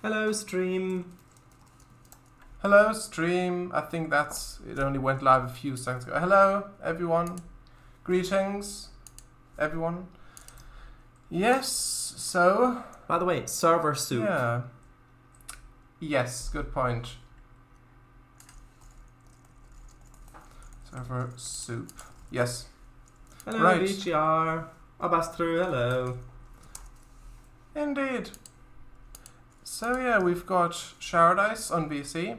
Hello, stream. Hello, stream. I think it only went live a few seconds ago. Hello, everyone. Greetings, everyone. Yes, so... By the way, server soup. Yeah. Yes, good point. Server soup. Yes. Hello, Right. VGR. Abastru, hello. Indeed. So yeah, we've got Sharadice on VC,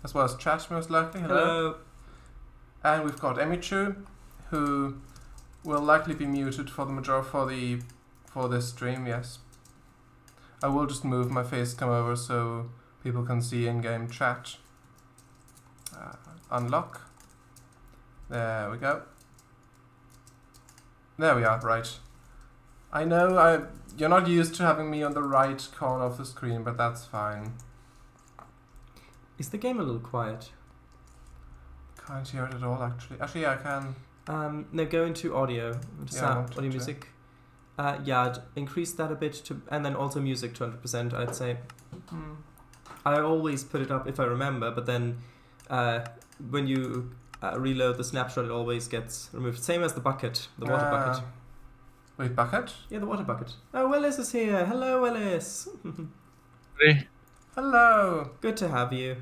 as well as chat most likely. Hello. And we've got Emichu, who will likely be muted for the majority for this stream. Yes. I will just move my face, come over so people can see in-game chat. Unlock. There we go. There we are. Right. I know you're not used to having me on the right corner of the screen, but that's fine. Is the game a little quiet? Can't hear it at all, actually. Actually, yeah, I can. No, go into audio. Sound, audio to. music. Yeah, I'd increase that a bit and then also music to 100%, I'd say. I always put it up if I remember, but then when you reload the snapshot, it always gets removed. Same as the bucket, the water bucket. Wait, bucket? Yeah, the water bucket. Oh, Willis is here. Hello, Willis. Hey. Hello. Good to have you.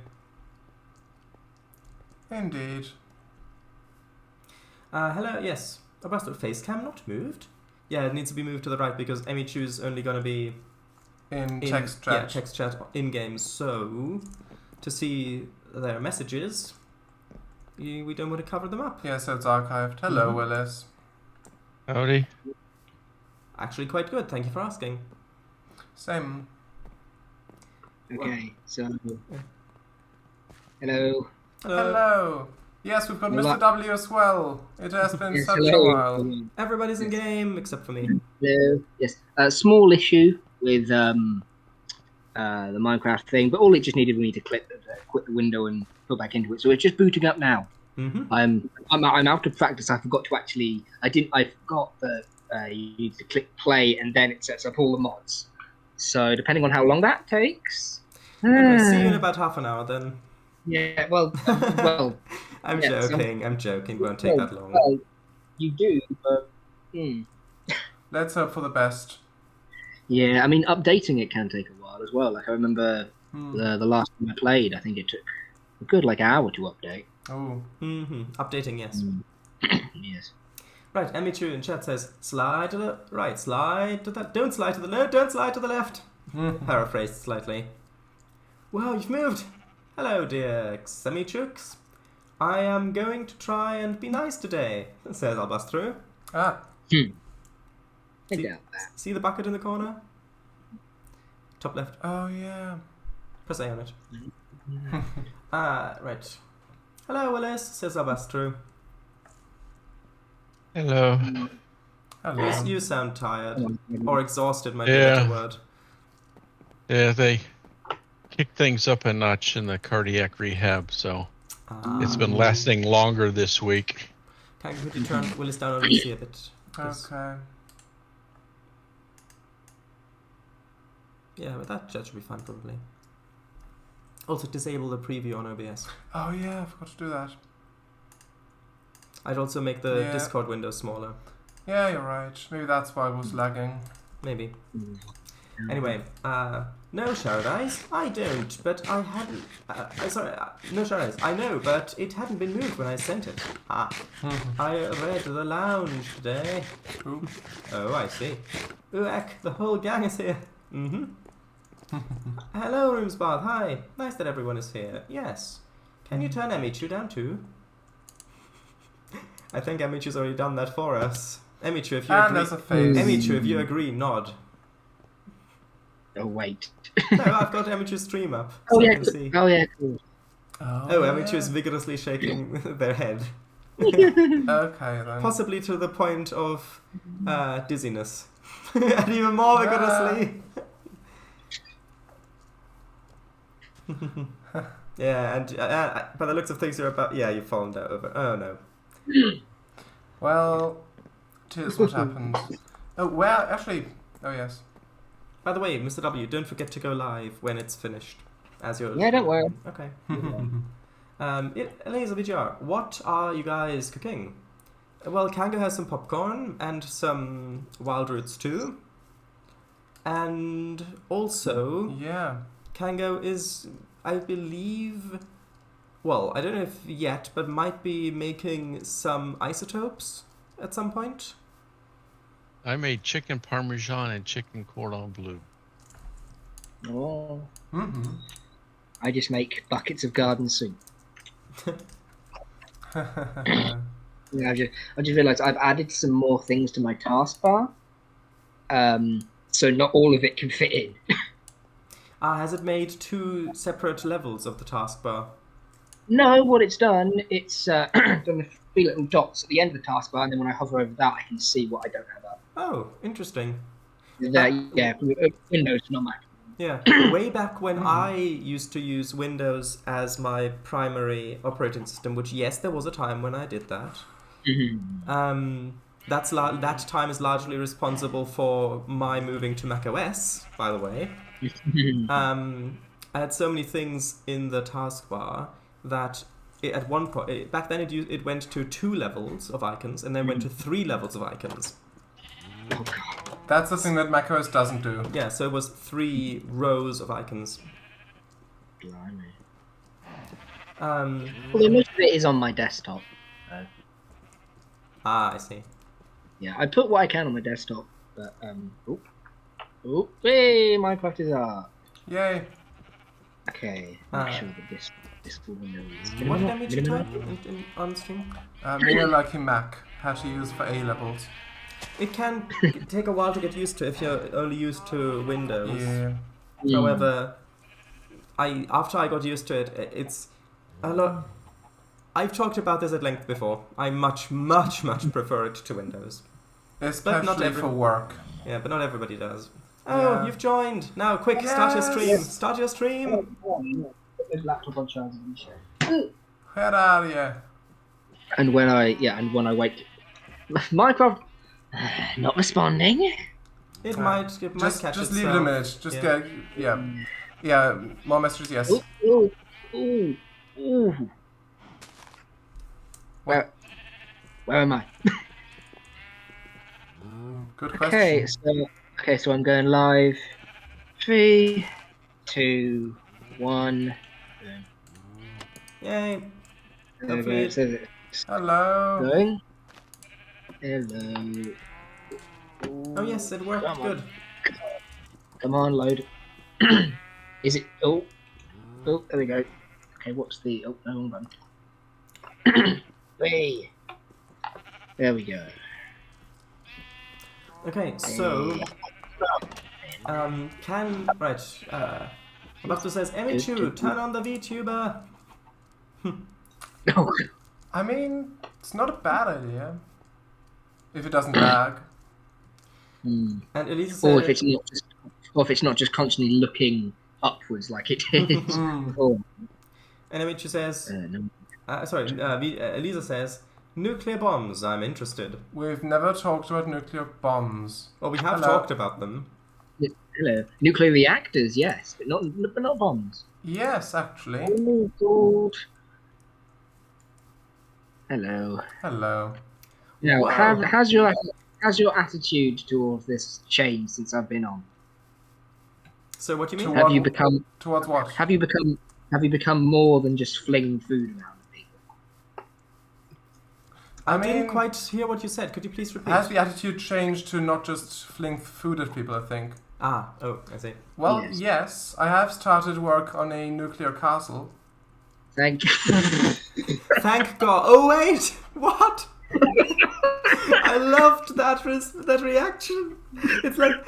Indeed. Hello, yes. About face cam not moved? Yeah, it needs to be moved to the right because Emichu is only going to be in text chat. Yeah, text chat in game. So to see their messages, we don't want to cover them up. Yeah, so it's archived. Hello, Willis. Howdy. Actually, quite good. Thank you for asking. Same. Okay, so hello. Hello. Yes, we've got Mr. W as well. It has been such a hello. while. Everybody's in game except for me. Hello. Yes, small issue with the Minecraft thing, but all it just needed for me to quit the window and put back into it. So it's just booting up now. I'm out of practice. I forgot to actually. I forgot that you need to click play and then it sets up all the mods. So depending on how long that takes. Anyway, see you in about half an hour then. Yeah. Well. Well. I'm joking. I'm joking. It won't take that long. Well, you do, but. Let's hope for the best. Yeah, I mean, updating it can take a while as well. Like, I remember the last time I played, I think it took a good, hour to update. Oh. Updating, yes. Yes. Right, Emichu in chat says, slide to the right, slide to the... Don't slide to the left, don't slide to the left. Paraphrased slightly. Wow, you've moved. Hello, dear Emichooks. I am going to try and be nice today, says Albastro. See the bucket in the corner? Top left. Oh, yeah. Press A on it. Right. Hello, Willis, says Albastro. Hello. Hello. You sound tired. Or exhausted might be a better word. Yeah, they kicked things up a notch in the cardiac rehab, so it's been lasting longer this week. Can you turn Willis down on VC a bit? Okay. Yeah, but that should be fine probably. Also disable the preview on OBS. Oh yeah, I forgot to do that. I'd also make the Discord window smaller. Yeah, you're right. Maybe that's why it was lagging. Maybe. Anyway, no Sharadice, I don't, but I hadn't... no Sharadice, I know, but it hadn't been moved when I sent it. I read the lounge today. Ooh. Oh, I see. Ooh, the whole gang is here. Hello, Roomsbath, hi. Nice that everyone is here. Yes. Can you turn Emichu down too? I think Emichu's already done that for us. Emichu, if you agree... there's a face. Emichu, if you agree, nod. Oh, wait. No, I've got Emichu's stream up. Oh, so yeah. I can see. Oh, yeah, cool. Oh, Emichu is vigorously shaking their head. Okay, then. Possibly to the point of dizziness. And even more vigorously. Yeah, and by the looks of things, you're about... Yeah, you've fallen down over. Oh, no. Well, here's what happened. Oh, where? Actually... Oh, yes. By the way, Mr. W, don't forget to go live when it's finished. As you're... Yeah, don't worry. Okay. Eliza VGR, what are you guys cooking? Well, Kango has some popcorn and some wild roots too. And also... Yeah. Kango is, I believe... Well, I don't know if yet, but might be making some isotopes at some point. I made chicken parmesan and chicken cordon bleu. Oh. Mm-hmm. I just make buckets of garden soup. Yeah, I just realised I've added some more things to my taskbar. So not all of it can fit in. Has it made 2 separate levels of the taskbar? No, what it's done, it's done 3 little dots at the end of the taskbar, and then when I hover over that, I can see what I don't have up. Oh, interesting. Yeah, Windows, not Mac. Yeah, way back when I used to use Windows as my primary operating system, which, yes, there was a time when I did that. That time is largely responsible for my moving to macOS, by the way. I had so many things in the taskbar that at one point, back then it went to 2 levels of icons and then went to 3 levels of icons. Oh, God. That's the thing that macOS doesn't do. Yeah, so it was 3 rows of icons. Blimey. Um, Although most of it is on my desktop. I see. Yeah, I put what I can on my desktop, but hey, Minecraft is up. Yay. Okay, make sure that this full window is What damage you type on stream? Mina like him Mac. How to use for A levels. It can take a while to get used to if you're only used to Windows. Yeah. However, after I got used to it, it's a lot. I've talked about this at length before. I much prefer it to Windows. Especially for work. Yeah, but not everybody does. Oh, Yeah. you've joined! Now, quick, start your stream! Yes. Start your stream! Put this laptop on charge and share. Where are you? And when I wake, Minecraft not responding. It might catch Just itself. leave it a minute. Just Yeah. get yeah. More messages. Yes. Ooh. Where am I? Good question. Okay, so I'm going live. 3, 2, 1. Yay! There we Hopefully go. It says it's Hello. going. Hello. Oh yes, it worked. Come on. Good. Come on, load. Is it? Oh, there we go. Okay, what's the? Oh, no, hold on. Hey. There we go. Okay, so Robusto says, Emichu, turn on the VTuber. Oh. I mean, it's not a bad idea. If it doesn't lag. And Elisa says, Or if it's not just constantly looking upwards like it is. Oh. And Emichu says, No. Elisa says, nuclear bombs, I'm interested. We've never talked about nuclear bombs. Well, we have Hello. talked about them. Hello. Nuclear reactors, yes, but not bombs. Yes, actually. Oh God. Hello. Hello. Now, Wow. how's your attitude towards this changed since I've been on? So what do you mean? To Have you become Towards what? have you become more than just flinging food around at people? I didn't quite hear what you said. Could you please repeat? Has the attitude changed to not just fling food at people, I think? Oh, I see. Well, Yes. yes, I have started work on a nuclear castle. Thank you. Thank God. Oh wait, what? I loved that reaction. It's like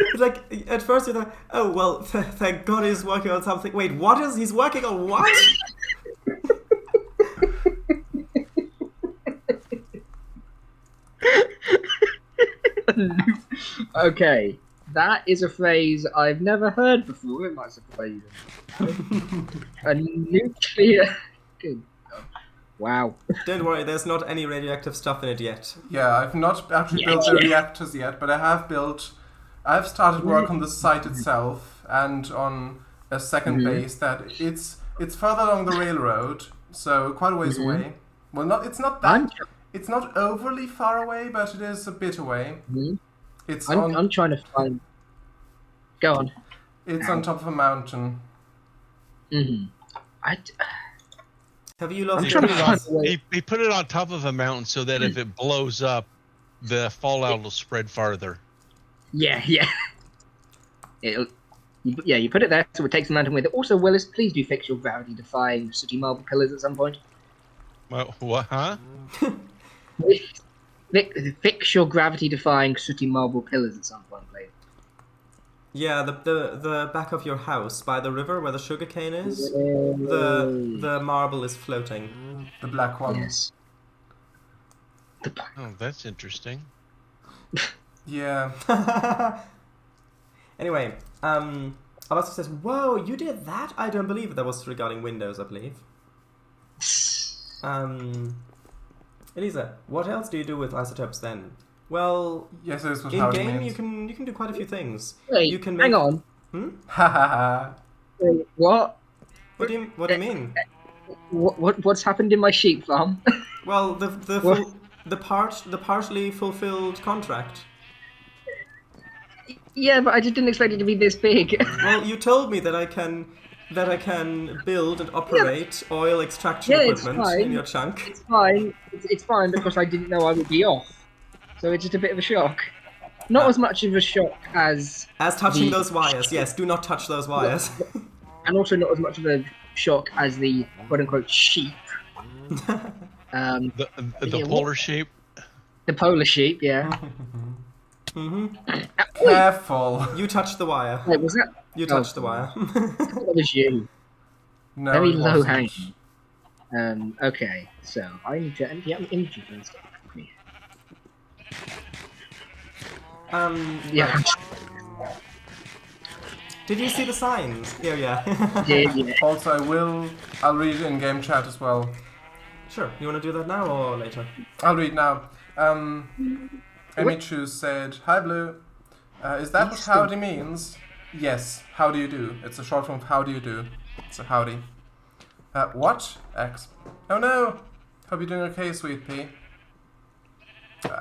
at first you're like, oh well, thank God he's working on something. Wait, what is he's working on? What? Okay, that is a phrase I've never heard before. It might surprise you. A nuclear. Good God. Wow. Don't worry, there's not any radioactive stuff in it yet. Yeah, I've not actually built the reactors yet, but I have built I've started work on the site itself and on a second base that it's further along the railroad, so quite a ways away. Well, it's not overly far away, but it is a bit away. I'm trying to find. Go on. It's on top of a mountain. Have you lost I'm trying to find a your way. He put it on top of a mountain so that if it blows up, the fallout will spread farther. Yeah. You put it there so it takes the mountain with it. Also, Willis, please do fix your gravity-defying sooty marble pillars at some point. Well, what? Huh? Fix your gravity-defying sooty marble pillars at some point, please. Yeah, the back of your house by the river where the sugarcane is. The marble is floating. The black one. Yes. Oh, that's interesting. Yeah. Anyway, Abasto says, "Whoa, you did that? I don't believe it." That was regarding Windows, I believe. Elisa, what else do you do with isotopes then? Well, Yes, this was in how it game means. you can do quite a few things. Wait, You can hang make- on. Ha ha ha. Wait, what? What do you mean? What's happened in my sheep farm? Well, the partially fulfilled contract. Yeah, but I just didn't expect it to be this big. Well, you told me that I can build and operate oil extraction Yeah, it's equipment fine. in your chunk. It's fine. It's fine because I didn't know I would be off. So it's just a bit of a shock. Not as much of a shock as touching those wires. Yes, do not touch those wires. and also not as much of a shock as the quote-unquote sheep. The polar sheep. The polar sheep, yeah. Careful. You touched the wire. Wait, was that? You touched the wire. That was you. No, Very it low wasn't. hanging. Okay, so I need to empty out the images first. Yeah. Right. Did you see the signs? Yeah. Yeah. Also, I'll read it in game chat as well. Sure. You want to do that now or later? I'll read now. Emichu said, "Hi Blue. Is that what howdy means?" Yes. How do you do? It's a short form of how do you do. It's a howdy. What? X. Oh no. Hope you're doing okay, sweet pea.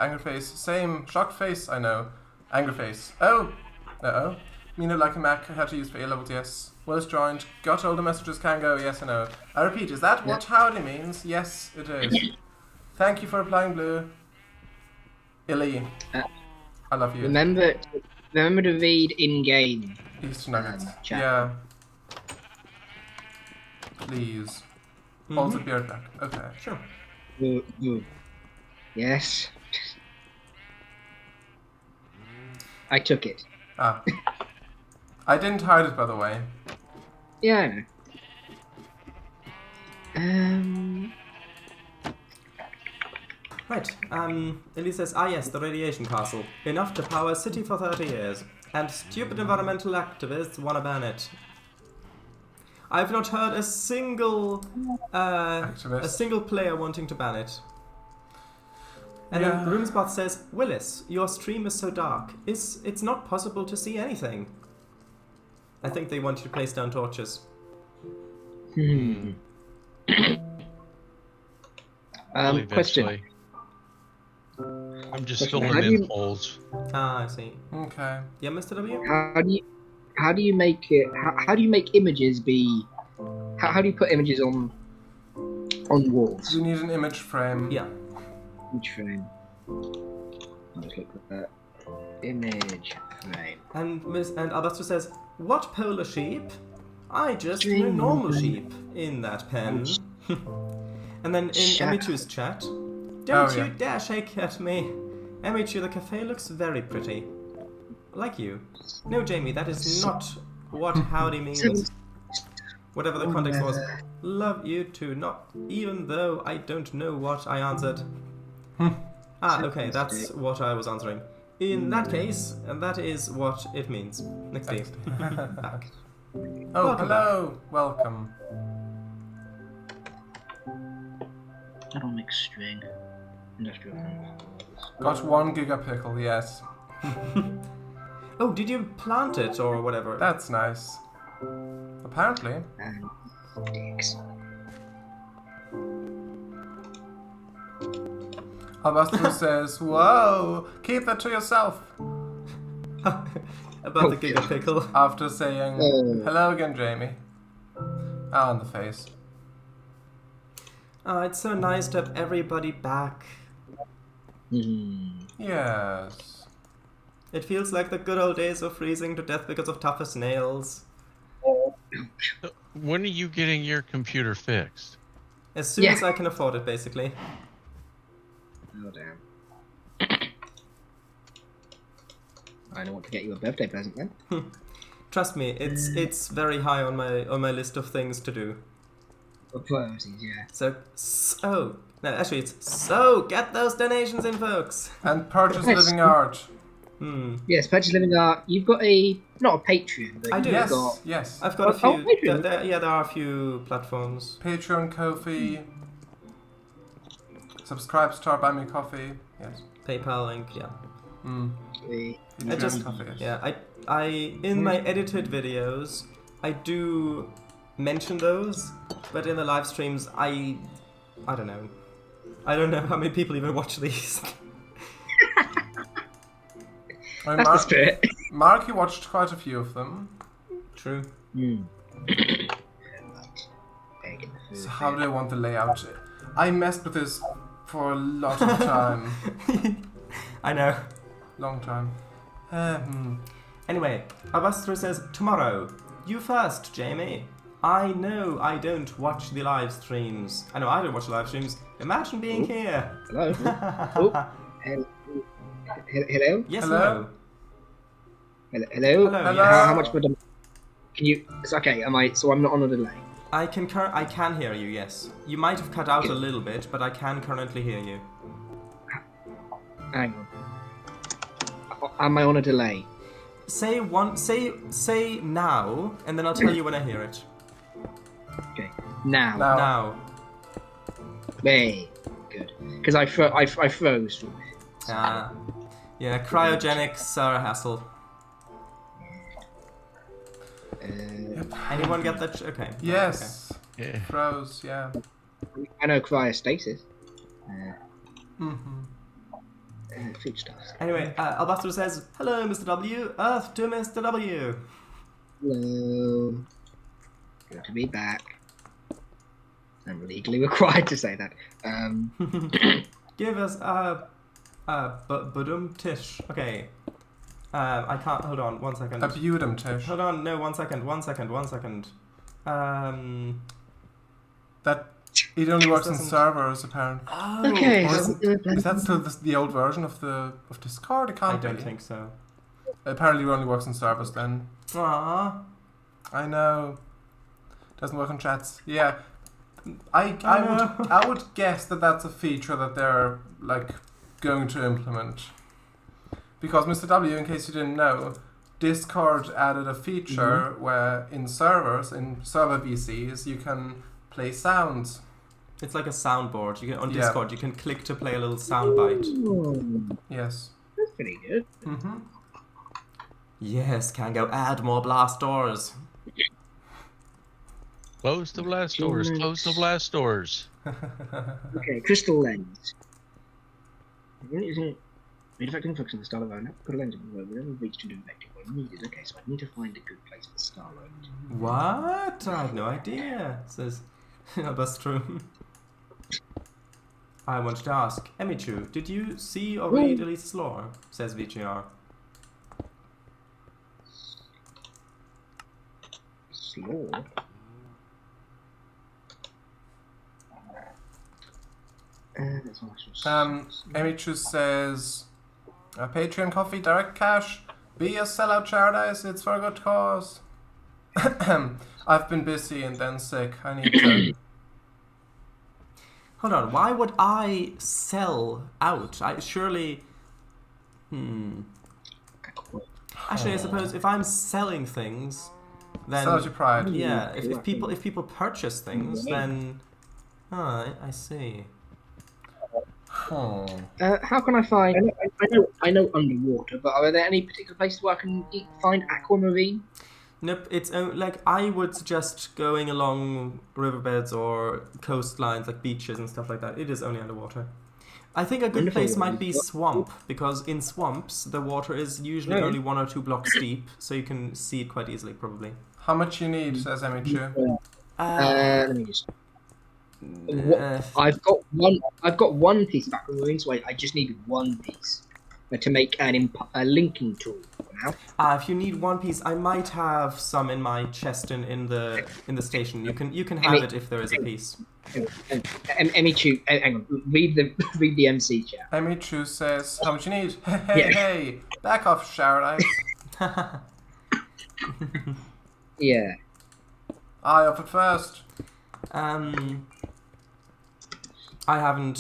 Angry face. Same. Shocked face. I know. Angry face. Oh. Uh-oh. Mina like a Mac. How to use for A levels. Yes. Was joined. Got all the messages. Cango. Yes, I know. I repeat. Is that what howdy means? Yes, it is. Thank you for replying, Blue. Illy. I love you. Remember to read in game. Easter nuggets. Chat. Yeah. Please. Also beer back. Okay. Sure. Yes. I took it. Ah. I didn't hide it, by the way. Yeah, I know. Right. Elise says, yes, the radiation castle. Enough to power a city for 30 years. And stupid environmental activists want to ban it. I've not heard a single player wanting to ban it. And then Roomspot says, Willis, your stream is so dark. It's not possible to see anything. I think they want you to place down torches. Question. I'm just filling in holes. I see. Okay. Yeah, Mr. W? How do you make it? How do you make images be? How do you put images on walls? You need an image frame. Yeah. Image frame. I'll just look at that. Image frame. And Alberto says, what polar sheep? I just drew normal sheep in that pen. And then in Emichu's chat, don't you dare shake at me. Emichu, the cafe looks very pretty. Like you. No, Jamie, that is not what howdy means. Whatever the context was. Love you too, not even though I don't know what I answered. Okay, that's what I was answering. In that case, and that is what it means. Next day. Back. Oh, Welcome hello. back. Welcome. Atomic string. Industrial. Got 1 gigapickle, yes. Oh, did you plant it or whatever? That's nice. Apparently. And sticks. Albastro says, "Whoa, keep that to yourself." About the Giga Pickle. After saying, "Hello again, Jamie." Ah, on the face. Oh, it's so nice to have everybody back. Yes. It feels like the good old days of freezing to death because of toughest nails. When are you getting your computer fixed? As soon as I can afford it, basically. Oh damn. I don't want to get you a birthday present then. Trust me, it's very high on my list of things to do. Priorities, yeah. So get those donations in, folks. And purchase living art. Yes, purchase living art. You've got not a Patreon, but I do. Yes, got. yes. I've got a few. Patreon. There are a few platforms. Patreon, Ko-fi. Subscribe to our Buy Me Coffee. Yes. PayPal link, yeah. I just- I in my edited videos, I do mention those, but in the live streams, I don't know. I don't know how many people even watch these. That's the spirit. Mark, you watched quite a few of them. True. So how do I want the layout? I messed with this for a lot of time. I know. Long time. Anyway, Albastro says, tomorrow. You first, Jamie. I know I don't watch the live streams. I know I don't watch the live streams. Imagine being here. Hello. Hello. Yes, Hello. Hello. Hello, Hello. yes. How much would can you? It's okay. So I'm not on a delay. I can hear you, yes. You might have cut out a little bit, but I can currently hear you. Hang on. Am I on a delay? Say now, and then I'll tell you when I hear it. Okay. Now. Now. Hey. Good. Because I froze for a bit. Yeah, cryogenics are a hassle. Anyone get that? Okay. Yes. Yeah. Froze, yeah. I know cryostasis. Foodstuffs. Anyway, Albastro says, hello, Mr. W. Earth to Mr. W. Hello. Good to be back. I'm legally required to say that. Give us budum tish. Okay. I can't. Hold on. 1 second. A Budum Tish. Hold on. No. 1 second. 1 second. 1 second. That it only works in doesn't- servers, apparently. Oh. Okay. Or so- is that still the old version of Discord? It I can't don't be. think so. Apparently, it only works in servers then. Aww. I know. Doesn't work on chats. Yeah. I would guess that that's a feature that they're like going to implement. Because Mr. W, in case you didn't know, Discord added a feature where in server VCs, you can play sounds. It's like a soundboard. You can on Yeah. Discord. You can click to play a little sound bite. Yes. That's pretty good. Yes, Kango. Add more blast doors. Close the blast doors. Close the blast doors. Okay, crystal lens. Manufacturing function the star owner. Put a lens on the road. Whenever reached an effective one needed. Okay, so I need to find a good place for the star road. What? I have no idea. Says that's true. I wanted to ask, Emichu, did you see or read Elise's lore? Says VGR. Slaw? That's awesome. Emichu says, Patreon coffee, direct cash, be a sellout Paradise, it's for a good cause. I've been busy and then sick. I need to. Hold on, why would I sell out? I surely. Actually, I suppose if I'm selling things, then Sell out your pride. yeah. If people purchase things, then I see. How can I find? I know underwater, but are there any particular places where I can find aquamarine? Nope, it's like I would suggest going along riverbeds or coastlines, like beaches and stuff like that. It is only underwater. I think a good place might be swamp, because in swamps the water is usually only 1 or 2 blocks deep, so you can see it quite easily, probably. How much you need, says Emichu. Let me just. I've got one piece of aquamarine, so I just need one piece to make a linking tool for now. If you need one piece, I might have some in my chest in the station. You can have it if there is a piece. Emichu, hang on. Read the MC chat. Emichu says, how much you need? Hey, back off, Sharadise. Yeah. I offered first. I haven't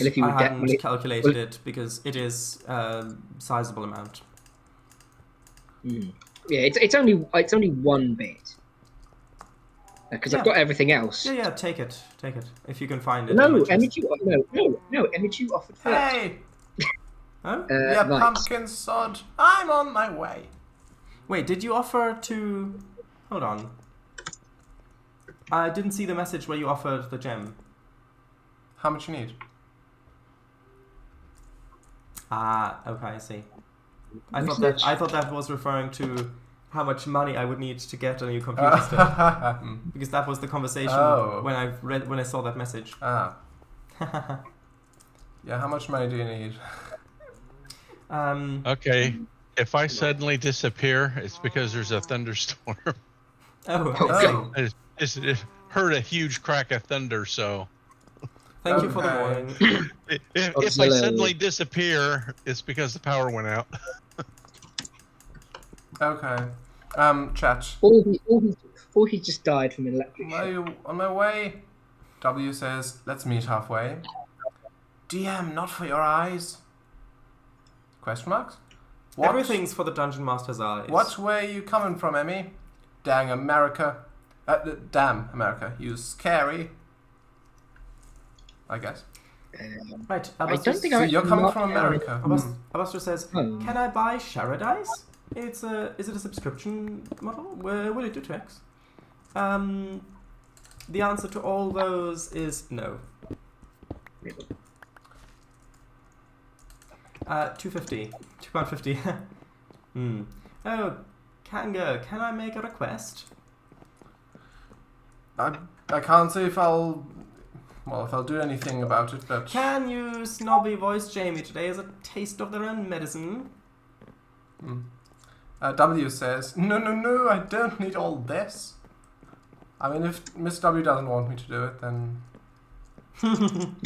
calculated it because it is a sizable amount. Yeah, it's only one bit. Because I've got everything else. Yeah, take it. If you can find it. No, Emichu offered first. Hey! Huh? Yeah, right. Pumpkin sod. I'm on my way. Wait, did you offer to... Hold on. I didn't see the message where you offered the gem. How much you need? Okay, I see. I thought that was referring to how much money I would need to get a new computer still. Because that was the conversation when I saw that message. Yeah, how much money do you need? Okay. If I suddenly disappear, it's because there's a thunderstorm. I just heard a huge crack of thunder, so... Thank you for the warning. If I suddenly disappear, it's because the power went out. Okay. Chat. Or he just died from an electric shock. On my way. W says, let's meet halfway. DM, not for your eyes. Question marks? Everything's for the Dungeon Master's eyes. What way you coming from, Emmy? Dang America. Damn America. You scary. I guess. Right. I don't think so you're coming from America. Abastra says, can I buy Sharadise? Is it a subscription model? Will it do tricks? The answer to all those is no. 250. £2.50. Oh, Kango, can I make a request? I can't say if I'll do anything about it, but... Can you snobby voice Jamie today as a taste of their own medicine? W says, no, I don't need all this. I mean, if Miss W doesn't want me to do it, then... I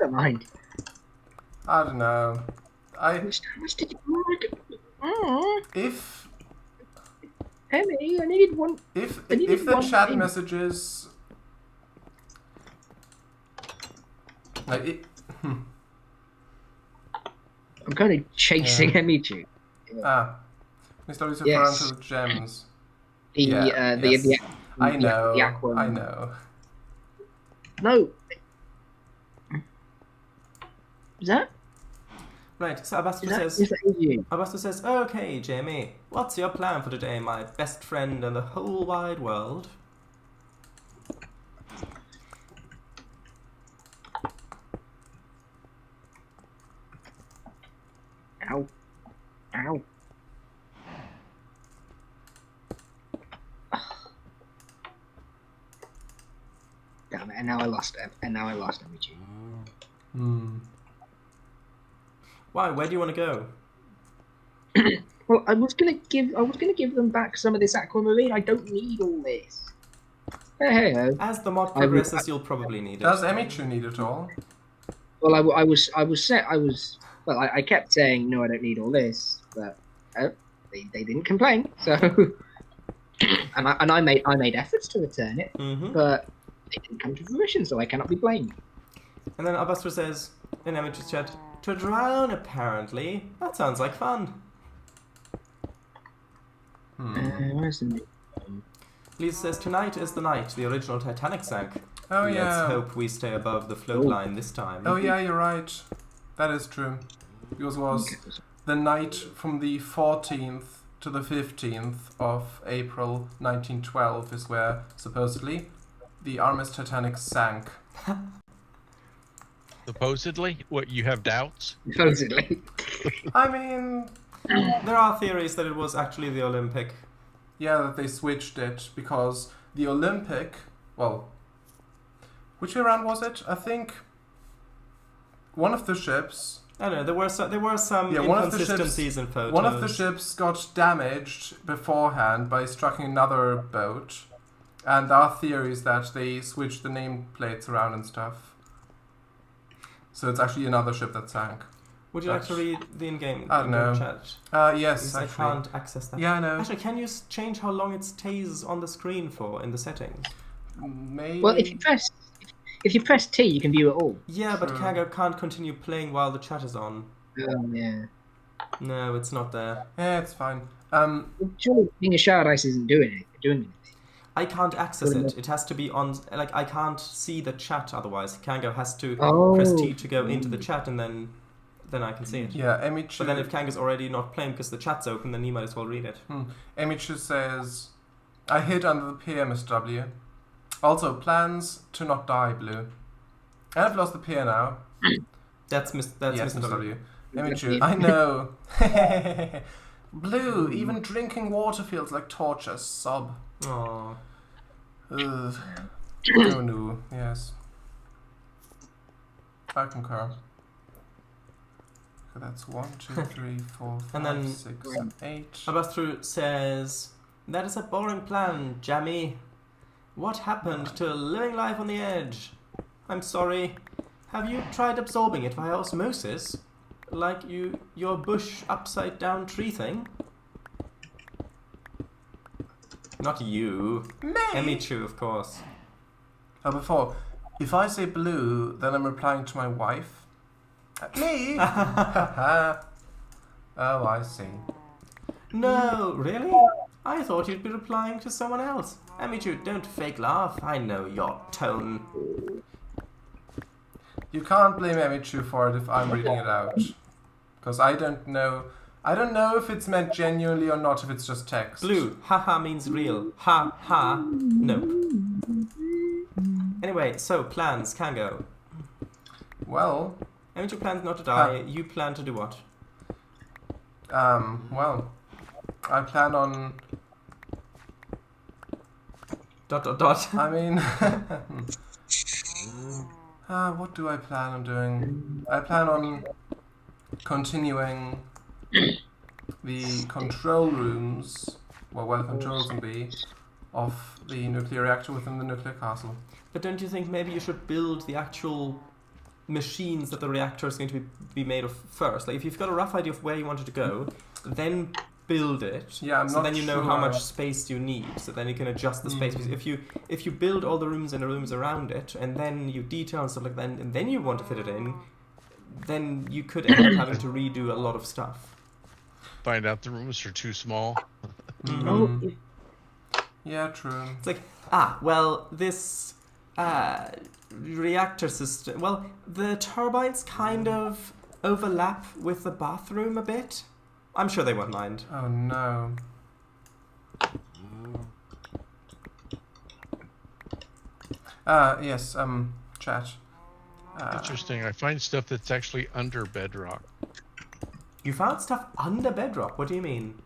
don't mind. I don't know. How much did you like? If... Emmy, I needed one... If the chat messages... Like it... I'm kind of chasing Emichu. Miss W's referring to the gems. The I know. The aqua. I know. No. Is that? Right, so Abastra says, okay, Jamie, what's your plan for today, my best friend in the whole wide world? Ow. Ow. Damn it, and now I lost Emichu. Why? Where do you want to go? Well, I was gonna give them back some of this aquamarine. I don't need all this. Hey. As the mod progresses, you'll probably need it. Does Emichu need it all? Well, I kept saying no, I don't need all this, but they didn't complain. So, and I made efforts to return it, but it didn't come to fruition, so I cannot be blamed. And then Abastra says in Emichu's chat, to drown apparently. That sounds like fun. Where's the Lisa says tonight is the night the original Titanic sank. Oh yeah. Let's hope we stay above the float line this time. Oh yeah, you're right. That is true. Because it was the night from the 14th to the 15th of April 1912 is where, supposedly, the RMS Titanic sank. Supposedly? What, you have doubts? Supposedly. I mean... There are theories that it was actually the Olympic. Yeah, that they switched it because the Olympic... Well, which way around was it? I think one of the ships... I don't know, there were some inconsistencies in photos. One of the ships got damaged beforehand by striking another boat. And there are theories that they switched the nameplates around and stuff. So it's actually another ship that sank. Would you like to read the in-game I don't know. chat? Yes, I actually. can't access that. Yeah, I know. Actually, can you change how long it stays on the screen for in the settings? Maybe... Well, if you press T, you can view it all. Yeah, but True. Kango can't continue playing while the chat is on. Yeah. No, it's not there. Yeah, it's fine. Surely being a shard ice isn't doing anything. I can't access it. It has to be on... Like, I can't see the chat otherwise. Kango has to press T to go into the chat and then I can see it. Yeah, Emichu... But then if Kango's already not playing because the chat's open, then he might as well read it. Emichu says, I hid under the pier, Mr. W. Also, plans to not die, Blue. And I've lost the pier now. That's Yes, Mr. Mr. W. W. Emichu, I know. Blue, even drinking water feels like torture. Sob. Aww. Ugh. Oh no, yes. I concur. So that's 1, 2, 3, 4, 5, And then 6, 7, 8. Abathru says, that is a boring plan, Jammy. What happened to living life on the edge? I'm sorry. Have you tried absorbing it via osmosis? Like your bush upside down tree thing? Not you. Me? Emichu, of course. Before, if I say blue, then I'm replying to my wife. Me? Oh, I see. No, really? I thought you'd be replying to someone else. Emichu, don't fake laugh. I know your tone. You can't blame Emichu for it if I'm reading it out. Because I don't know if it's meant genuinely or not, if it's just text. Blue, haha means real. Ha ha, nope. Anyway, so plans, Kango. Well, Emichu plans not to die. You plan to do what? well, I plan on... ... I mean... what do I plan on doing? I plan on continuing the control rooms, well, where the controls can be, of the nuclear reactor within the nuclear castle. But don't you think maybe you should build the actual machines that the reactor is going to be made of first? Like, if you've got a rough idea of where you want it to go, then build it. Yeah, I'm so not then you know sure. how much space you need. So then you can adjust the space. If you build all the rooms and the rooms around it, and then you detail and stuff like that, and then you want to fit it in, then you could end up having to redo a lot of stuff. Find out the rooms are too small. Yeah, true. It's like, well, this reactor system... Well, the turbines kind of overlap with the bathroom a bit. I'm sure they won't mind. Oh no. Yes, chat. Interesting. I find stuff that's actually under bedrock. You found stuff under bedrock? What do you mean?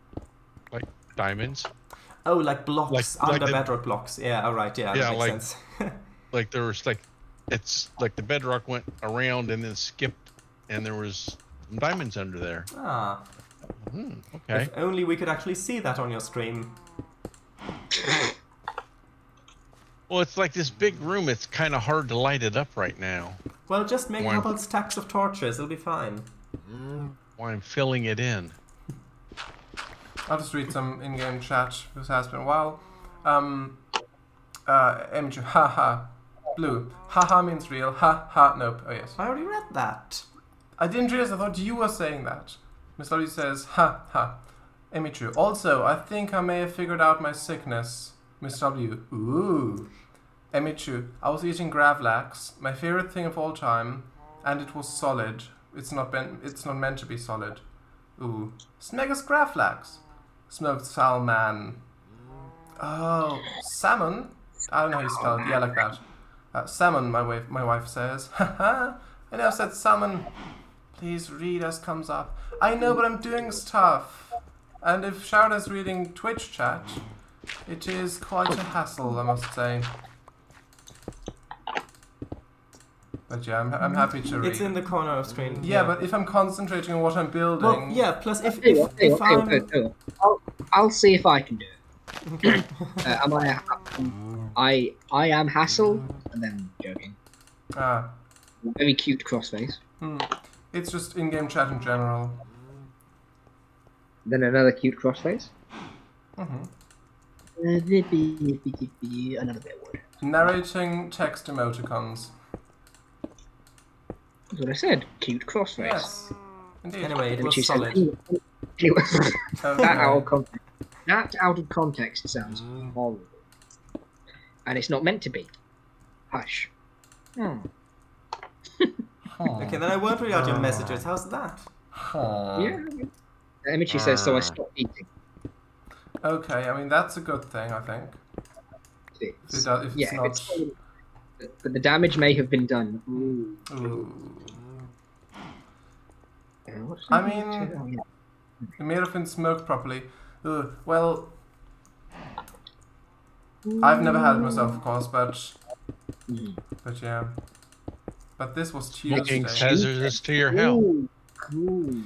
Like diamonds. Oh, like blocks, Like under the- bedrock blocks. Yeah, alright, yeah, Yeah, that makes like- sense. Like there was it's like the bedrock went around and then skipped and there was some diamonds under there. Ah, Okay. if only we could actually see that on your stream. Well, it's like this big room. It's kind of hard to light it up right now. Well, just make a Why- couple stacks of torches, it'll be fine. While I'm filling it in. I'll just read some in-game chat. This has been a while. Emichu, haha. Blue, haha means real. Ha ha. Nope. Oh yes. I already read that. I didn't realize. I thought you were saying that. Miss Lottie says, ha ha. Emichu. Also, I think I may have figured out my sickness. Miss W. Ooh. Emichu. I was eating Gravlax, my favorite thing of all time, and it was solid. It's not meant to be solid. Ooh. Smegus Graflax. Smoked salmon. Oh, salmon? I don't know how you spell it. Yeah, like that. Salmon, my wife says. Haha. I never said salmon. Please read as comes up. I know, but I'm doing stuff. And if Sharda's reading Twitch chat, it is quite a hassle, I must say. But yeah, I'm happy to read. It's in the corner of screen. Yeah, but if I'm concentrating on what I'm building... Well, yeah, plus if I'll see if I can do it. Okay. I am Hassel, and then joking. Ah. Very cute crossface. It's just in-game chat in general. Then another cute crossface. Another bit word. Narrating text emoticons. That's what I said. Cute crossface. Yes. Indeed. Anyway, it was She said, solid. That out of context sounds horrible. And it's not meant to be. Hush. Okay, then I won't read out your messages. How's that? Yeah. Emichu says, so I stopped eating. Okay, I mean, that's a good thing, I think. But the damage may have been done. Ooh. I mean, it may have been smoked properly. Well, I've never had it myself, of course, but yeah. But this was Tuesday. Making hazardous to your health. Cool.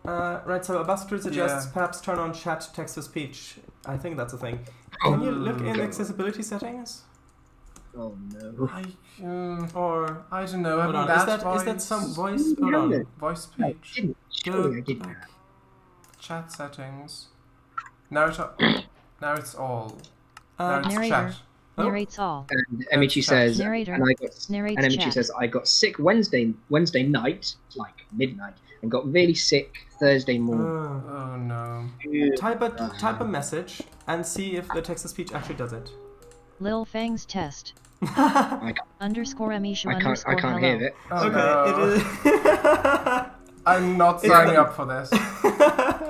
Right, so Ambassador suggests perhaps turn on chat text-to-speech. I think that's a thing. Can you look in accessibility settings? Oh no. Or I don't know. hold on, is that some voice? Hold on. Voice page. Chat settings. Narrator. Narrates all. Narrates narrator. chat. Narrates all. And Emichu says, Narrator. and Emichu says, I got sick Wednesday night, like midnight, and got really sick Thursday morning. Oh no. Type a message and see if the text-to-speech actually does it. Lil Fang's test. Underscore Emichu I underscore can't hello. hear it. Oh, Okay, no. it is. I'm not signing up for this.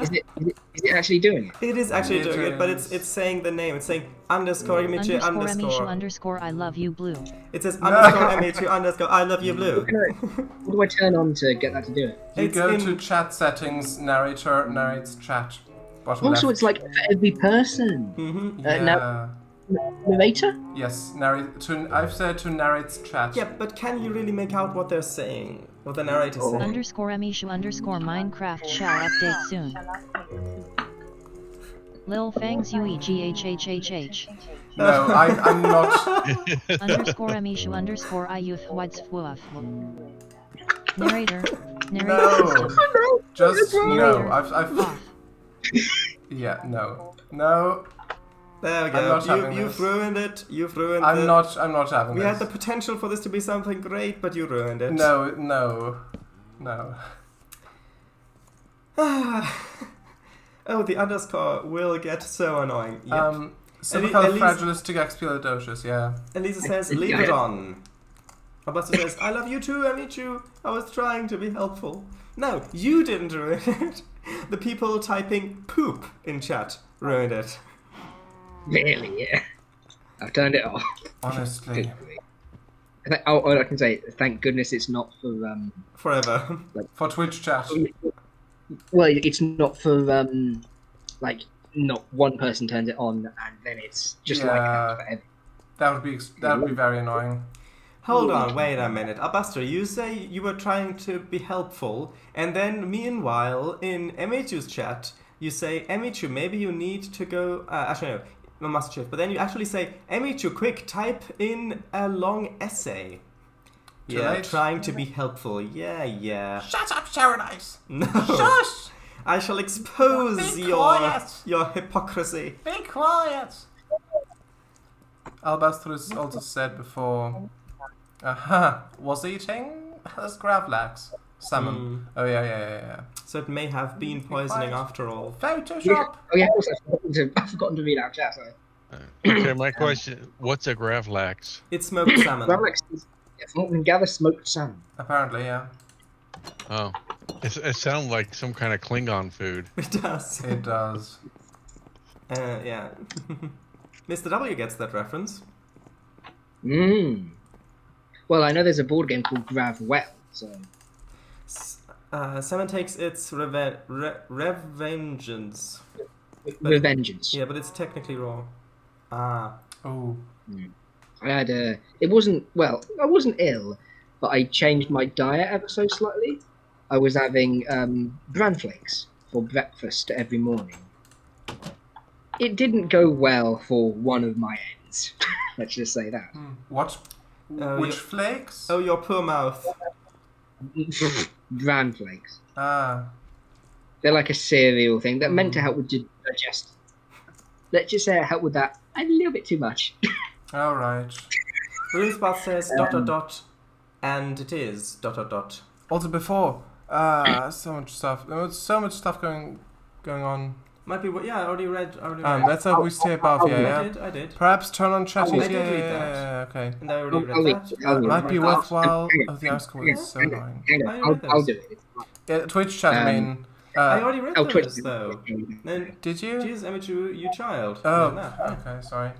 Is it actually doing it? It is actually doing it, but it's saying the name. It's saying underscore Emichu Emichu underscore I love you blue. It says underscore Emichu underscore I love you blue. What do I turn on to get that to do it? You go to chat settings, narrator narrates chat. Bottom Also, left. it's like for every person. Yeah. Narrator? Yes, I've said to narrates chat. Yeah, but can you really make out what they're saying? What the narrator's saying? Underscore Emichu underscore Minecraft shall update soon. Lil Fangs UEGHHHH. No, I'm not. Underscore Emichu underscore I youth whites woof. Narrator. No. System. Just no. Off. Yeah, no. No. There we I'm not go. having You've this. ruined it. You've ruined I'm it. not having We this. had the potential for this to be something great, but you ruined it. No. Oh, the underscore will get so annoying. Yep. Supercalifragilistic expialidocious, yeah. Elisa says, leave it on. Augusta says, I love you too, Emichu. I was trying to be helpful. No, you didn't ruin it. The people typing poop in chat ruined it. Really? Yeah. I've turned it off. Honestly. I can say, thank goodness it's not for Forever. For Twitch chat. Well, it's not for like not one person turns it on and then it's just like that forever. That would be very annoying. Hold on, wait a minute. Abaster, you say you were trying to be helpful, and then meanwhile, in Emichu's chat, you say, Emichu, maybe you need to go... actually, no, no must shift. But then you actually say, Emichu, quick, type in a long essay. Yeah, trying to be helpful. Yeah. Shut up, Paradise! No. Shush! I shall expose Be your quiet. hypocrisy. Be quiet! Albastrus also said before... was eating his gravlax. Salmon. Oh, yeah. So it may have been poisoning after all. Photoshop! Oh yeah, of course, I've forgotten to read out chat, sorry. Okay, my question: what's a gravlax? It's smoked salmon. Gravlax is from what we can gather, smoked salmon. Apparently, yeah. Oh. It sounds like some kind of Klingon food. It does. It does. Yeah. Mr. W gets that reference. Well, I know there's a board game called Gravwell, so... Salmon takes its revengeance. Revengeance. Yeah, but it's technically raw. Ah. Oh. I had it wasn't, well, I wasn't ill, but I changed my diet ever so slightly. I was having bran flakes for breakfast every morning. It didn't go well for one of my ends. Let's just say that. What? Which flakes? Oh, your poor mouth. Bran flakes. Ah. They're like a cereal thing. They're meant to help with digestion. Let's just say it helped with that a little bit too much. All right. Runespath says ... and it is ... Also before, so much stuff. There was so much stuff going on. Might be I already read. Let's hope we stay above here. Yeah. I did. Perhaps turn on chat. I did read that. Okay. And I already read that. Might be worthwhile. Oh, the article is so annoying. I'll do it. Yeah, Twitch chat. I mean. I already read Twitch those though. Then, did you? Jeez, Emichu, you child. Oh, okay, sorry.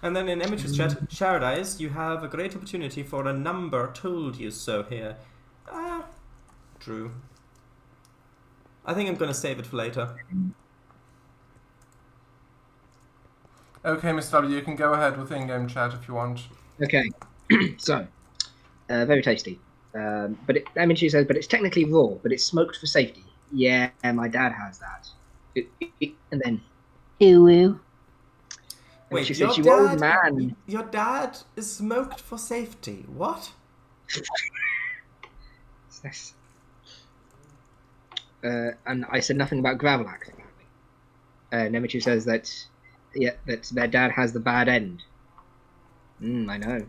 And then in Emichu's chat, Sharadice, you have a great opportunity for a number told you so here. True. I think I'm gonna save it for later. Okay, Mr. W, you can go ahead with in-game chat if you want. Okay, so, very tasty. But Emichu says, but it's technically raw, but it's smoked for safety. Yeah, my dad has that. And then, ew. Wait, she your said, dad, old man. Your dad is smoked for safety. What? And I said nothing about Gravelax, apparently. Emichu says that their dad has the bad end. I know.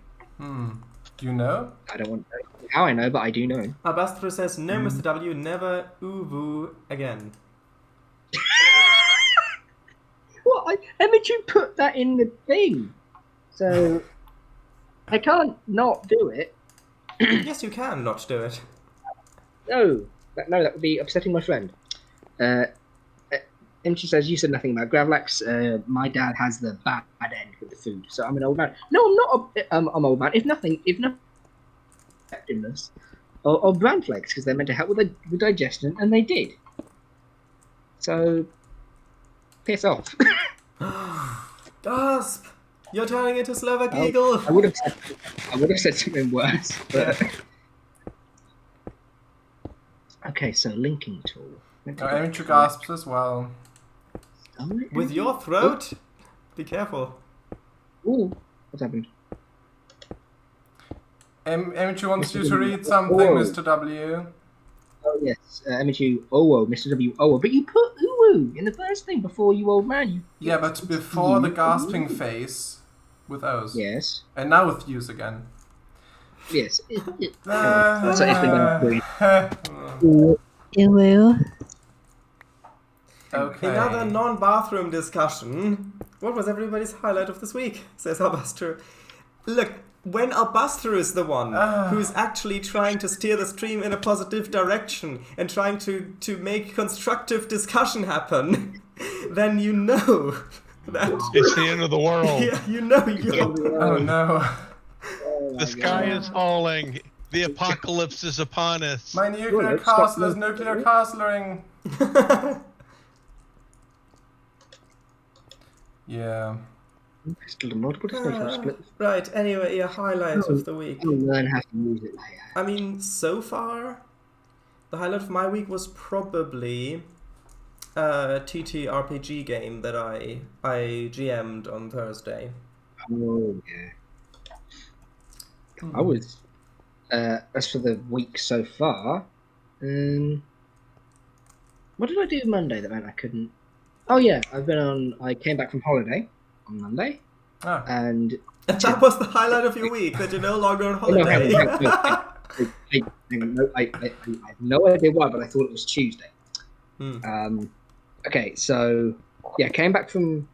Do you know? I don't want to know how I know, but I do know. Albastro says, no, Mr. W, never uwu again. What? Emichu put that in the thing. So, I can't not do it. Yes, you can not do it. No, that would be upsetting my friend. Emichu says, you said nothing about Gravelax. My dad has the bad end with the food, so I'm an old man. No, I'm not. I'm old man. If nothing, effectiveness or bran flakes, because they're meant to help with digestion, and they did. So, piss off. Gasp! You're turning into Slovak Eagle. I would have said something worse. But... Okay, so linking tool. Emichu gasps as well. With your throat? Be careful. Ooh, what happened? Emichu wants you to read something, Mr. W. Oh, yes. Emichu, Mr. W, but you put ooh in the first thing before you old man. Yeah, but before the gasping phase with O's. Yes. And now with U's again. Yes. Okay. Another non-bathroom discussion. What was everybody's highlight of this week? Says Albastro. Look, when Albastro is the one who's actually trying to steer the stream in a positive direction and trying to make constructive discussion happen, then you know that it's the end of the world. Yeah, you know you're... Oh no. The sky is falling. The apocalypse is upon us. My nuclear castle is nuclear castling. Yeah. Right, anyway, your highlight of the week. I'll learn how to use it later. I mean, so far, the highlight of my week was probably a TTRPG game that I GM'd on Thursday. Oh, yeah. I was... as for the week so far, what did I do Monday that meant I couldn't? Oh yeah, I came back from holiday on Monday, and that was the highlight of your week, that you're no longer on holiday. I have no idea why, but I thought it was Tuesday. Okay, so yeah, came back from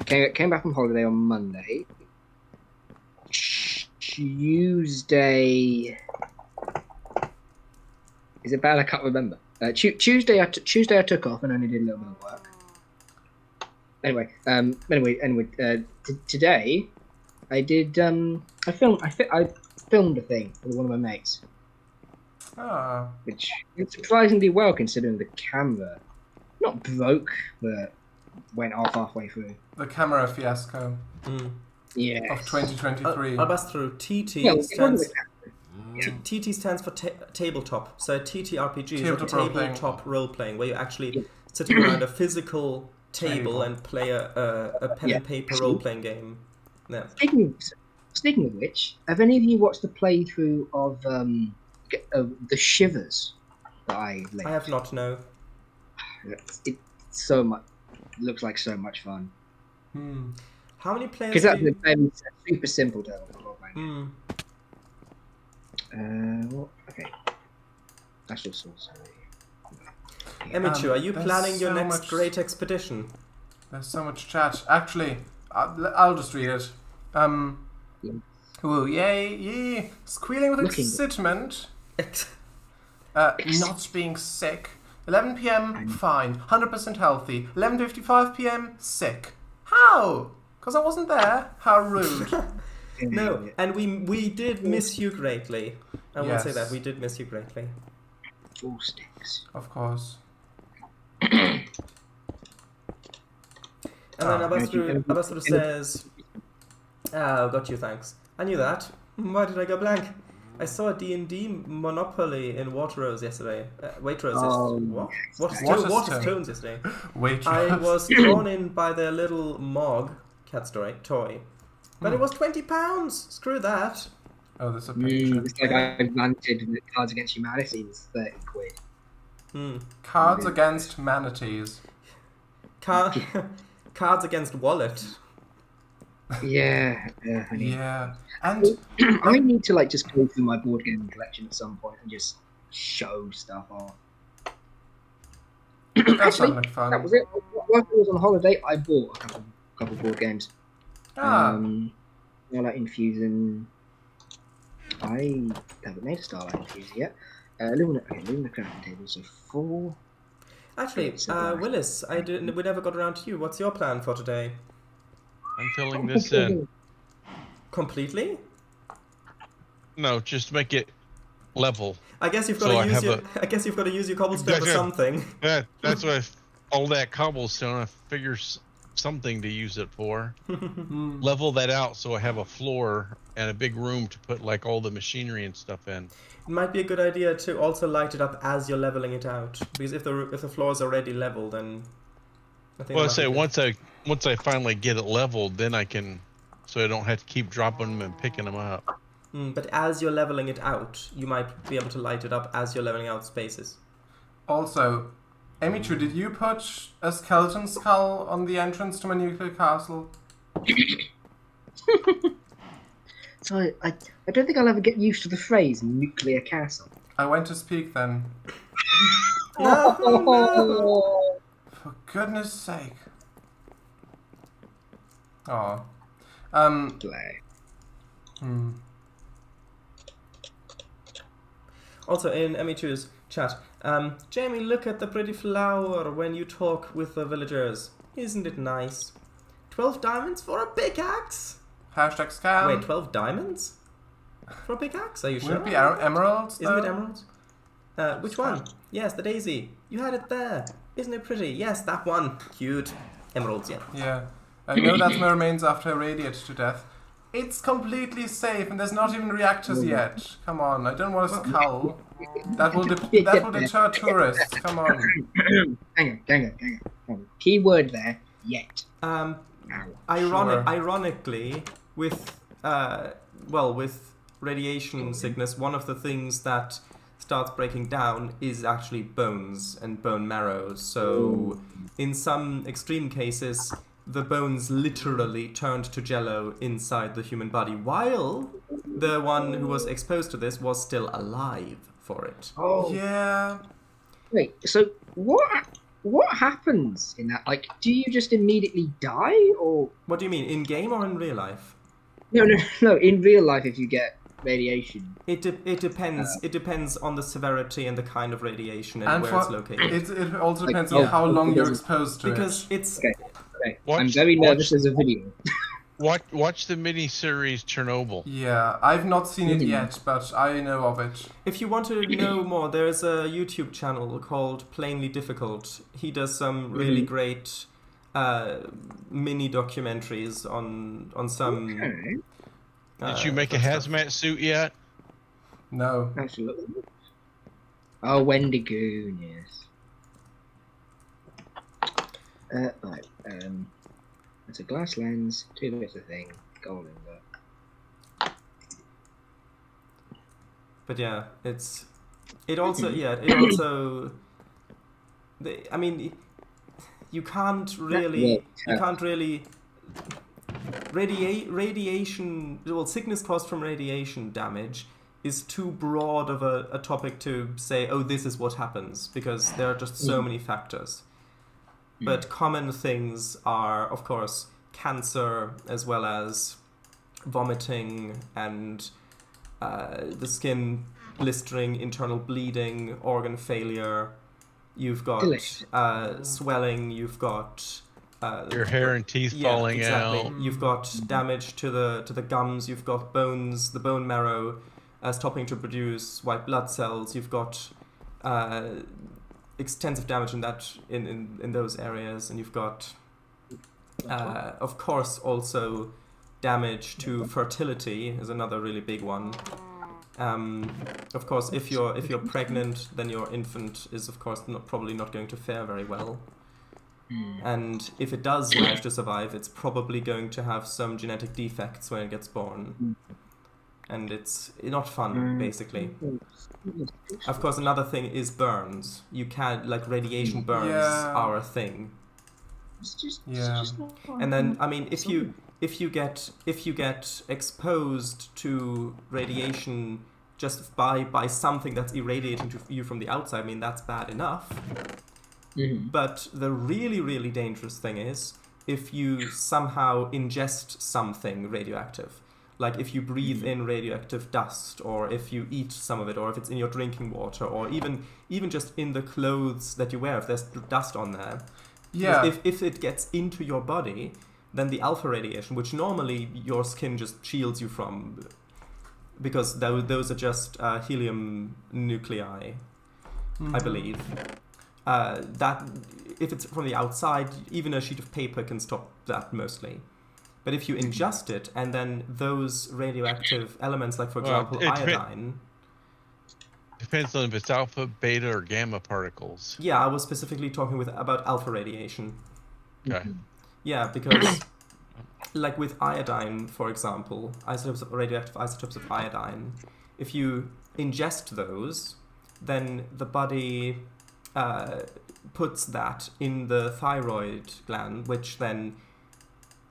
holiday on Monday. Tuesday. Is it bad? I can't remember. Tuesday I took off and only did a little bit of work. Anyway, today I did. I filmed a thing with one of my mates. Ah. Which went surprisingly well considering the camera not broke, but went off halfway through. The camera fiasco. Yeah. Of 2023. I'll bust through. TT Well, stands. TT stands for tabletop. So TTRPG is like a tabletop role playing, where you're actually sitting around a physical table and play a pen and paper role playing game. Yeah. Speaking of which, have any of you watched the playthrough of the Shivers that I linked? I have not. No. It so much looks like so much fun. How many players? Because that's super simple to play. Okay. That's just also. Emichu, are you planning your next great expedition? There's so much chat. Actually, I'll just read it. Ooh, yay! Squealing with excitement. Not being sick. 11 p.m. fine. 100% healthy. 11:55 p.m. sick. How? Because I wasn't there. How rude. No, and we did miss you greatly. I will say that we did miss you greatly. 4 sticks. Of course. And then Abastru says, "Oh, got you, thanks. I knew that. Why did I go blank? I saw a D&D Monopoly in Waterrose yesterday. Waitrose what? Waterstones yesterday. Waitrose. I was drawn in by their little Mog cat toy. But it was £20. Screw that." Oh, there's a picture. It's like I ranted with Cards Against Humanity was 30 quid. Cards Against Manatees. Cards Against Wallet. Yeah. And I need to just go through my board game collection at some point and just show stuff off. that sounds like fun. That was it. While I was on holiday, I bought a couple board games. Starlight Infusion. I haven't made a Starlight Infusion yet. Lumina crafting table, so 4. Actually, Willis, we never got around to you. What's your plan for today? I'm filling this in. Completely? No, just make it level. I guess you've got to use your cobblestone for something. Yeah, that's why all that cobblestone. I figure something to use it for. Level that out so I have a floor and a big room to put all the machinery and stuff in. It might be a good idea to also light it up as you're leveling it out, because if the floor is already leveled, then I think. Well, once I finally get it leveled, then I can, so I don't have to keep dropping them and picking them up. But as you're leveling it out, you might be able to light it up as you're leveling out spaces. Also, Emichu, did you put a skeleton skull on the entrance to my nuclear castle? So I don't think I'll ever get used to the phrase nuclear castle. I went to speak then. No. For goodness sake. Aw. Play. Also, in Emichu's chat, Jamie, look at the pretty flower when you talk with the villagers. Isn't it nice? 12 diamonds for a pickaxe? Hashtag scam. Wait, 12 diamonds? For a pickaxe? Are you sure? Would it be emeralds, Isn't it emeralds? Which one? Yes, the daisy. You had it there. Isn't it pretty? Yes, that one. Cute. Emeralds, yeah. Yeah. I know that's my remains after I radiate to death. It's completely safe and there's not even reactors yet. Come on, I don't want a skull. That will deter tourists. Come on. Hang on. Keyword there. Yet. Ironically, with radiation sickness, one of the things that starts breaking down is actually bones and bone marrow. So, in some extreme cases, the bones literally turned to jello inside the human body, while the one who was exposed to this was still alive for it. Oh yeah. Wait. So what happens in that? Do you just immediately die, or what do you mean, in game or in real life? No. In real life, if you get radiation. It depends. It depends on the severity and the kind of radiation and where it's located. It also depends on how long you're exposed to because it. it's Okay. I'm very nervous as a video. Watch the mini-series Chernobyl. Yeah, I've not seen it yet, but I know of it. If you want to know more, there's a YouTube channel called Plainly Difficult. He does some really great mini documentaries on some. Okay. Did you make a hazmat suit yet? No. Absolutely. Oh, Wendigoon, yes. Right. It's a glass lens, 2 bits of thing, gold invert. But yeah, it also. I mean, you can't really. Radiation. Well, sickness caused from radiation damage is too broad of a topic to say, oh, this is what happens, because there are just so many factors. But common things are, of course, cancer, as well as vomiting and the skin blistering, internal bleeding, organ failure. You've got swelling. You've got your hair and teeth falling out. You've got damage to the gums. You've got bones, the bone marrow, stopping to produce white blood cells. You've got extensive damage in those areas, and you've got of course also damage to fertility is another really big one. Of course, if you're pregnant, then your infant is of course probably not going to fare very well. And if it does manage to survive, it's probably going to have some genetic defects when it gets born. And it's not fun, basically. Of course, another thing is burns. You can't, radiation burns are a thing. It's just not fun. And then, I mean, if you get exposed to radiation just by something that's irradiating to you from the outside, I mean, that's bad enough. But the really, really dangerous thing is if you somehow ingest something radioactive. Like if you breathe in radioactive dust, or if you eat some of it, or if it's in your drinking water, or even just in the clothes that you wear, if there's dust on there. Yeah. If it gets into your body, then the alpha radiation, which normally your skin just shields you from, because those are just helium nuclei, I believe. That if it's from the outside, even a sheet of paper can stop that mostly. But if you ingest it, and then those radioactive elements, like for example iodine... Depends on if it's alpha, beta, or gamma particles. Yeah, I was specifically talking about alpha radiation. Okay. Yeah, because like with iodine, for example, radioactive isotopes of iodine, if you ingest those, then the body puts that in the thyroid gland, which then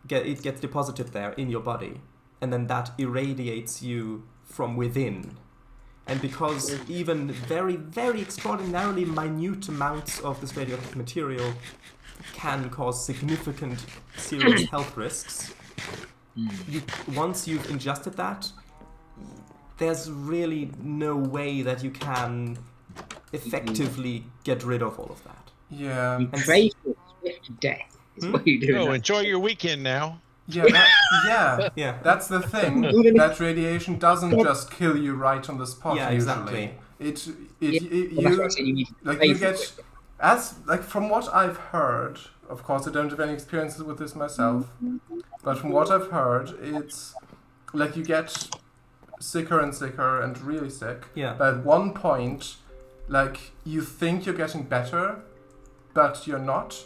it gets deposited there in your body, and then that irradiates you from within. And because even very, very extraordinarily minute amounts of this radioactive material can cause significant serious health risks, once you've ingested that, there's really no way that you can effectively get rid of all of that. Yeah. You pray for swift death. Is what you do. Oh, enjoy your weekend now. Yeah, Yeah. That's the thing. That radiation doesn't just kill you right on the spot. Yeah, usually, exactly. you get from what I've heard. Of course, I don't have any experiences with this myself, but from what I've heard, it's like you get sicker and sicker and really sick. Yeah. But at one point, like you think you're getting better, but you're not,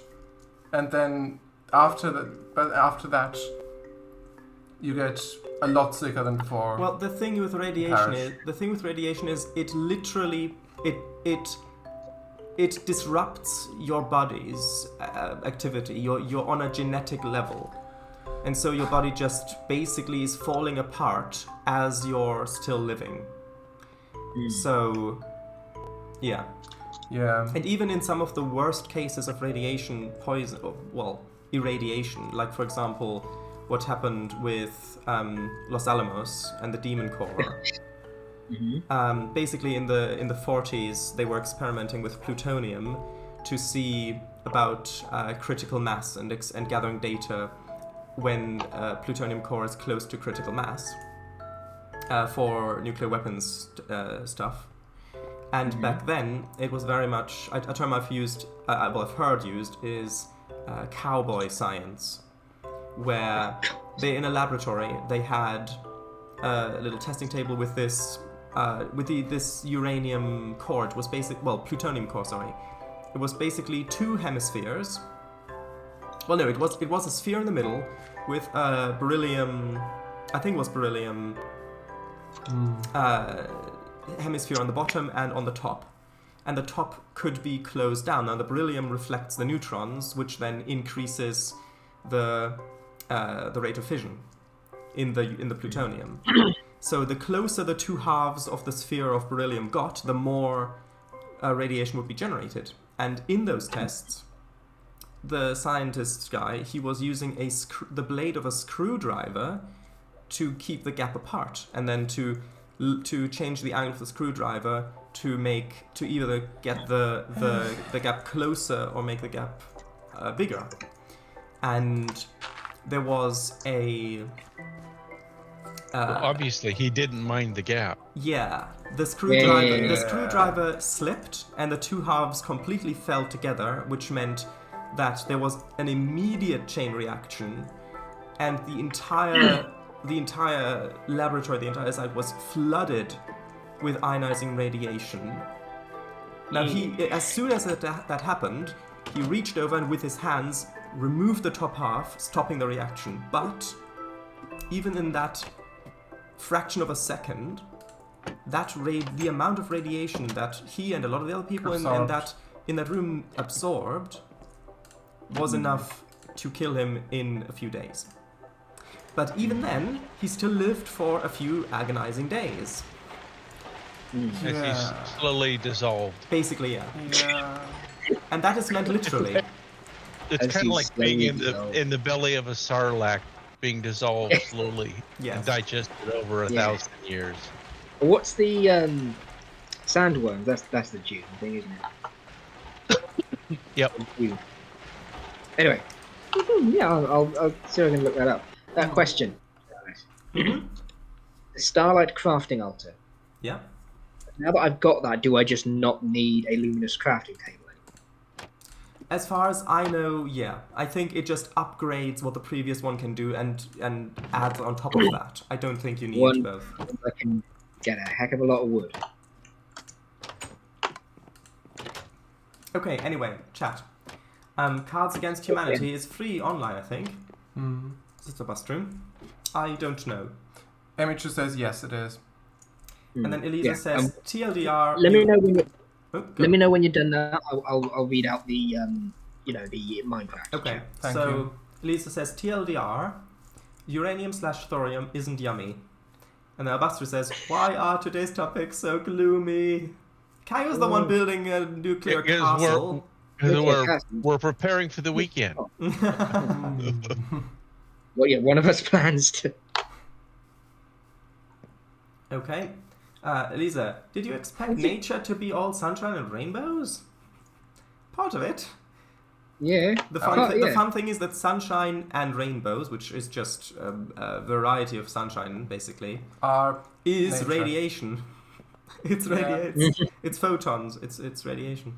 and then after that, you get a lot sicker than before. Well, the thing with radiation is it literally it disrupts your body's activity. You're on a genetic level, and so your body just basically is falling apart as you're still living. So, yeah. Yeah. And even in some of the worst cases of radiation poison, irradiation, like for example, what happened with Los Alamos and the Demon Core. Basically, in the 40s, they were experimenting with plutonium to see about critical mass and gathering data when plutonium core is close to critical mass for nuclear weapons stuff. And back then, it was very much a term I've heard used is cowboy science, where in a laboratory they had a little testing table with this this uranium core. It was plutonium core. Sorry, it was basically two hemispheres. Well, no, it was a sphere in the middle with beryllium. I think it was beryllium hemisphere on the bottom and on the top. And the top could be closed down. Now the beryllium reflects the neutrons, which then increases the rate of fission in the plutonium. So the closer the two halves of the sphere of beryllium got, the more radiation would be generated. And in those tests, the scientist guy, he was using the blade of a screwdriver to keep the gap apart, and then to change the angle of the screwdriver to either get the gap closer or make the gap bigger. And there was a well, obviously he didn't mind the gap. Yeah, the screwdriver slipped and the two halves completely fell together, which meant that there was an immediate chain reaction, and the entire laboratory, the entire site was flooded with ionizing radiation. Now as soon as that happened, he reached over and with his hands removed the top half, stopping the reaction. But even in that fraction of a second, the amount of radiation that he and a lot of the other people in that room absorbed was enough to kill him in a few days. But even then, he still lived for a few agonizing days. As he's slowly dissolved. Basically, yeah. And that is meant literally. It's kind of like being in the belly of a sarlacc, being dissolved slowly and digested over 1,000 years. What's the sandworm? That's the June thing, isn't it? Yep. Anyway, I'll see if I can look that up. That question. The Starlight crafting altar. Yeah. Now that I've got that, do I just not need a luminous crafting table anymore? As far as I know, yeah. I think it just upgrades what the previous one can do and adds on top of that. I don't think you need both. I can get a heck of a lot of wood. Okay, anyway, chat. Cards Against Humanity is free online, I think. Is it a bus room? I don't know. Emichu says yes, it is. And then Elisa says TLDR. Let me know when you. Let me know when you've done that. I'll read out the the Minecraft. Okay. Thank you. Elisa says TLDR. Uranium/thorium isn't yummy. And then Albastro says, why are today's topics so gloomy? Kango's the one building a nuclear castle. We're preparing for the weekend. Well, yeah, one of us plans to. Okay. Elisa, did you expect nature to be all sunshine and rainbows? Part of it. Yeah. The fun thing is that sunshine and rainbows, which is just a variety of sunshine, basically, is nature. Radiation. It's it's photons. It's radiation.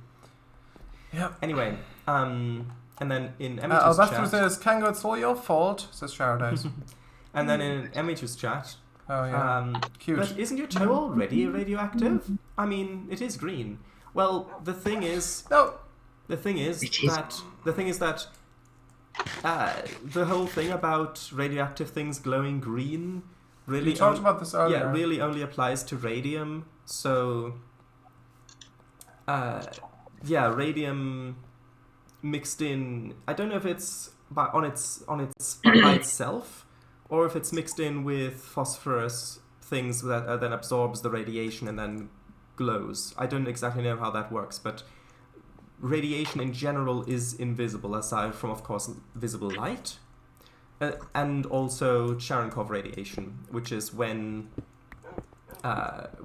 Yeah. anyway, and then in Emichu's Albastro chat... says, Kango, it's all your fault, says Paradise. And then in Emichu's chat... Oh, yeah. Cute. But isn't your toe already radioactive? I mean, it is green. Well, the thing is... No. The thing is that the whole thing about radioactive things glowing green really... We talked about this earlier. Yeah, really only applies to radium. So... yeah, radium mixed in... I don't know if it's by itself, or if it's mixed in with phosphorus things that then absorbs the radiation and then glows. I don't exactly know how that works, but radiation in general is invisible, aside from, of course, visible light. and also Cherenkov radiation, which is when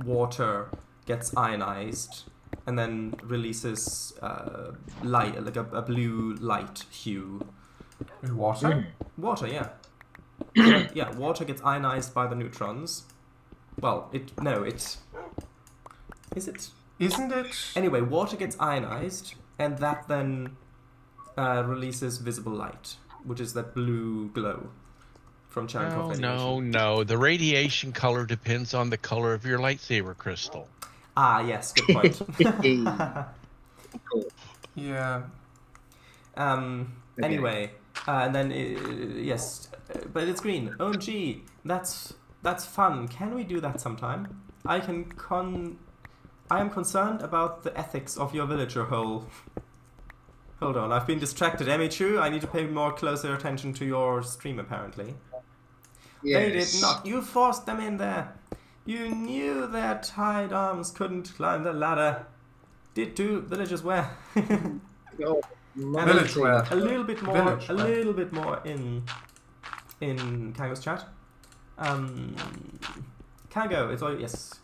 water gets ionized and then releases light, like a blue light hue. With water? Water, yeah. Yeah, water gets ionized by the neutrons. Well, Isn't it? Anyway, water gets ionized, and that then releases visible light, which is that blue glow from Cherenkov radiation. No. The radiation color depends on the color of your lightsaber crystal. Ah, yes, good point. Cool. Yeah. Anyway, and then yes, but it's green. OMG, that's fun. Can we do that sometime? I am concerned about the ethics of your villager hole. Hold on, I've been distracted. Emichu, I need to pay more closer attention to your stream, apparently. Yes. They did not. You forced them in there. You knew their tied arms couldn't climb the ladder. Did two villagers wear? Oh, Village wear. A little bit more. Village A wear. little bit more in Kango's chat. Kango, it's all yes.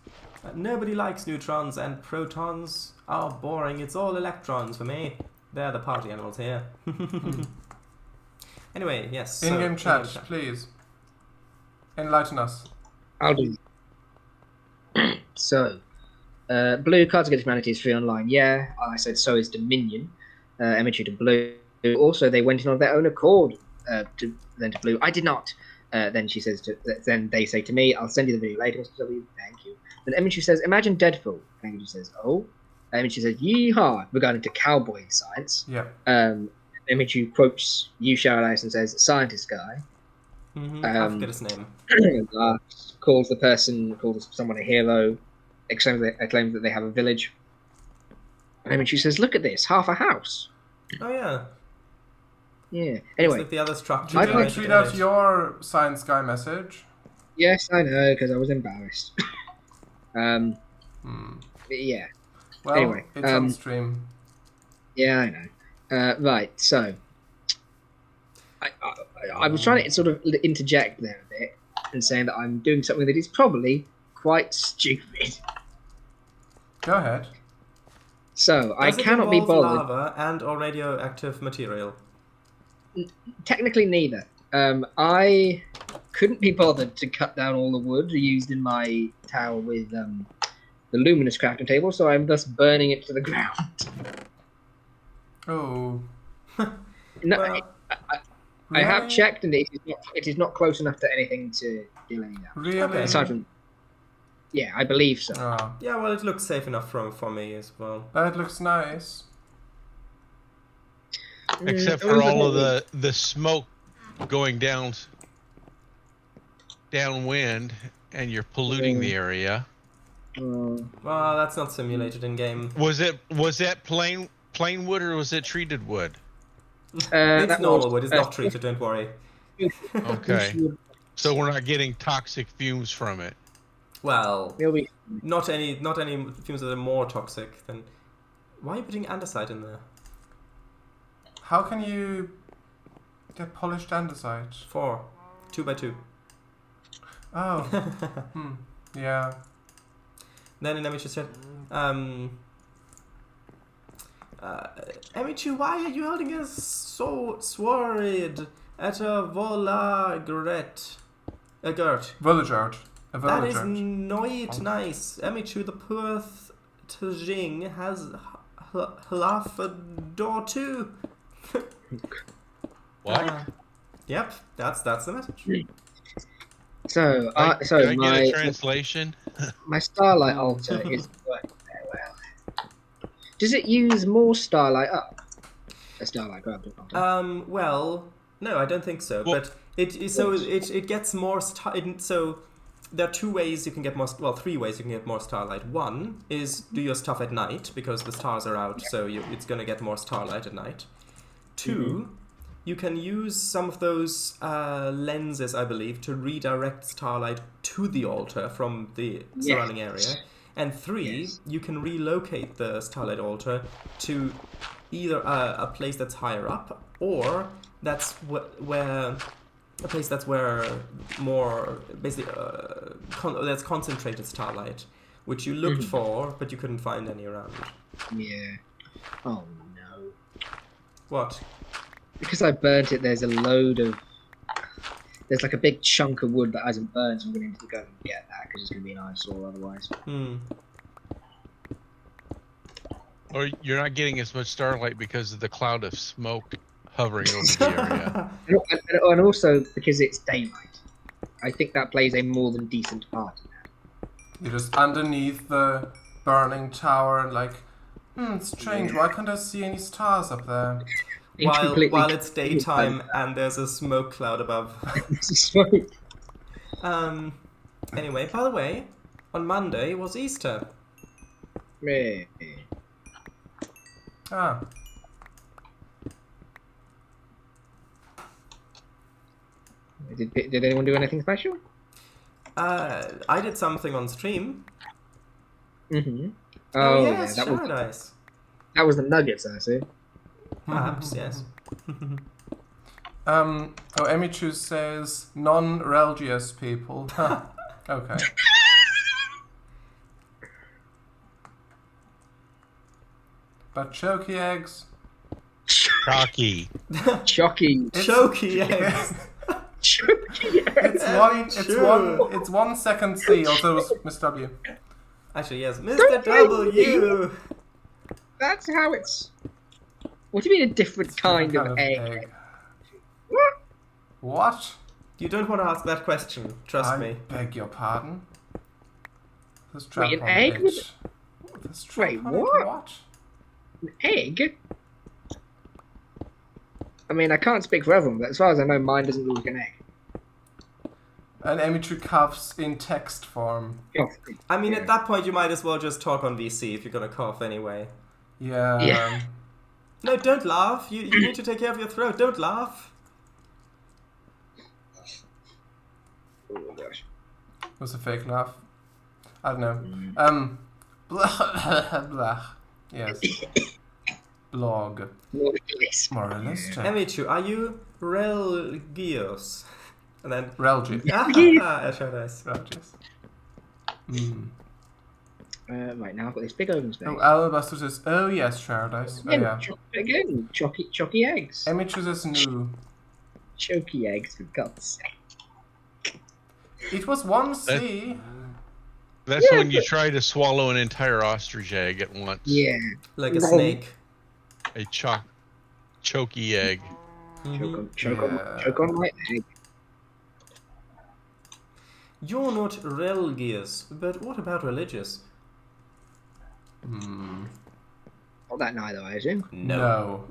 Nobody likes neutrons and protons are boring. It's all electrons for me. They're the party animals here. Anyway, yes. so, In-game chat, please. Enlighten us. I'll do. So, blue Cards Against Humanity is free online. Yeah, I said so is Dominion. Emichu to blue. Also, they went in on their own accord to blue. I did not. Then she says. Then they say to me, "I'll send you the video later." Mr. W. Thank you. Then Emichu says, "Imagine Deadpool." Emichu says, "Oh." Emichu says, "Yeehaw!" Regarding to cowboy science. Yeah. Emichu quotes you, Shower and says, "Scientist guy." I forget his name. calls someone a hero, claims that they have a village. And she says, "Look at this, half a house." Oh yeah. Yeah. It's Anyway, like the other structure. You I'd like didn't read out your science guy message. yes, I know, because I was embarrassed. Yeah. Well, Anyway, it's on stream. Yeah, I know. Right. So, I was trying to sort of interject there a bit and saying that I'm doing something that is probably quite stupid. Go ahead. So I Does it cannot be involve bothered. lava and or radioactive material. Technically, neither. I couldn't be bothered to cut down all the wood used in my tower with the luminous crafting table, so I'm thus burning it to the ground. Oh. No, Well, I have Really? checked, and it is not close enough to anything to deal any damage. Really? Okay. Aside from, yeah, I believe so. Oh, Yeah, well, it looks safe enough for me as well. that looks nice. Except I for wasn't all of really- the smoke going downwind, and you're polluting the area. Oh. Well, that's not simulated in game. Was that plain wood or was it treated wood? It's that normal was- wood. It's not treated. Don't worry. Okay, so we're not getting toxic fumes from it. Well, It'll be- not any fumes that are more toxic than. Why are you putting andesite in there? How can you get polished andesite? 4, 2x2. Oh. Yeah. Then in Emichu said, Emichu, why are you holding a sword at a volagret? A girt. Villagard. A That is villagard. not nice. Emichu, the poor Tjing has half a door too. What? Yep, that's the message. So, Can I get my a translation? my starlight altar is working very well. Does it use more starlight up? A starlight grab altar. Well, no, I don't think so. Well- But it gets more so there are 2 ways you can get more. Well, 3 ways you can get more starlight. One is do your stuff at night because the stars are out, so it's going to get more starlight at night. 2, you can use some of those lenses, I believe, to redirect starlight to the altar from the surrounding area. And 3, you can relocate the starlight altar to either a place that's higher up or that's where a place that's where more basically that's concentrated starlight, which you looked for, but you couldn't find any around. Yeah. Oh no. What? Because I burnt it, there's like a big chunk of wood that hasn't burned, so I'm going to go and get that because it's going to be an eyesore otherwise. Or you're not getting as much starlight because of the cloud of smoke hovering over the area. And also because it's daylight. I think that plays a more than decent part in that. You're just underneath the burning tower and like, it's strange, why can't I see any stars up there? While it's daytime and there's a smoke cloud above. Smoke. Anyway, by the way, on Monday was Easter. Yeah. Ah. Did anyone do anything special? I did something on stream. Mm-hmm. Oh yeah, yes, Paradise. That was the nuggets, I see. Perhaps, yes. Emichu says non-religious people. Okay. But choky eggs. Cocky. Shocking. Choky eggs. It's 1 second C, also it was Miss W. Actually, yes, Mr. W. That's how it's. What do you mean a different kind of egg? What? What? You don't want to ask that question, trust me. I beg your pardon? This Wait, an trap on egg it. with- This trap Wait, on it, what? An egg? I mean, I can't speak for everyone, but as far as I know, mine doesn't look like an egg. An Emichu coughs in text form. I mean, at that point, you might as well just talk on VC if you're gonna cough anyway. Yeah. No, don't laugh. You need to take care of your throat. Don't laugh. Oh my gosh. It was a fake laugh. I don't know. Blah, blah. Yes. Blog. Moralistic. Emichu, are you religious? And then Religious. Paradise. Religious. Right, now I've got this big oven space. Oh, Alabaster says, oh yes, Paradise. Oh yeah. Again, chocky eggs. Emichu says no. Choky eggs, for God's sake. It was 1C. That's when you try to swallow an entire ostrich egg at once. Yeah. Like a snake. A choky egg. Choke on my egg. You're not religious, but what about religious? Not that neither, I assume. No.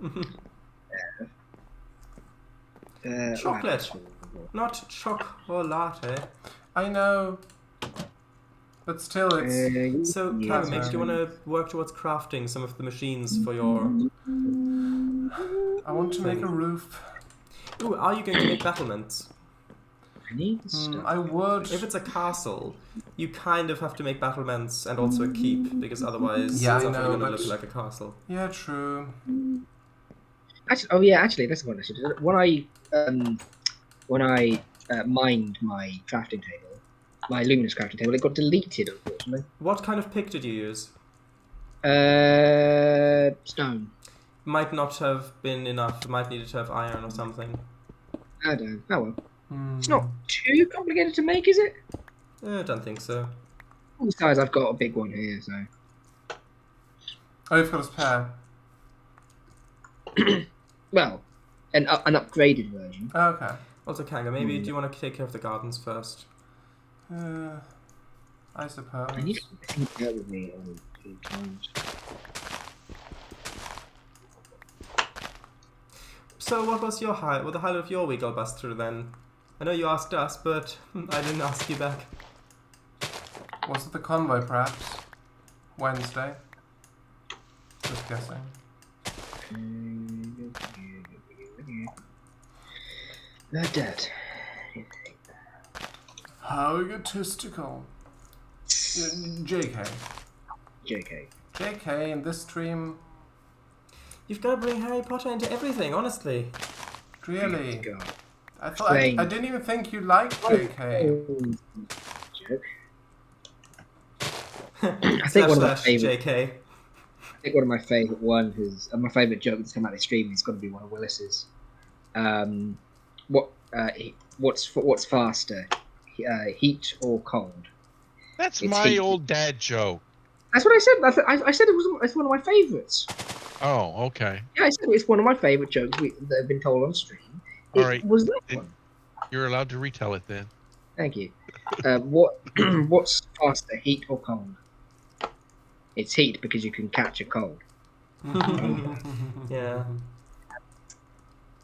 Chocolate, not chocolate. I know. But still, it's... So, Kevin, do you want to work towards crafting some of the machines for your... I want to make a roof. Ooh, are you going to make battlements? I need stuff. I would. If it's a castle, you kind of have to make battlements and also a keep, because otherwise Yeah, it's I not know, going to but- look like a castle. Yeah, true. Actually, that's what I should do. When I mined my crafting table, my luminous crafting table, it got deleted, unfortunately. What kind of pick did you use? Stone. Might not have been enough. Might need to have iron or something. I don't. Oh well. It's not too complicated to make, is it? I don't think so. Besides, I've got a big one here, so. Oh, you've got a spare. Well, an upgraded version. Okay. Also, Kango, maybe do you want to take care of the gardens first? I suppose. I need to think that with me on 2 times. So, what was your highlight? What the highlight of your week, Albuster? Then, I know you asked us, but I didn't ask you back. Was it the convoy, perhaps? Wednesday? Just guessing. They're dead. How egotistical. JK. JK in this stream. You've got to bring Harry Potter into everything, honestly. Really? God. I didn't even think you liked JK. Joke. I think one of my favorite. JK. I think one of my favorite ones is my favorite joke that's come out of the stream. It's got to be one of Willis's. What's faster, heat or cold? That's It's my heat. old dad joke. That's what I said. I said it's one of my favorites. Oh, okay. Yeah, I said it's one of my favorite jokes that have been told on stream. All right. Was that one? You're allowed to retell it then. Thank you. What's faster, heat or cold? It's heat because you can catch a cold. Yeah.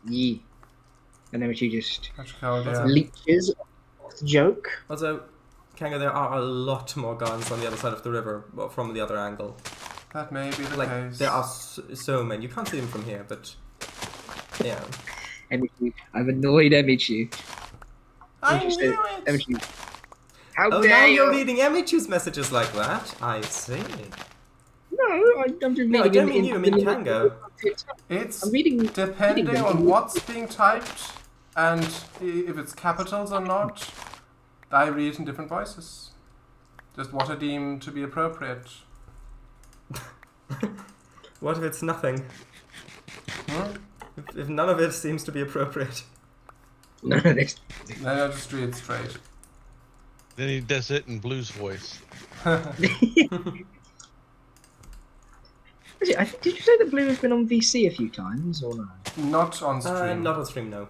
Yeah. And then you just Catch a cold, yeah. leeches off the joke. Also, Kango, there are a lot more guns on the other side of the river, well, from the other angle. That may be the Like, case. there are so many. You can't see them from here, but yeah. Emichu, I've annoyed Emichu. I knew it! Emichu, how Oh, dare now you? you're reading Emichu's messages like that? I see. No, I'm just reading. No, I don't mean you, I mean Kango. It's I'm reading. depending on what's being typed and if it's capitals or not. I read in different voices. Just what I deem to be appropriate. What if it's nothing? Hmm? If none of it seems to be appropriate? None of this. Then I just read straight. Then he does it in Blue's voice. Did you say that Blue has been on VC a few times or no? Not on stream. Not on stream, no.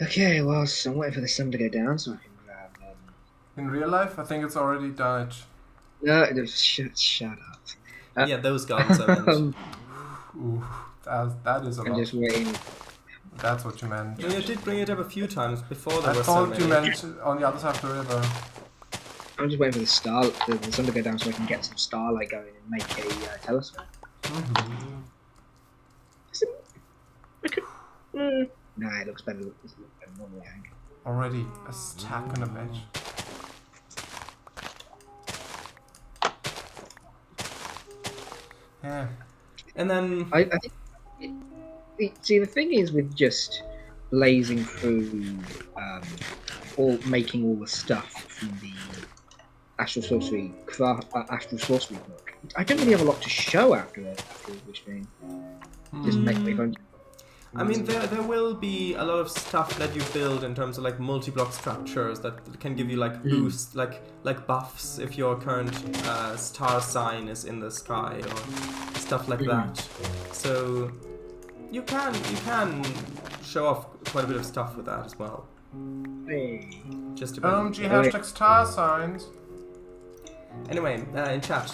Okay, well, so I'm waiting for the sun to go down so I can grab In real life, I think it's already done it. No, shut up. Yeah, those guns I meant. Ooh, that is a I'm lot. just waiting. That's what you meant. You did bring it up a few times before there I were so thought many. you meant on the other side of the river. I'm just waiting for the sun to go down so I can get some starlight going and make a telescope. Mm-hmm. Nah, it looks better. It looks better normally, I think. Already a stack on a bench. Yeah. And then I think. See, the thing is with just blazing through, making all the stuff from the Astral Sorcery book. I don't really have a lot to show after this thing. Just make me fun. I mean, there will be a lot of stuff that you build in terms of like multi-block structures that can give you like boosts, like buffs if your current star sign is in the sky or stuff like that. So you can show off quite a bit of stuff with that as well. Hey. Just about. OMG hashtag star signs. Anyway, in chat.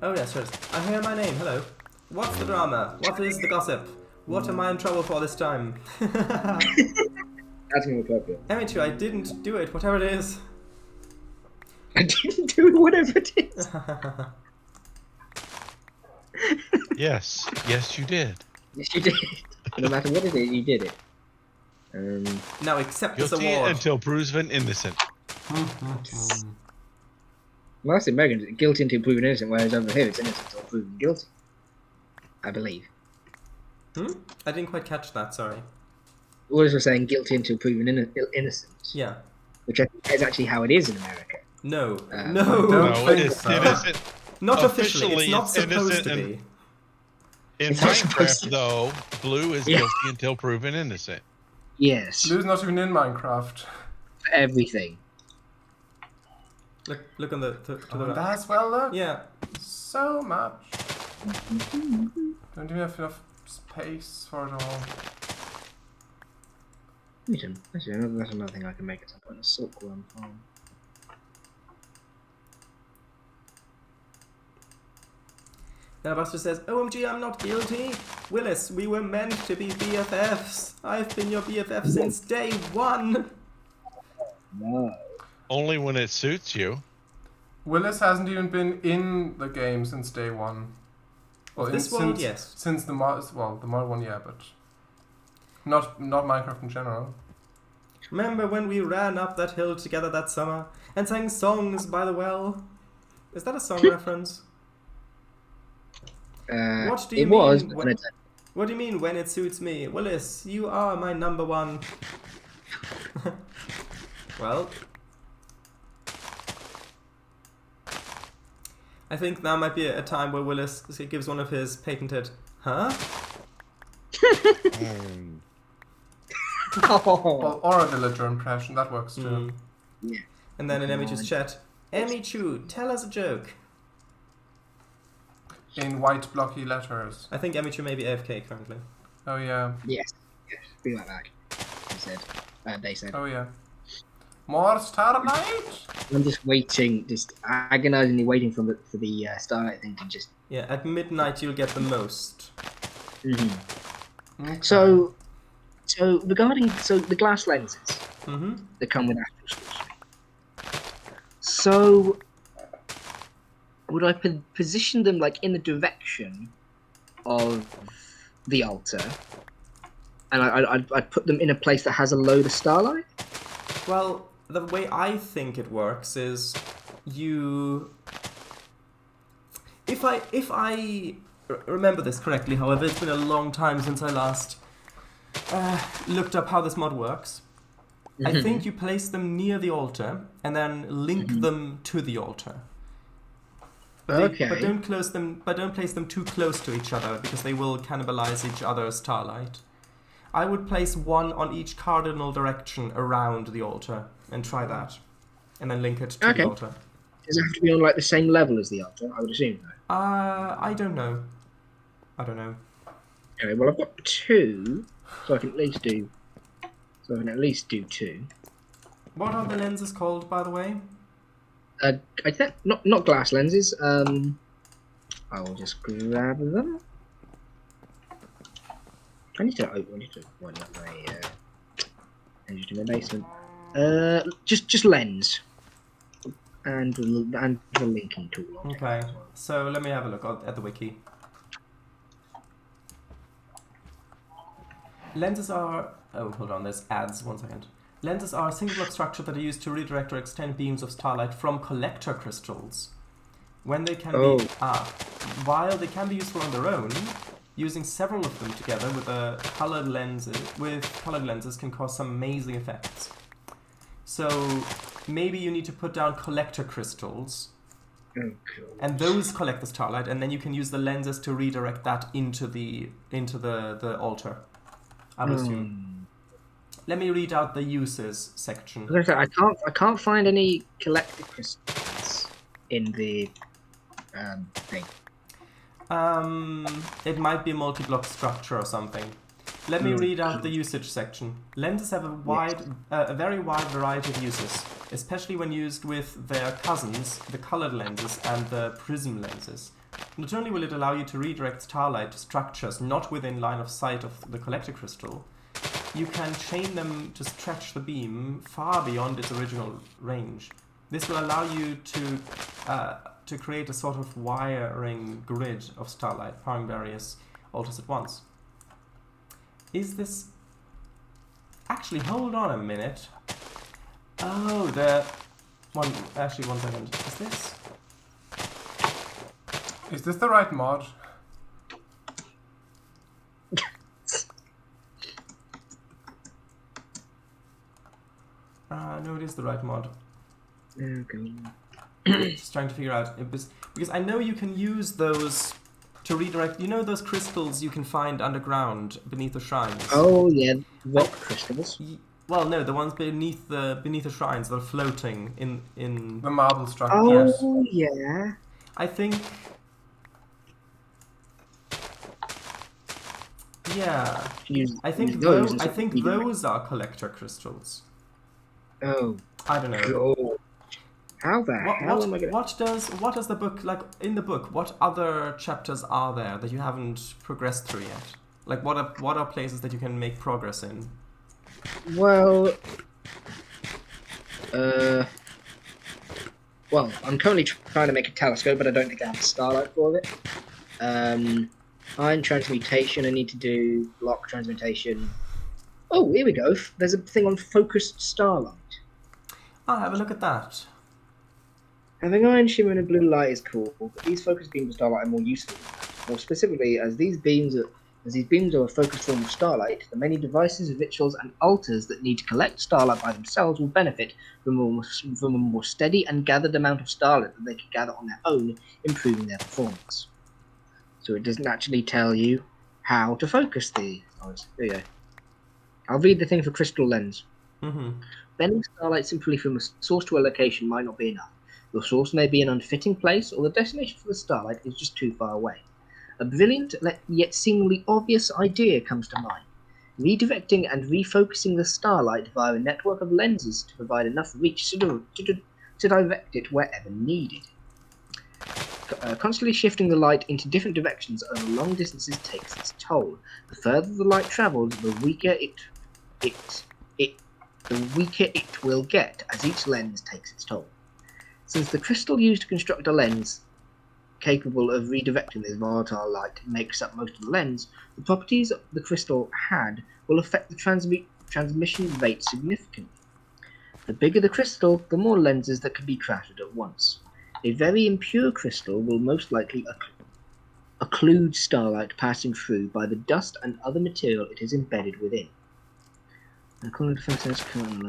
Oh yes, sure. I hear my name. Hello. What's the drama? What is the gossip? What am I in trouble for this time? That's more appropriate. Emichu, I didn't do it, whatever it is. I didn't do it, whatever it is. Yes, you did. Yes, you did. No matter what it is, you did it. Now accept this Guilty award. until proven innocent. Well, that's the Americans. Guilty until proven innocent, whereas over here it's innocent until proven guilty. I believe. I didn't quite catch that, sorry. Always were saying guilty until proven innocent. Yeah. Which I think is actually how it is in America. No. don't No. think it so. isn't. Not officially. Officially, It's not it's supposed to innocent be. In It's not supposed Minecraft, though, Blue is Yeah. guilty until proven innocent. Yes. Blue's not even in Minecraft. For everything. Look on the to the right. That's well look. Yeah. So much. Don't even have enough space for it all. Actually, that's another thing I can make at some point. A silkworm farm. Now Buster says, OMG, I'm not guilty. Willis, we were meant to be BFFs. I've been your BFF since day one. No. Only when it suits you. Willis hasn't even been in the game since day one. Well, This world, yes. Since the mod one, yeah, but not Minecraft in general. Remember when we ran up that hill together that summer and sang songs by the well? Is that a song reference? What do you it mean? was. What do you mean when it suits me? Willis, you are my number one. Well, I think now might be a time where Willis gives one of his patented, huh? Or a villager impression, that works too. Yeah. And then in Emichu's chat, Emichu, tell us a joke. In white blocky letters. I think Emichu may be AFK currently. Oh yeah. Yes. Be right back. They said. Oh yeah. More starlight? I'm just waiting, just agonizingly waiting for the starlight thing to just. Yeah, at midnight you'll get the most. Okay. So regarding the glass lenses that come with Astral Sorcery. So would I position them like in the direction of the altar, and I'd put them in a place that has a load of starlight? Well, the way I think it works is you. If I remember this correctly, however, it's been a long time since I last looked up how this mod works. I think you place them near the altar and then link them to the altar. Okay. But don't place them too close to each other because they will cannibalize each other's starlight. I would place one on each cardinal direction around the altar and try that, and then link it to the altar. Does it have to be on like the same level as the altar? I would assume though. I don't know. Okay, well I've got 2, so I can at least do. So I can at least do 2. What are the lenses called, by the way? I think not glass lenses. I will just grab them. I need to wind up my engine in my basement. Just lens and the linking tool. Okay, so let me have a look at the wiki. Lenses are... Oh, hold on, there's ads, 1 second. Lenses are a single block structure that are used to redirect or extend beams of starlight from collector crystals. When they can while they can be useful on their own, using several of them together with colored lenses can cause some amazing effects. So maybe you need to put down collector crystals, and those collect the starlight, and then you can use the lenses to redirect that into the altar. I would assume. Let me read out the uses section. I can't find any collector crystals in the thing. It might be a multi-block structure or something. Let me read out the usage section. Lenses have a very wide variety of uses, especially when used with their cousins, the colored lenses and the prism lenses. Not only will it allow you to redirect starlight to structures not within line of sight of the collector crystal, you can chain them to stretch the beam far beyond its original range. This will allow you to create a sort of wiring grid of starlight, powering various altars at once. Is this... Actually, hold on a minute. Oh, Actually, 1 second. Is this... Is this the right mod? No, it is the right mod. Okay. Just trying to figure out because I know you can use those to redirect. You know those crystals you can find underground beneath the shrines. Oh yeah, rock crystals. Well, no, the ones beneath the shrines that are floating in the marble structure. Oh yeah. I think. Yeah, I think those are collector crystals. Oh. I don't know. God. How the hell am I gonna... What does the book, like, in the book, what other chapters are there that you haven't progressed through yet? Like, what are places that you can make progress in? Well, I'm currently trying to make a telescope, but I don't think I have the starlight for it. Iron transmutation, I need to do block transmutation. Oh, here we go. There's a thing on focused starlight. I'll have a look at that. Having iron shimmer and a blue light is cool, but these focus beams of starlight are more useful. More specifically, as these beams are a focused form of starlight, the many devices, rituals, and altars that need to collect starlight by themselves will benefit from a more steady and gathered amount of starlight that they can gather on their own, improving their performance. So it doesn't actually tell you how to focus the stars. There you go. I'll read the thing for crystal lens. Bending starlight simply from a source to a location might not be enough. Your source may be an unfitting place, or the destination for the starlight is just too far away. A brilliant, yet seemingly obvious idea comes to mind. Redirecting and refocusing the starlight via a network of lenses to provide enough reach to direct it wherever needed. Constantly shifting the light into different directions over long distances takes its toll. The further the light travels, the weaker it will get as each lens takes its toll. Since the crystal used to construct a lens capable of redirecting this volatile light makes up most of the lens, the properties the crystal had will affect the transmission rate significantly. The bigger the crystal, the more lenses that can be crafted at once. A very impure crystal will most likely occlude starlight passing through by the dust and other material it is embedded within. According to Fenton's current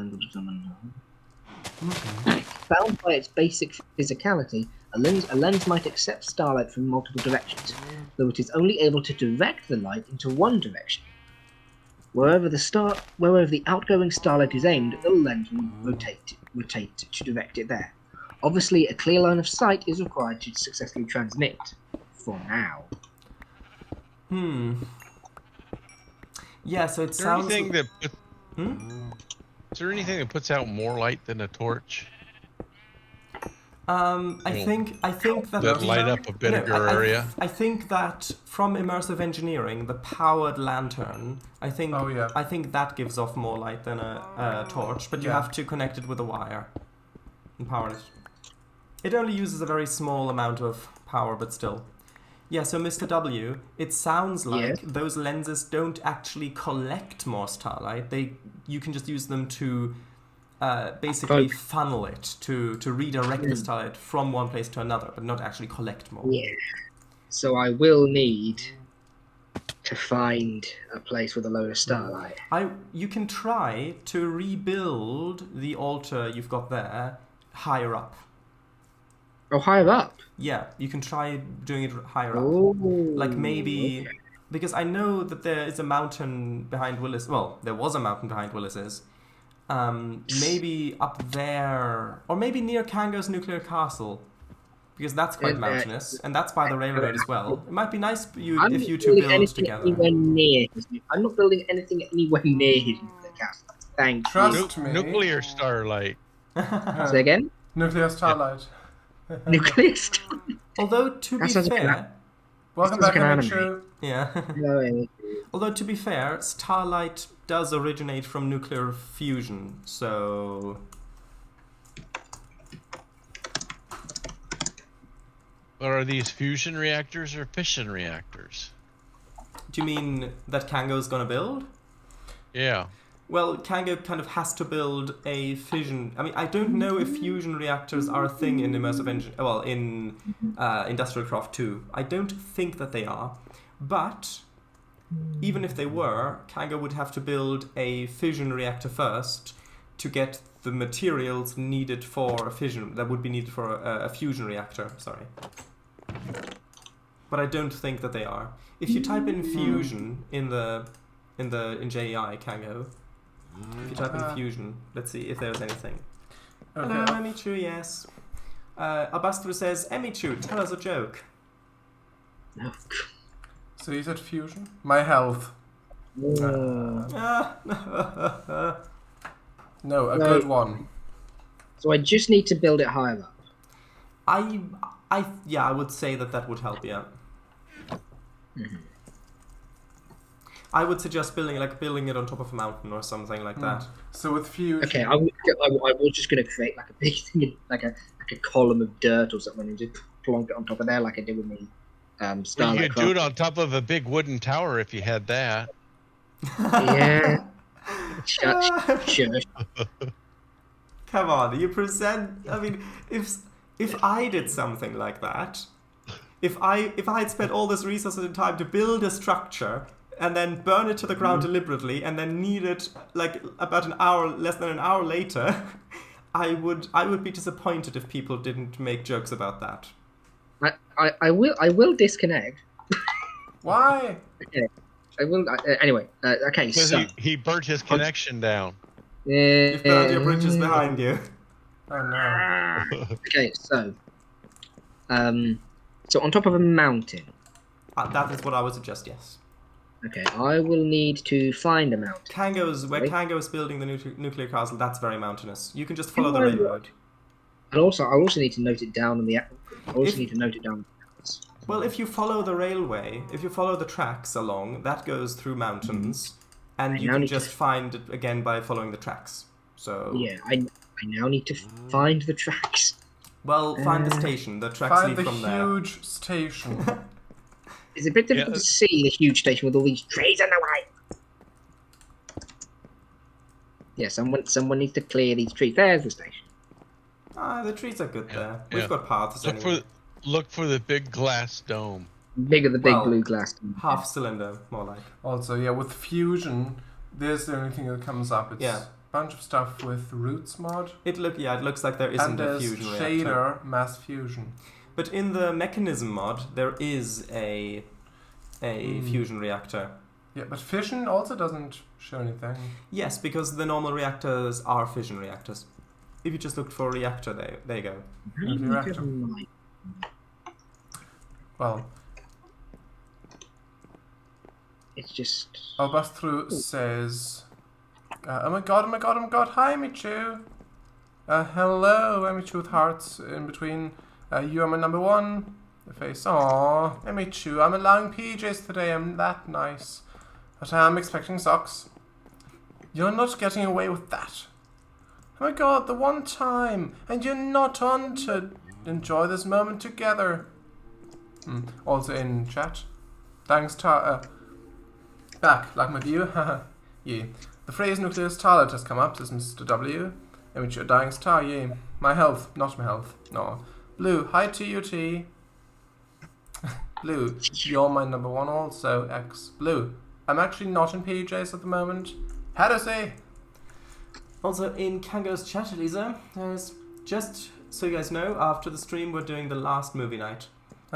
bound by its basic physicality, a lens might accept starlight from multiple directions, though it is only able to direct the light into one direction. Wherever the outgoing starlight is aimed, the lens will rotate to direct it there. Obviously, a clear line of sight is required to successfully transmit. For now. Yeah, so it sounds. Is there anything that puts out more light than a torch? I think that light up a bigger area. I think that from immersive engineering, the powered lantern, I think that gives off more light than a torch, but you have to connect it with a wire and power it. It only uses a very small amount of power, but still. Yeah, so Mr. W, it sounds like those lenses don't actually collect more starlight. You can just use them to basically funnel it, to redirect the starlight from one place to another, but not actually collect more. Yeah. So I will need to find a place with a load of starlight. You can try to rebuild the altar you've got there higher up. Oh, higher up? Yeah, you can try doing it higher up. Oh, like maybe... Okay. Because I know that there is a mountain behind Willis... Well, there was a mountain behind Willis's. Maybe up there... Or maybe near Cango's nuclear castle. Because that's quite mountainous. And that's by the railroad as well. It might be nice if you two build together. I'm not building anything anywhere near his nuclear castle. Thank you. Nuclear starlight. Say again? Nuclear starlight. Nuclear starlight. Although, to be fair... Welcome back, Emichu. Yeah. Although, to be fair, starlight does originate from nuclear fusion, so... But are these fusion reactors or fission reactors? Do you mean that Kango's gonna build? Yeah. Well, Cango kind of has to build a fission... I mean, I don't know if fusion reactors are a thing in immersive engine... Well, in Industrial Craft 2. I don't think that they are. But, even if they were, Cango would have to build a fission reactor first to get the materials needed for a fission... That would be needed for a fusion reactor, sorry. But I don't think that they are. If you type in fusion in JEI, Cango... If you type in fusion, let's see if there's anything. Okay. Hello, Emichu, yes. Albastro says, Emichu, tell us a joke. So you said fusion? My health. No, a good one. So I just need to build it higher up. I would say that would help, yeah. Mm-hmm. I would suggest building it on top of a mountain or something like that. So with fusion... Okay, I was just going to create like a big thing, like a column of dirt or something, and just plonk it on top of there like I did with me. Well, you could do it on top of a big wooden tower if you had that. Yeah. Shush. Come on, you present... I mean, if if I did something like that, if I had spent all this resources and time to build a structure and then burn it to the ground deliberately and then need it like about less than an hour later, I would be disappointed if people didn't make jokes about that. I will disconnect. Why? Okay. I will. Anyway, okay. Because So he burnt his connection down. You've burned your bridges behind you. Oh no. Okay, so so on top of a mountain. That is what I would suggest. Yes. Okay, I will need to find a mountain. Kango is building the nuclear castle. That's very mountainous. You can just follow the railroad. And also, I also need to note it down on the. I also need to note it down. Well, if you follow the railway, if you follow the tracks along, that goes through mountains, and you can just find it again by following the tracks. So yeah, I now need to find the tracks. Well, find the station. The tracks lead from there. Find the huge station. It's a bit difficult to see the huge station with all these trees in the way. Yeah, someone needs to clear these trees. There's the station. The trees are good there. We've got paths anyway. Look for the big glass dome. Big blue glass dome. Half cylinder, more like. Also, yeah, with fusion, there's the only thing that comes up. It's a bunch of stuff with roots mod. It looks like there isn't a fusion reactor. And there's shader mass fusion. But in the mechanism mod, there is a fusion reactor. Yeah, but fission also doesn't show anything. Yes, because the normal reactors are fission reactors. If you just looked for a reactor, there you go. Reactor. Well, it's just. I'll bust through. Says, oh my god! Hi, Emichu. Hello, Emichu with hearts in between. You are my number one. The face. Aww, Emichu. I'm allowing PJs today. I'm that nice, but I'm expecting socks. You're not getting away with that. Oh my god, the one time, and you're not on to enjoy this moment together. Also in chat. Thanks, back, like my view, haha, yeah. The phrase nuclear starlet has come up, says Mr. W. In which you're dying star, yeah. My health, not my health, no. Blue, hi TUT. Blue, you're my number one also, X. Blue, I'm actually not in PJs at the moment. How to say? Also, in Kango's chat, Elisa, there's just so you guys know, after the stream, we're doing the last movie night.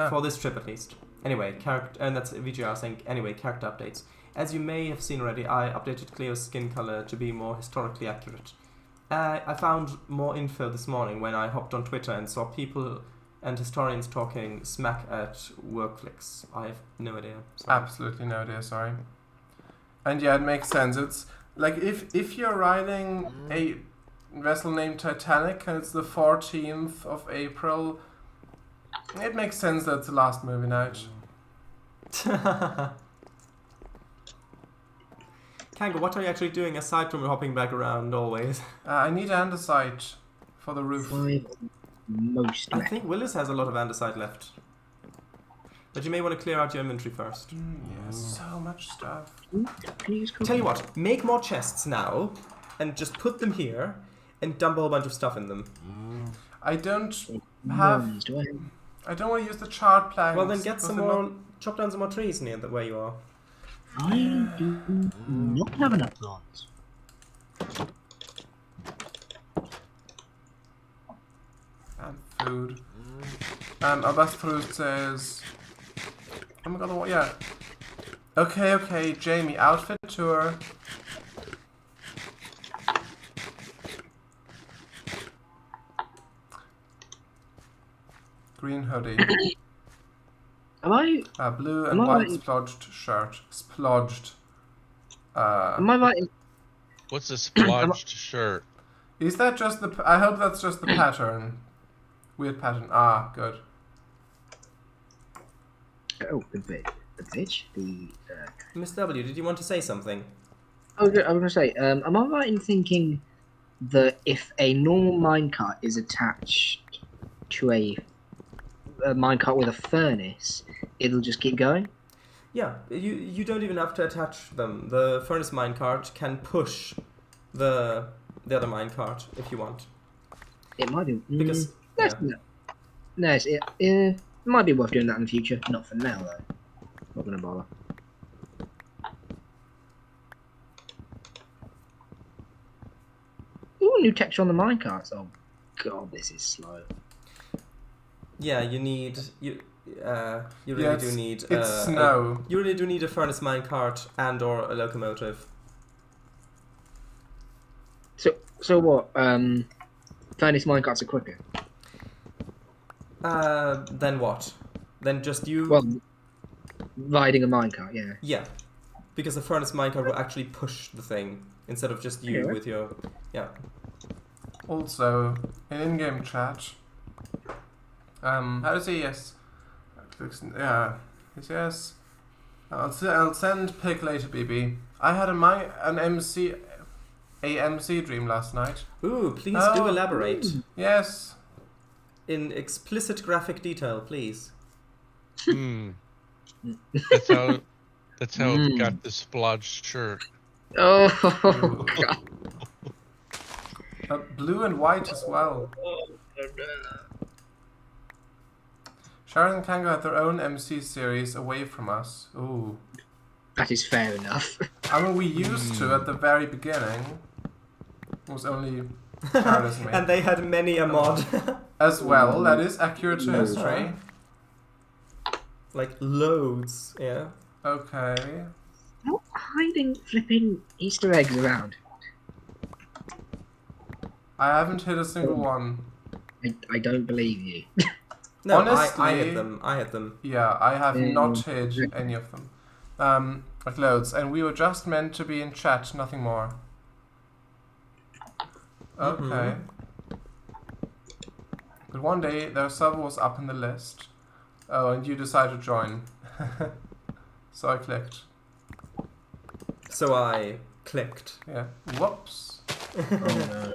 For this trip, at least. Anyway, and that's VGR saying, anyway, character updates. As you may have seen already, I updated Cleo's skin color to be more historically accurate. I found more info this morning when I hopped on Twitter and saw people and historians talking smack at Workflix. I have no idea. Sorry. Absolutely no idea, sorry. And yeah, it makes sense. It's like if you're riding a vessel named Titanic and it's the 14th of April, it makes sense that it's the last movie night. Kango, what are you actually doing aside from hopping back around always? I need andesite for the roof. I think Willis has a lot of andesite left. But you may want to clear out your inventory first. Yeah, so much stuff. Tell you what, make more chests now and just put them here and dump a whole bunch of stuff in them. I don't want to use the charred planks. Well, then get some more, chop down some more trees near where you are. I do not have enough plants. And food. Abbas Fruit says, oh my god, yeah. Okay, Jamie, outfit tour. Green hoodie. Am I? Blue and white splodged shirt. Splodged. Am I right? What's a splodged shirt? Is that just the... I hope that's just the pattern. Weird pattern. Ah, good. Oh, the bitch. Miss W, did you want to say something? Oh, I was going to say, am I right in thinking that if a normal minecart is attached to a minecart with a furnace, it'll just keep going? Yeah, you don't even have to attach them. The furnace minecart can push the other minecart if you want. It might be because No, it might be worth doing that in the future. Not for now, though. Not gonna bother. Ooh, new texture on the minecarts. Oh god, this is slow. Yeah, you really do need. It's snow. You really do need a furnace minecart and/or a locomotive. So what? Furnace minecarts are quicker. Then what? Then just you. Well, riding a minecart, yeah. Yeah, because the furnace minecart will actually push the thing instead of just you with your. Yeah. Also, in-game chat. How does he yes? Yeah, yes. I'll send pic later, BB. I had an MC dream last night. Ooh, please do elaborate. Yes. In explicit graphic detail, please. That's how it got the splodged shirt. Oh god. Blue and white as well. Sharon and Kango had their own MC series away from us. Ooh. That is fair enough. I mean, we used to at the very beginning. It was only Sharon's and me. And they had many a mod. As well, that is accurate to history. Like loads, yeah. Okay. Stop hiding flipping Easter eggs around. I haven't hit a single one. I don't believe you. No, Honestly, I had them. I had them. Yeah, I have not hit any of them. Like loads. And we were just meant to be in chat, nothing more. Okay. But one day, their server was up in the list. Oh, and you decided to join. So I clicked. So I clicked. Yeah. Whoops. Oh no.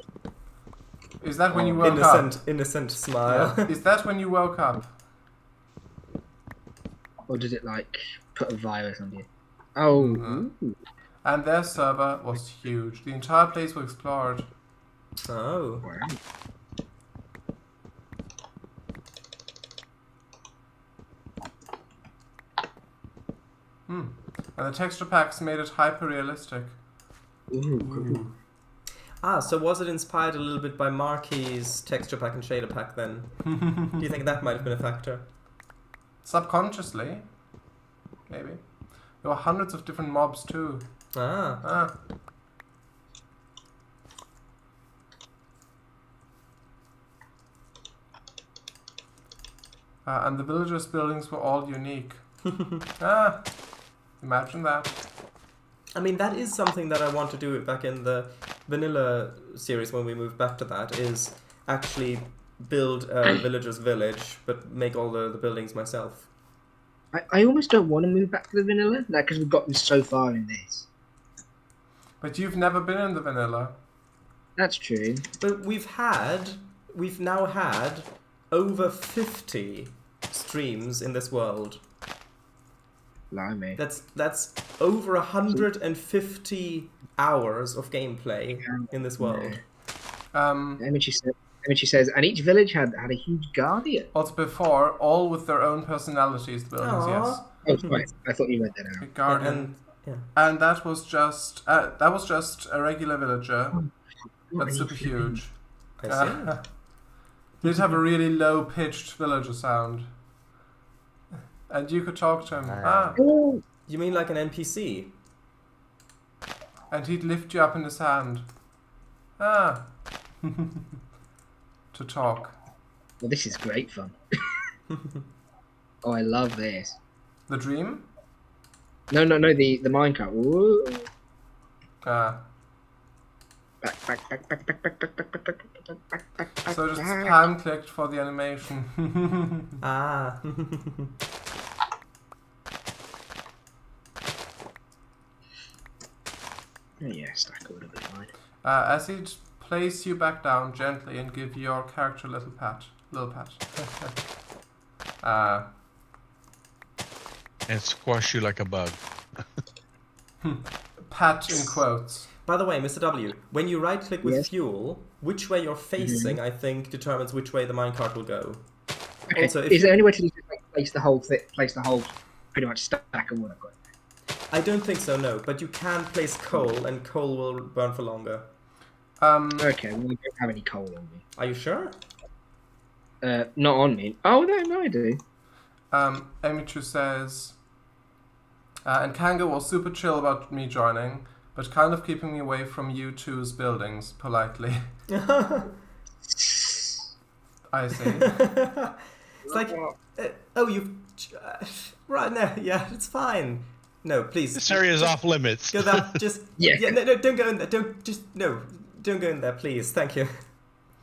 Is that when you woke up? Innocent smile. Yeah. Is that when you woke up? Or did it like put a virus on you? Oh. Mm-hmm. And their server was huge. The entire place was explored. Oh. Wow. And the texture packs made it hyper-realistic. Ooh. Ah, so was it inspired a little bit by Marky's texture pack and shader pack then? Do you think that might have been a factor? Subconsciously. Maybe. There were hundreds of different mobs too. Ah. And the villagers' buildings were all unique. Imagine that. I mean, that is something that I want to do back in the vanilla series when we move back to that, is actually build a villager's village, but make all the buildings myself. I almost don't want to move back to the vanilla, because we've gotten so far in this. But you've never been in the vanilla. That's true. But we've now had over 50 streams in this world. Blimey. That's over 150 hours of gameplay in this world. Emichu says, and each village had a huge guardian. Also before, all with their own personalities, the buildings, Aww. yes. Oh, right. I thought you read that A out. guardian. And that was just a regular villager. That's super huge. I see. He'd have a really low-pitched villager sound. And you could talk to him. Oh. You mean like an NPC? And he'd lift you up in his hand. To talk. Well, this is great fun. Oh, I love this. The dream? No, the minecart. Woo. Back. So just spam clicked for the animation. Ah. Yeah, stack would have been fine. As he'd place you back down gently and give your character a little pat. And squash you like a bug. Pat in quotes. By the way, Mr. W, when you right-click with Yes. fuel, which way you're facing, I think, determines which way the minecart will go. Okay. Also, if Is there any way to just place the whole pretty much stack of wood I've got? I don't think so, no. But you can place coal, and coal will burn for longer. Okay, well, I don't have any coal on me. Are you sure? Not on me. Oh, no, I do. Emichu says, and Kango was super chill about me joining, but kind of keeping me away from you two's buildings, politely. I see. It's like, you've... right, no, yeah, it's fine. No, please. This area is off limits. Go that, just... Yeah. No, don't go in there. Don't go in there, please. Thank you.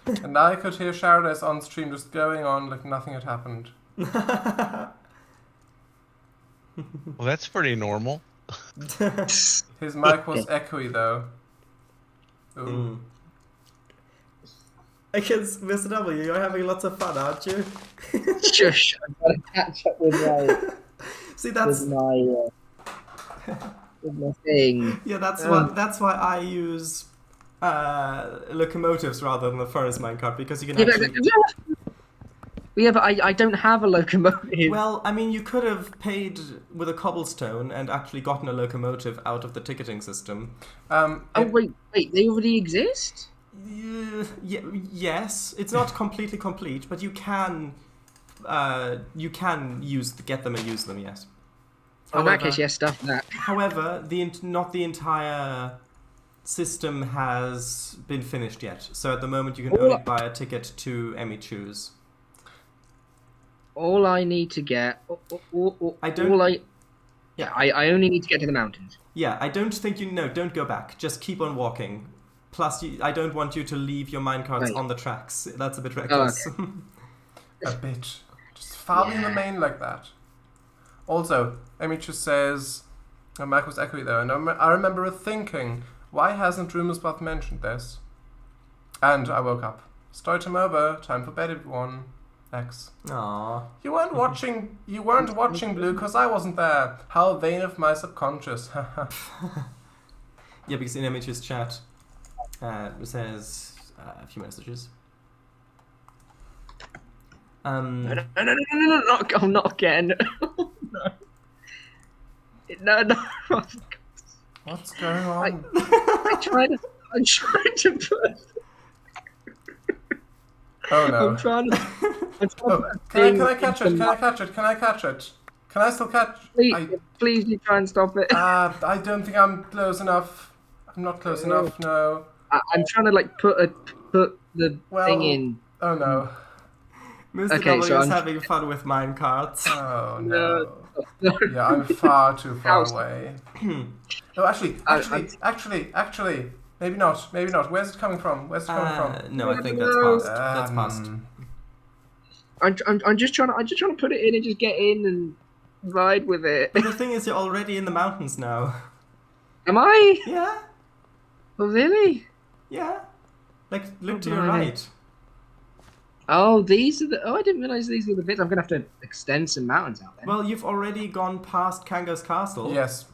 And I could hear Sharaday's on stream just going on like nothing had happened. Well, that's pretty normal. His mic was echoey though. Ooh. I guess, Mr. W, you're having lots of fun, aren't you? Shush! I've got to catch up with my. See, that's with my thing. yeah. That's why I use locomotives rather than the furnace minecart, because you can actually. Yeah, but I don't have a locomotive. Well, I mean, you could have paid with a cobblestone and actually gotten a locomotive out of the ticketing system. Wait, they already exist? Yes, it's not completely complete, but you can get them and use them. Yes. In that case, yes, stuff that. However, not the entire system has been finished yet. So at the moment, you can only buy a ticket to Emichu's. All I need to get, I only need to get to the mountains. Yeah, I don't think don't go back. Just keep on walking. Plus, I don't want you to leave your minecarts on the tracks. That's a bit reckless. Okay. A bit. Just farming the main like that. Also, Emichu says, Mike was echoey there, and I remember thinking, why hasn't Rumorsbath mentioned this? And I woke up. Story time over. Time for bed, everyone. X. Aww. You weren't watching Blue because I wasn't there. How vain of my subconscious. Yeah, because in Emichu's chat, it says a few messages. No, not again. No. What's going on? I'm trying to put. Oh no. I'm trying to can I catch it? Can I still catch? Please, you try and stop it. I don't think I'm close enough. I'm not close enough. No. I'm trying to put the thing in. Oh no. Mr. W is having fun with minecarts. Oh no. Yeah, I'm far too far away. No, actually. Maybe not. Where's it coming from? No, I think that's past. I'm just trying to put it in and just get in and ride with it. But the thing is, you're already in the mountains now. Am I? Yeah. Oh really? Yeah. Look to your right. Oh, these are the. Oh, I didn't realize these were the bits. I'm gonna have to extend some mountains out there. Well, you've already gone past Kango's castle. Yes.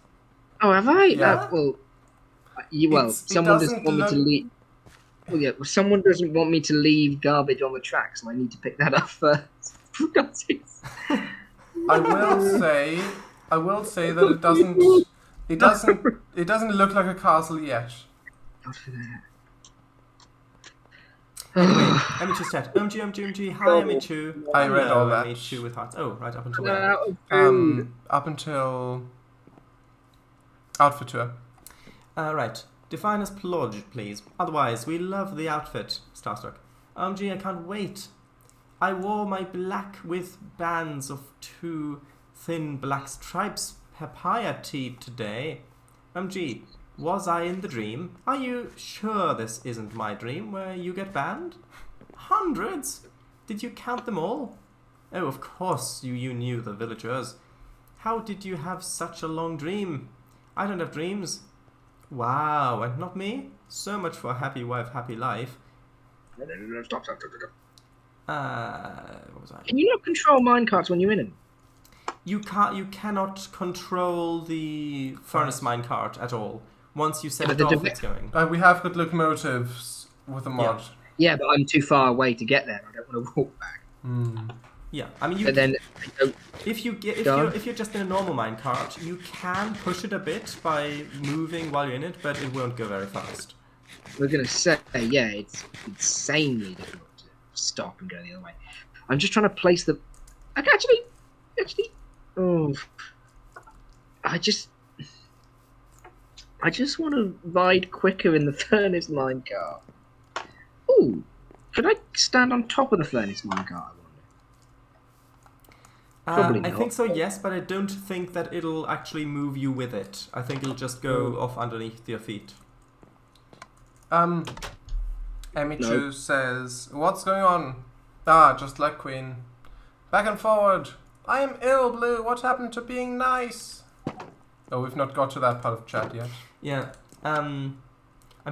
Oh, have I? Yeah. Someone doesn't want me to leave. Well, yeah. Well, someone doesn't want me to leave garbage on the track, so I need to pick that up first. For God's sakes. I will say that it doesn't look like a castle yet. Not for that. Anyway, Emichu's chat. OMG, hi Emichu. I read all that. Emichu with hearts. Oh, right up until there. Up until outfit tour. Right. Define as plodge, please. Otherwise, we love the outfit. Starstruck. OMG, I can't wait. I wore my black with bands of 2 thin black stripes papaya tee today. OMG. Was I in the dream? Are you sure this isn't my dream where you get banned? Hundreds? Did you count them all? Oh, of course you knew the villagers. How did you have such a long dream? I don't have dreams. Wow, and not me? So much for a happy wife, happy life. No, stop. What was I? Can you not control minecarts when you're in them? You cannot control the furnace minecart at all. Once you set it off, it's going. We have good locomotives with a mod. Yeah, but I'm too far away to get there. I don't want to walk back. Yeah, I mean, But then if you're just in a normal minecart, you can push it a bit by moving while you're in it, but it won't go very fast. we're gonna say, yeah, it's insanely difficult to stop and go the other way. I'm just trying to place the. Actually, oh, I just want to ride quicker in the furnace minecart. Ooh, should I stand on top of the furnace minecart? Probably I not. think so, yes, but I don't think that it'll actually move you with it. I think it'll just go off underneath your feet. Emichu says, "What's going on?" Ah, just like Queen. Back and forward. I am ill, Blue. What happened to being nice? Oh, we've not got to that part of chat yet. Yeah. I'm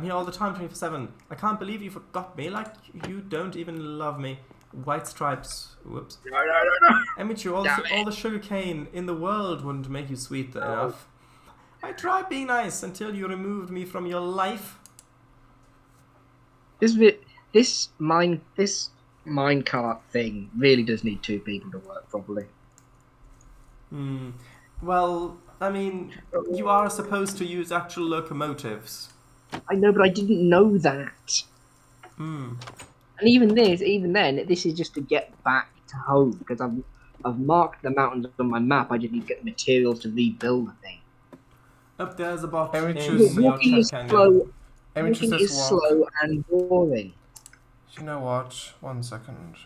here all the time, 24/7. I can't believe you forgot me. Like you don't even love me. White stripes. Whoops. No. Emichu, all the sugar cane in the world wouldn't make you sweet enough. I tried being nice until you removed me from your life. This minecart thing really does need 2 people to work properly. Well, I mean, you are supposed to use actual locomotives. I know, but I didn't know that. And even then, this is just to get back to home because I've marked the mountains on my map. I just need to get the materials to rebuild the thing. Up there's a box in Walking your is chat, slow. Emichu Walking says is walk. slow and boring. You know what? 1 second.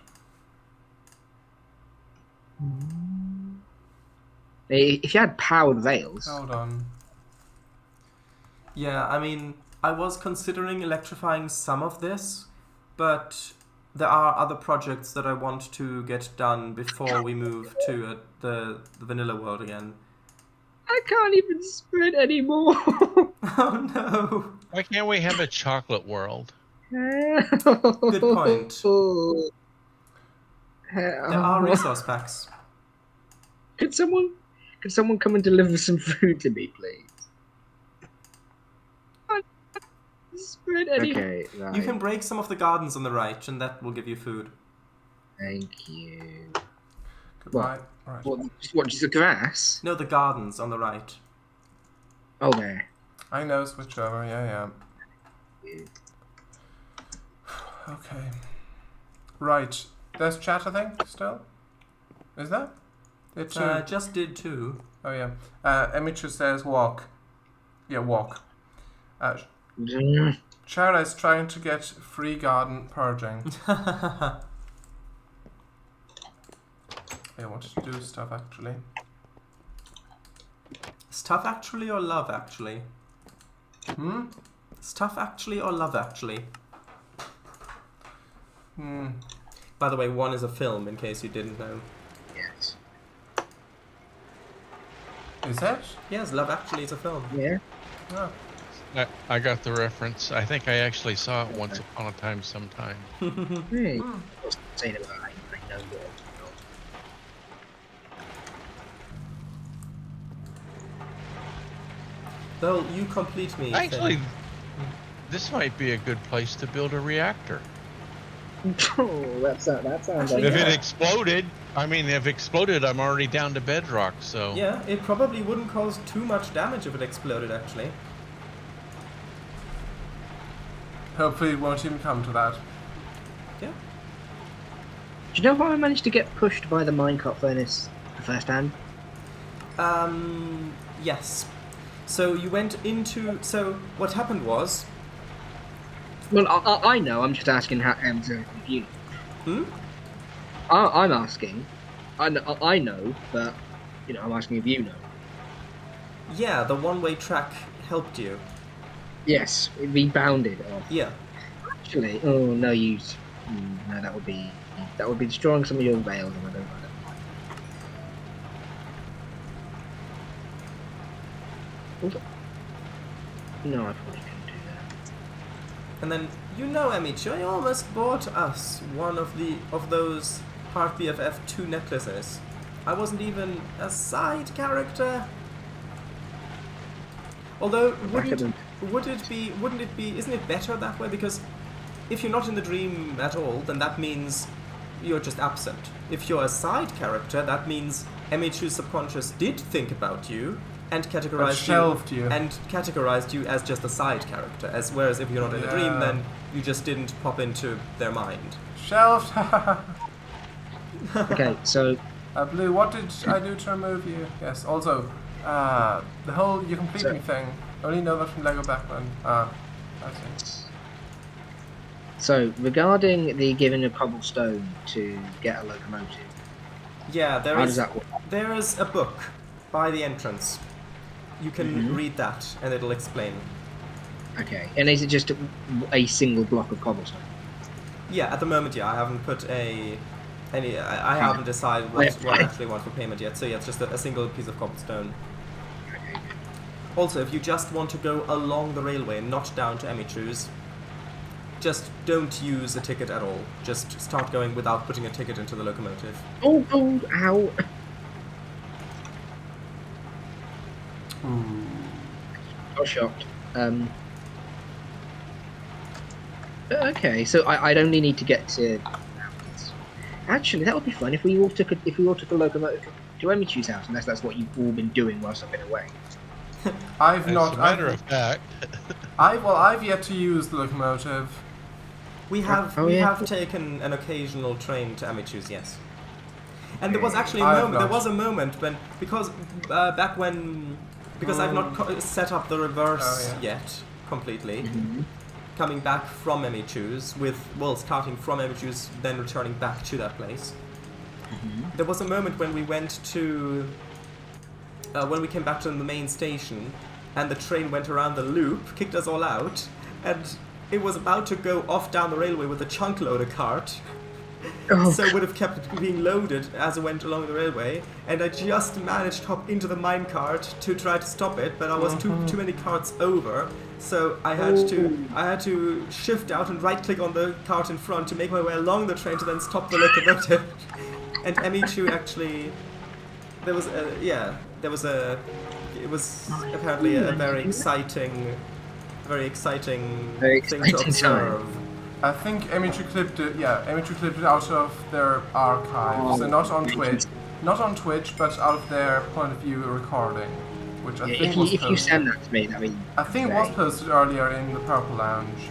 If you had powered rails, Hold on. Yeah, I mean, I was considering electrifying some of this, but there are other projects that I want to get done before we move to the vanilla world again. I can't even sprint anymore. Oh no! Why can't we have a chocolate world? Good point. There are resource packs. Could someone come and deliver some food to me, please? Sprint anymore. Okay, right. You can break some of the gardens on the right, and that will give you food. Thank you. Goodbye. Right. What, just the grass? No, the gardens on the right. Oh, there. I know, switch over. Yeah. Okay. Right. There's chat, I think, still? Is there? It's Just did too. Oh, yeah. Emichu says walk. Yeah, walk. Shara is trying to get free garden purging. I wanted to do stuff, actually. Stuff actually or love actually? Stuff actually or love actually? By the way, 1 is a film, in case you didn't know. Yes. Is it? Yes, Love Actually is a film. Yeah. Oh. I got the reference. I think I actually saw it once upon a time sometime. Hey. I was saying about I know what. Though you complete me. Actually, this might be a good place to build a reactor. Oh, that sounds Actually, If yeah. it exploded, I'm already down to bedrock, so... Yeah, it probably wouldn't cause too much damage if it exploded, actually. Hopefully it won't even come to that. Yeah. Do you know how I managed to get pushed by the minecart furnace the first time? Yes. So you went into... So what happened was... Well, I know. I'm just asking how if you. I'm asking. I know, but I'm asking if you know. Yeah, the one-way track helped you. Yes, it rebounded. Yeah. Actually, oh no, no, that would be destroying some of your rails, and I don't like that. No, I probably couldn't do that. And then, Emichu, I almost bought us one of those Park BFF 2 necklaces. I wasn't even a side character. Although, wouldn't it be, isn't it better that way? Because if you're not in the dream at all, then that means you're just absent. if you're a side character, that means Emichu's subconscious did think about you and categorized you as just a side character. Whereas if you're not in a dream, then you just didn't pop into their mind. Shelved. Okay, so Blue, what did I do to remove you? Yes. Also, the whole "you complete me" thing. I only know that from Lego Backman. I see. So, regarding the giving of cobblestone to get a locomotive. Yeah, how does that work? There is a book by the entrance. You can read that, and it'll explain. Okay, and is it just a single block of cobblestone? Yeah, at the moment, I haven't put I haven't decided what I actually want for payment yet. So yeah, it's just a single piece of cobblestone. Okay. Also, if you just want to go along the railway and not down to Emichu's, just don't use a ticket at all. Just start going without putting a ticket into the locomotive. Oh, ow. I was shocked. Okay, so I'd only need to get to. Actually, that would be fun if we all took a locomotive to Emichu's house, unless that's what you've all been doing whilst I've been away. I've As not. a matter of fact. I've yet to use the locomotive. We have taken an occasional train to Emichu's, yes. And there was actually a moment when because I've not set up the reverse yet completely. Coming back from Emichu's starting from Emichu's, then returning back to that place. There was a moment when we went to when we came back to the main station, and the train went around the loop, kicked us all out, and it was about to go off down the railway with a chunk loader cart. So it would have kept being loaded as it went along the railway, and I just managed to hop into the minecart to try to stop it, but I was too many carts over, so I had to shift out and right click on the cart in front to make my way along the train to then stop the locomotive. And Emichu actually, it was apparently a very exciting thing to observe. I think Emichu clipped it. Yeah, Emichu clipped it out of their archives, and not on Twitch, but out of their point of view recording, which I think was posted. If you send that to me, that means. I think it was posted earlier in the Purple Lounge.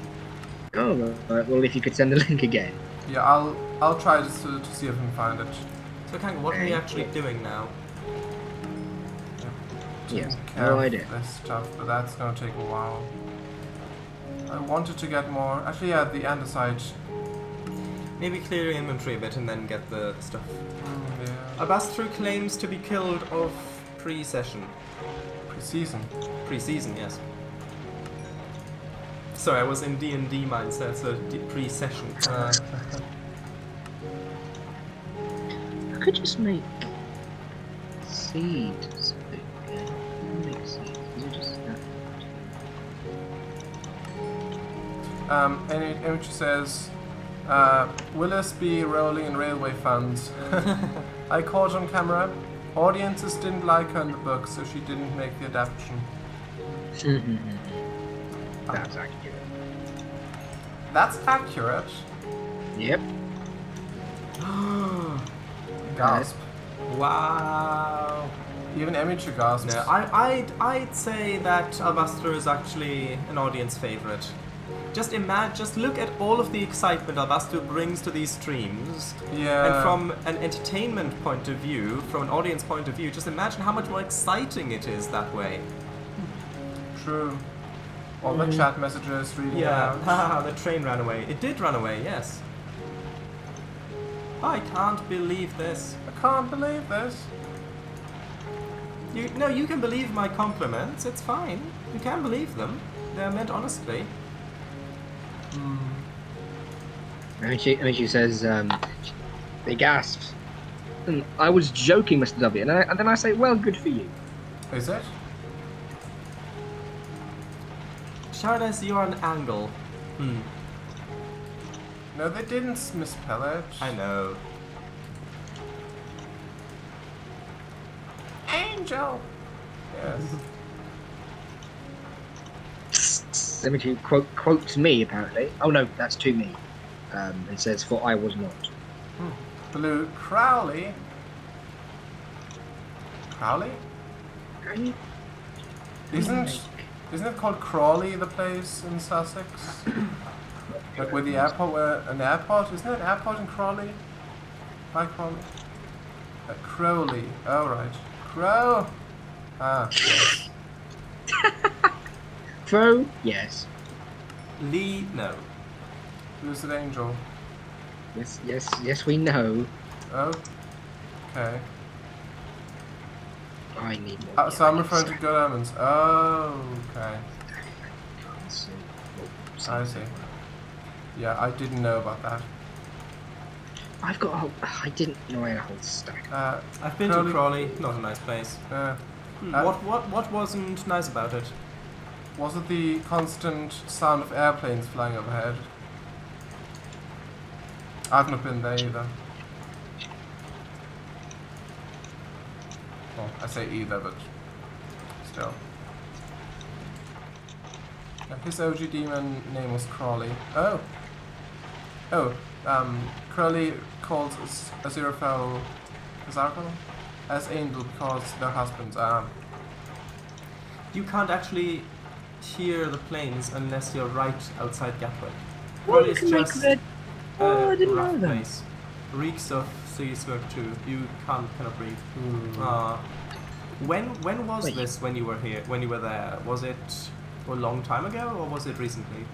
Oh, right. Well, if you could send the link again. Yeah, I'll try to see if I can find it. So, Kango, what are we actually doing now? Yes, no idea. This stuff, but that's gonna take a while. I wanted to get more. Actually, yeah, the andesite. Maybe clear your inventory a bit and then get the stuff. Yeah. Abastru claims to be killed off pre-session. Pre-season, yes. Sorry, I was in D&D mindset, so pre-session. I could just make seeds. Make seeds. And which says, Willis be rolling in railway funds. I caught on camera. Audiences didn't like her in the book, so she didn't make the adaptation. That's accurate. That's accurate? Yep. Gasp. Wow. Even Emichu gasps. No, I'd say that Albastro is actually an audience favorite. Just look at all of the excitement Albastro brings to these streams. Yeah. And from an entertainment point of view, from an audience point of view, just imagine how much more exciting it is that way. True. All the chat messages reading out. Haha, the train ran away. It did run away, yes. I can't believe this. I can't believe this. You can believe my compliments. It's fine. You can believe them. They're meant honestly. And she says, they gasps. I was joking, Mr. W. And then I say, well, good for you. Is it? Shardas, you're an angle. No, they didn't misspell it. I know. Angel! Yes. Emichu quotes me, apparently. Oh no, that's to me. And says, for I was not. Blue Crowley. Crowley? Isn't it called Crawley, the place in Sussex? Like where the airport, an airport? Isn't there an airport in Crawley? By Crawley? Crowley. Oh, right. Crow! Ah, yes. Crow? Yes. Lee, no. Lucid Angel. Yes, we know. Oh. Okay. I need more. So I'm referring to Good Omens. Oh, okay. I see. Yeah, I didn't know about that. I've got a whole... I didn't know I had a whole stack. I've been to Crawley, not a nice place. What wasn't nice about it? Was it the constant sound of airplanes flying overhead? I've not been there either. Well, I say either, but still. His OG demon name was Crawley. Oh! Crowley called Aziraphale as Angel because they're husbands. You can't actually hear the planes unless you're right outside Gatwick. What It's is just that? Oh, I a didn't rough know that. place. Reeks of sea smoke too. You cannot breathe. When was Wait. this when you were here? When you were there? Was it a long time ago or was it recently?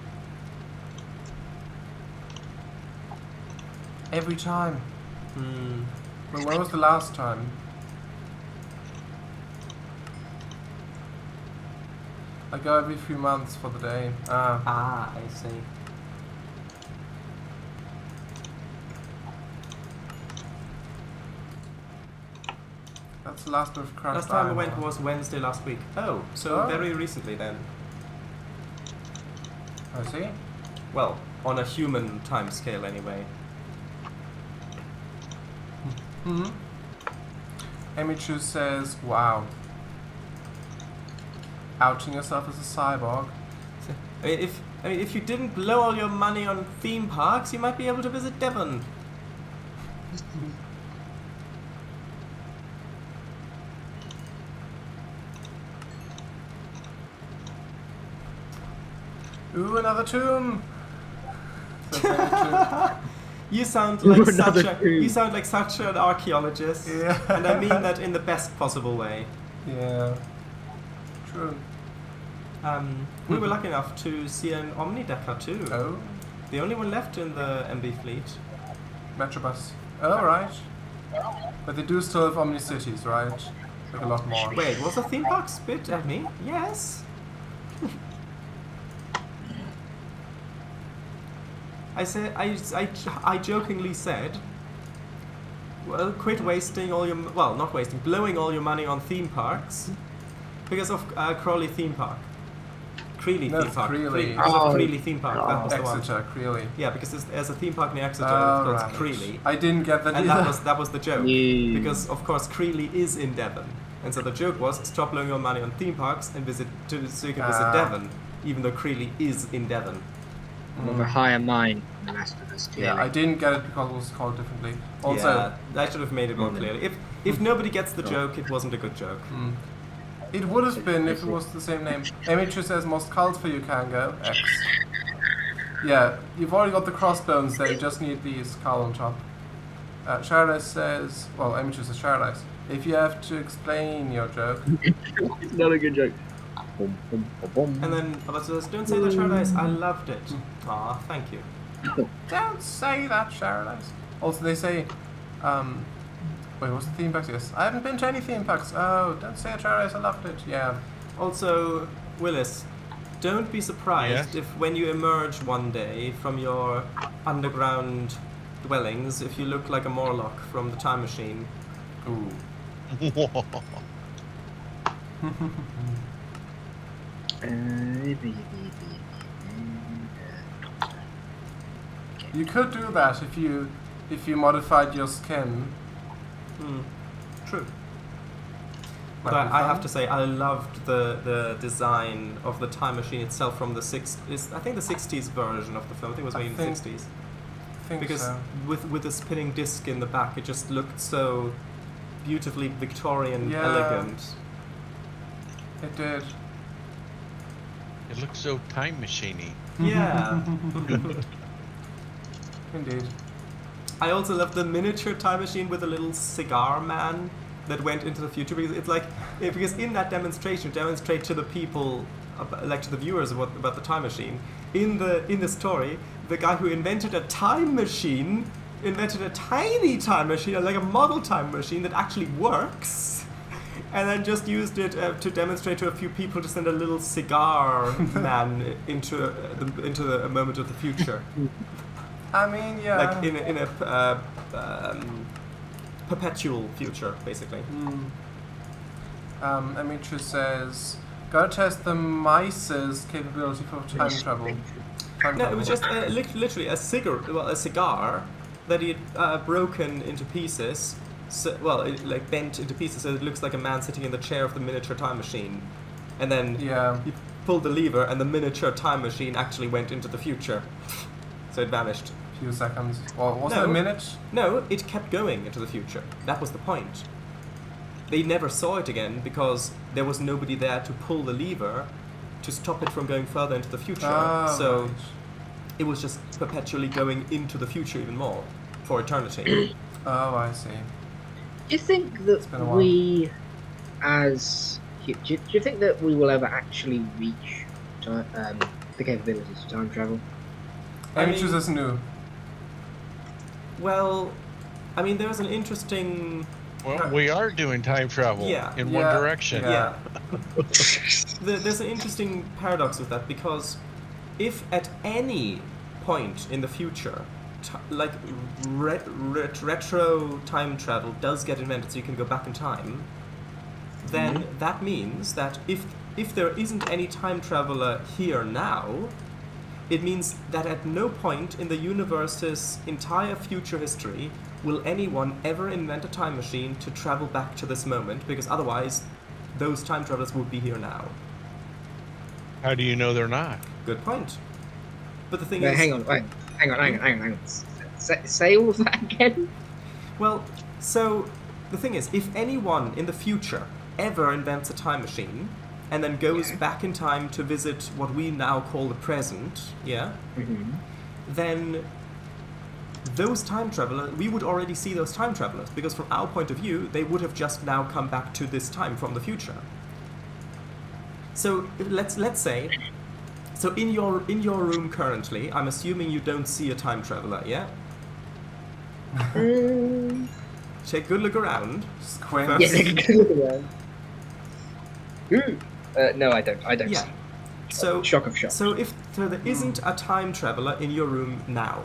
Every time. But when was the last time? I go every few months for the day. Ah, I see. That's the last of Crash. Last time I went was Wednesday last week. Oh, so very recently then. I see. Well, on a human time scale anyway. Emichu says, "Wow, outing yourself as a cyborg." If you didn't blow all your money on theme parks, you might be able to visit Devon. Ooh, another tomb. Says Emichu. You sound like Another such an archaeologist, Yeah. and I mean that in the best possible way. Yeah. True. We were lucky enough to see an Omnidecker too. Oh, The only one left in the MB fleet. Metrobus. Oh, right. But they do still have Omni-Cities, right? Like a lot more. Wait, was the theme park spit at me? Yes. I jokingly said, well, quit wasting all your, well, not wasting, blowing all your money on theme parks because of Crawley theme park. Creeley No, theme park. Creeley. Because of Creeley theme park. That was the one. Exeter, Creeley. Yeah, because there's a theme park near Exeter Oh, called right. Creeley. I didn't get that And either. that was the joke. Yeah. Because of course Creeley is in Devon. And so the joke was stop blowing your money on theme parks and so you can visit Devon, even though Creeley is in Devon. Of a higher mind than the rest of us, clearly. Yeah, I didn't get it because it was called differently. Also, Yeah, I should have made it more clearly. If nobody gets the joke, it wasn't a good joke. it would have been if it was the same name. Emichu says most cults for you, Kango. X. Yeah, you've already got the crossbones there, you just need the skull on top. Sharadise says, well, Emichu says Sharadise, if you have to explain your joke. It's not a good joke. And then Abba says, don't say that, Sharadise, I loved it. Aw, thank you. Don't say that, Sharadise. Also, they say, wait, what's the theme parks? Yes, I haven't been to any theme parks. Oh, don't say it, Sharadise, I loved it. Yeah. Also, Willis, don't be surprised Yes? if when you emerge one day from your underground dwellings, if you look like a Morlock from the Time Machine. Ooh. You could do that if you modified your skin. True. Might But be I fun. have to say, I loved the design of the Time Machine itself from the I think the 60s version of the film. I think it was made in the think- 60s. think because so. with the spinning disc in the back, it just looked so beautifully Victorian, Yeah. elegant. It did. It looks so time machiney. Yeah. Indeed. I also love the miniature time machine with a little cigar man that went into the future, because it's like because in that demonstration, demonstrate to the people, like to the viewers, about the time machine. In the story, the guy who invented a time machine invented a tiny time machine, like a model time machine that actually works, and then just used it to demonstrate to a few people to send a little cigar man into a moment of the future. I mean, yeah. Like in a perpetual future, basically. Emichu says, gotta test the mice's capability for time travel. No, it was just literally a cigar that he had broken into pieces. So, it like bent into pieces, so it looks like a man sitting in the chair of the miniature time machine. And then he pulled the lever, and the miniature time machine actually went into the future. So it vanished. A few seconds. Well, wasn't it a minute? No, it kept going into the future. That was the point. They never saw it again because there was nobody there to pull the lever to stop it from going further into the future. Right. It was just perpetually going into the future even more for eternity. Oh, I see. Do you think that we, do you think that we will ever actually reach the capabilities of time travel? Emichu's is new. Well, I mean, there's an interesting... Well, we are doing time travel in one direction. Yeah. There's an interesting paradox with that, because if at any point in the future, retro time travel does get invented, so you can go back in time, then that means that if there isn't any time traveler here now, it means that at no point in the universe's entire future history will anyone ever invent a time machine to travel back to this moment, because otherwise those time travelers would be here now. How do you know they're not? Good point. But the thing is... Hang on. Say all of that again? Well, so the thing is, if anyone in the future ever invents a time machine and then goes back in time to visit what we now call the present, then those time travelers, we would already see those time travelers, because from our point of view, they would have just now come back to this time from the future. So let's say, so in your room currently, I'm assuming you don't see a time traveler, yeah? Take a good look around. Squint. Yeah, take a good look around. No, I don't. I don't see. So shock of shock. So if there isn't a time traveler in your room now,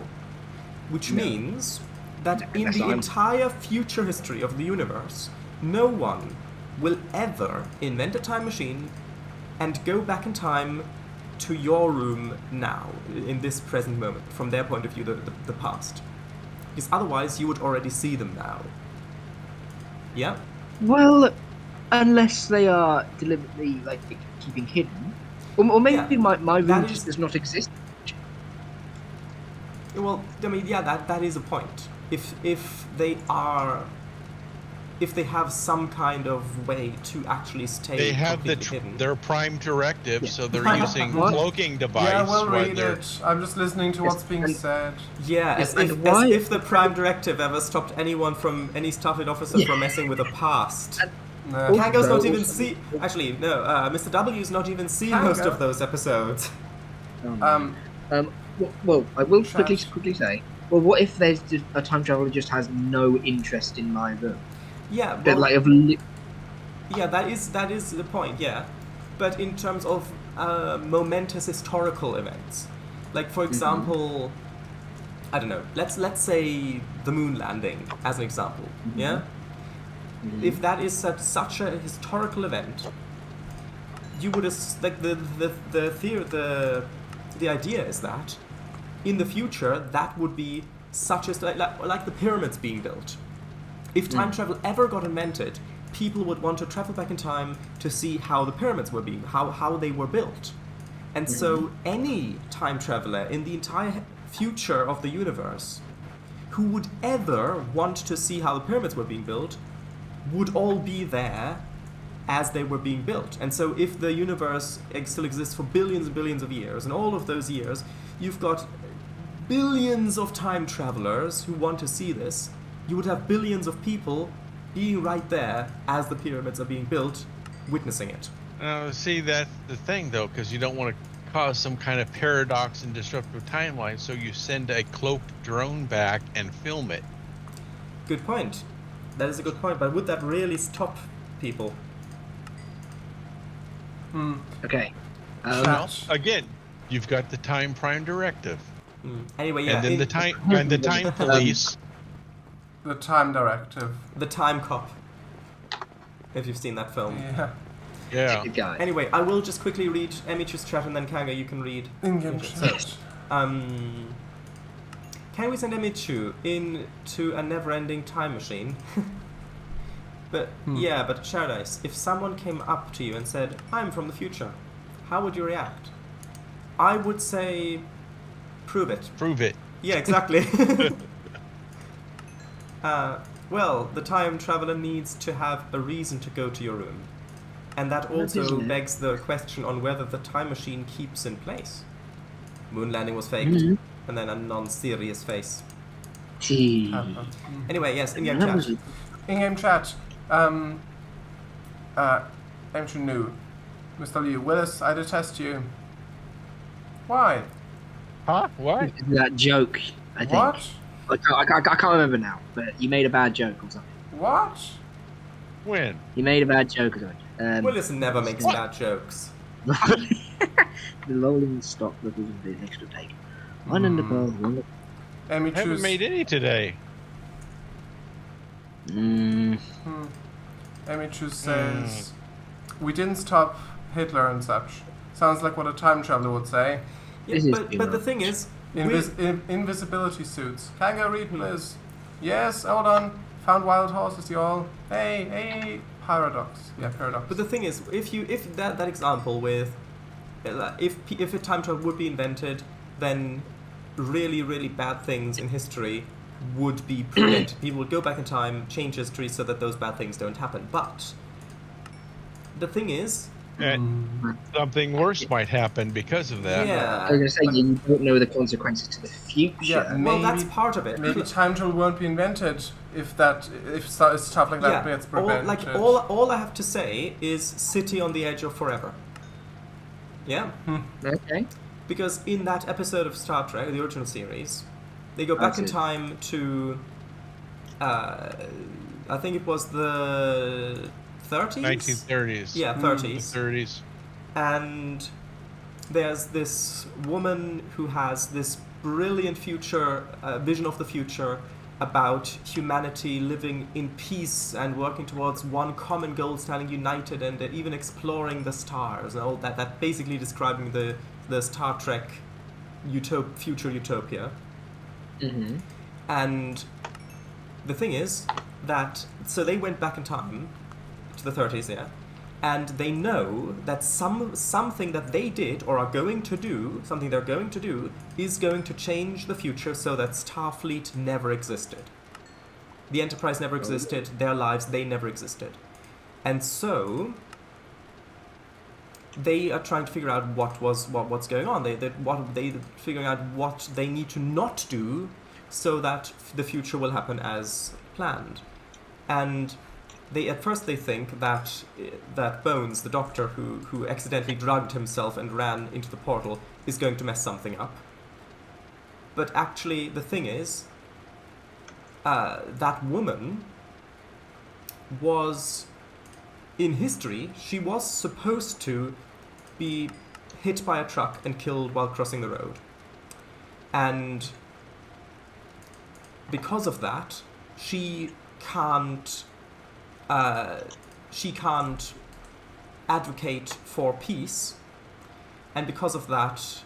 which means that in the entire future history of the universe, no one will ever invent a time machine and go back in time to your room now, in this present moment, from their point of view, the past. Because otherwise you would already see them now. Yeah? Well, unless they are deliberately keeping hidden, or maybe my room just does not exist. Well, I mean, that is a point. If they have some kind of way to actually stay, they have hidden. their prime directive, so they're using cloaking device. Yeah, we'll read it. I'm just listening to what's being said. Yeah, as if the prime directive ever stopped anyone from any Starfleet officer from messing with the past. Kango's not even see. Actually, no. Mr. W's not even seen most of those episodes. Well, I will quickly say. Well, what if there's just a time traveler who just has no interest in my room? Yeah, well, yeah, that is the point. Yeah, but in terms of momentous historical events, like for example, I don't know. Let's say the moon landing as an example. Yeah. If that is such a historical event, you would the idea is that in the future that would be such as like the pyramids being built. If time travel ever got invented, people would want to travel back in time to see how the pyramids were how they were built. And so any time traveler in the entire future of the universe who would ever want to see how the pyramids were being built would all be there as they were being built. And so if the universe still exists for billions and billions of years, and all of those years, you've got billions of time travelers who want to see this, you would have billions of people being right there as the pyramids are being built, witnessing it. See, that's the thing, though, because you don't want to cause some kind of paradox and disruptive timeline, so you send a cloaked drone back and film it. Good point. That is a good point, but would that really stop people? Okay. Well, again, you've got the time prime directive. Anyway, yeah. And then the time police. The time directive. The time cop. If you've seen that film. Yeah. Yeah. Anyway, I will just quickly read Emichu's chat, and then Kango, you can read. In-game chat. Can we send Emichu into a never-ending time machine? But yeah, but Paradise, if someone came up to you and said, "I'm from the future," how would you react? I would say, "Prove it." Prove it. Yeah, exactly. Well, the time traveler needs to have a reason to go to your room. And that also begs the question on whether the time machine keeps in place. Moon landing was faked, and then a non-serious face. Anyway, yes, in-game chat. In-game chat. Emichu new. Mr. Liu, Willis, I detest you. Why? Huh? Why? That joke, I think. What? I can't remember now, but you made a bad joke or something. What? When? You made a bad joke or something. Willis never makes bad jokes. The rolling stock that was the extra take. One in the ball, one. I haven't made any today. Emichu says, we didn't stop Hitler and such. Sounds like what a time traveler would say. Yeah, but the thing is... invisibility suits. Kango read, please. Yes, hold on. Found wild horses, y'all. Hey, paradox. Yeah, paradox. But the thing is, if that example with... If a time travel would be invented, then really, really bad things in history would be prevented. People would go back in time, change history so that those bad things don't happen. But the thing is... something worse might happen because of that. Yeah. I was going to say, you don't know the consequences to the future. Yeah, Well, that's part of it. Maybe time travel won't be invented if stuff like that gets prevented. All I have to say is city on the edge of forever. Yeah. Okay. Because in that episode of Star Trek, the original series, they go back in time to, I think it was the 30s? 1930s. Yeah, 30s. 30s. And there's this woman who has this brilliant future, vision of the future about humanity living in peace and working towards one common goal, standing united, and even exploring the stars and all that. That basically describing the Star Trek future utopia. Mm-hmm. And the thing is that so they went back in time to the 30s, yeah, and they know that something that they did or are going to do, something they're going to do, is going to change the future so that Starfleet never existed. The Enterprise never existed, their lives, they never existed. And so they are trying to figure out what's going on. They figuring out what they need to not do so that the future will happen as planned. And at first they think that Bones, the doctor who accidentally drugged himself and ran into the portal, is going to mess something up. But actually, the thing is, that woman was, in history, she was supposed to be hit by a truck and killed while crossing the road. And because of that, she can't advocate for peace, and because of that,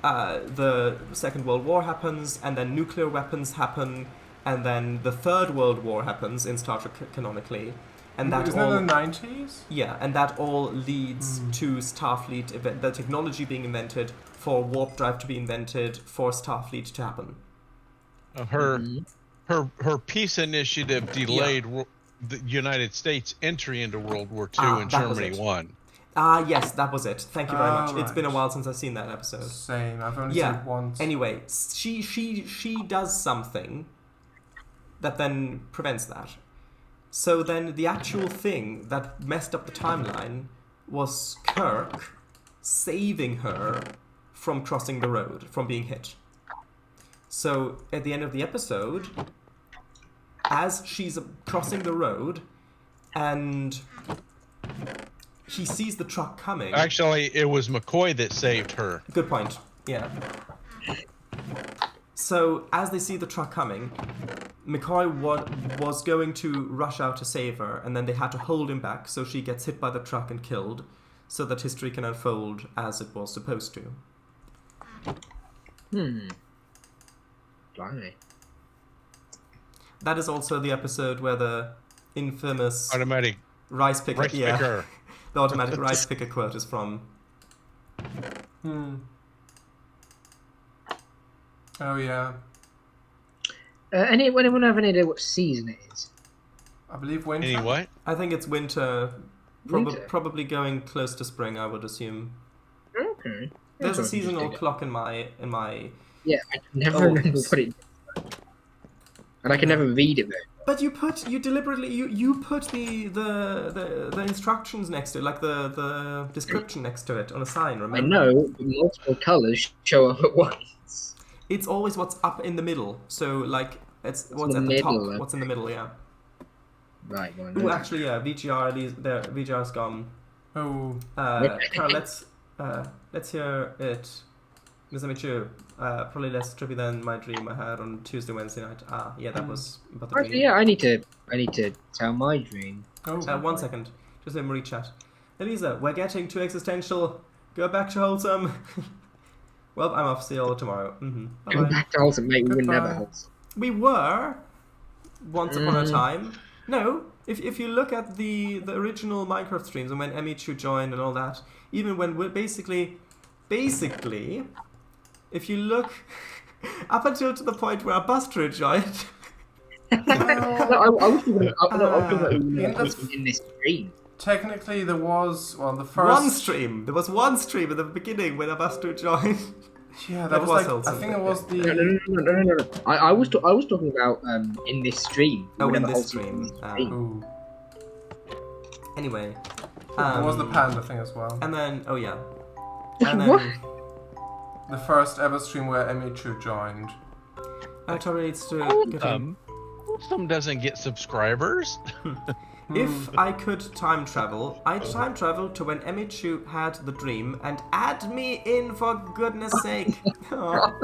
the Second World War happens, and then nuclear weapons happen, and then the Third World War happens in Star Trek canonically, and that Isn't it in the 90s? Yeah, and that all leads to Starfleet, the technology being invented, for warp drive to be invented, for Starfleet to happen. Her peace initiative delayed the United States entry into World War II and Germany won. Yes, that was it. Thank you very much. Right. It's been a while since I've seen that episode. Same. I've only seen it once. Anyway, she does something that then prevents that. So then the actual thing that messed up the timeline was Kirk saving her from crossing the road, from being hit. So at the end of the episode, as she's crossing the road and he sees the truck coming. Actually, it was McCoy that saved her. Good point. Yeah. So as they see the truck coming, McCoy was going to rush out to save her, and then they had to hold him back so she gets hit by the truck and killed, so that history can unfold as it was supposed to. Blimey. That is also the episode where the infamous Automatic rice picker. picker. The automatic rice picker quote is from. Oh yeah. Anyone have any idea what season it is? I believe winter. Any what? I think it's winter. Winter? Probably going close to spring, I would assume. Okay. There's a That's seasonal interesting. clock in my. Yeah, I can never remember what it is. And I can never read it though. But you deliberately put the instructions next to it, like the description next to it on a sign. Remember? I know, but multiple colours show up at once. It's always what's up in the middle. So like it's what's in at the the top. middle, What's in the middle? Yeah. Right. Well, Ooh, actually, yeah. VGR's gone. Oh. Carl, let's hear it. Miss Emichu, probably less trippy than my dream I had on Tuesday, Wednesday night. Yeah, that was about the actually, dream. yeah, I need to tell my dream. Oh. 1 second. Just let me read-chat. Elisa, we're getting too existential. Go back to wholesome. Well, I'm off. See you all tomorrow. Go Bye-bye. back to Wholesome, mate. We were never Goodbye. Wholesome. We were once upon a time. No, if you look at the original Minecraft streams and when Emichu joined and all that, even when we're basically, if you look up until to the point where Buster joined. No, I was talking about in this stream. Technically, there was the first There was one stream at the beginning when Buster joined. Yeah, That that was was like wholesome. I think it was the. No. I was talking about in this stream. Oh, in Whenever this Wholesome stream. was Ooh. Anyway. There was the panda thing as well. And then, oh yeah. What? And then, The first ever stream where Emichu joined. Tori needs to get in. Some doesn't get subscribers. If I could time travel, I'd time travel to when Emichu had the dream and add me in for goodness sake. Aw.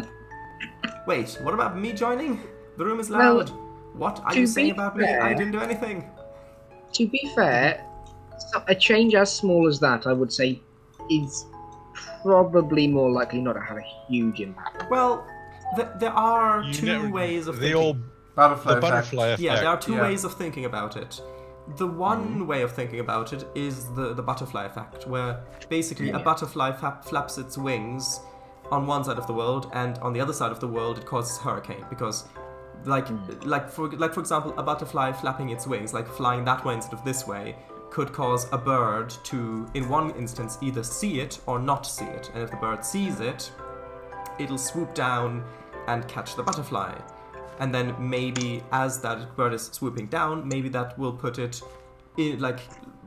Wait, what about me joining? The room is loud. What are to you saying be about me? fair- I didn't do anything. To be fair, a change as small as that, I would say, is probably more likely not to have a huge impact. Well, there are two ways of the thinking. old Butterfly. the butterfly effect. Yeah, there are two Yeah. ways of thinking about it. The one way of thinking about it is the butterfly effect, where basically a butterfly flaps its wings on one side of the world, and on the other side of the world it causes a hurricane. Because, for example, a butterfly flapping its wings, like flying that way instead of this way, could cause a bird to, in one instance, either see it or not see it. And if the bird sees it, it'll swoop down and catch the butterfly. And then maybe as that bird is swooping down, maybe that will put it in, like,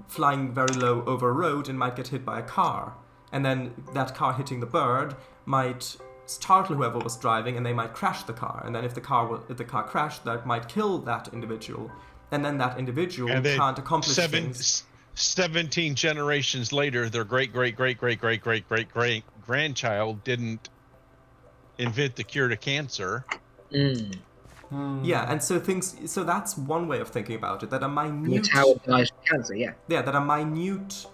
flying very low over a road and might get hit by a car. And then that car hitting the bird might startle whoever was driving, and they might crash the car. And then if the car crashed, that might kill that individual. And then that individual And then can't accomplish things. 17 generations later, their great grandchild didn't invent the cure to cancer. Yeah, and so that's one way of thinking about it. That a minute Metabolized cancer, yeah. that a minute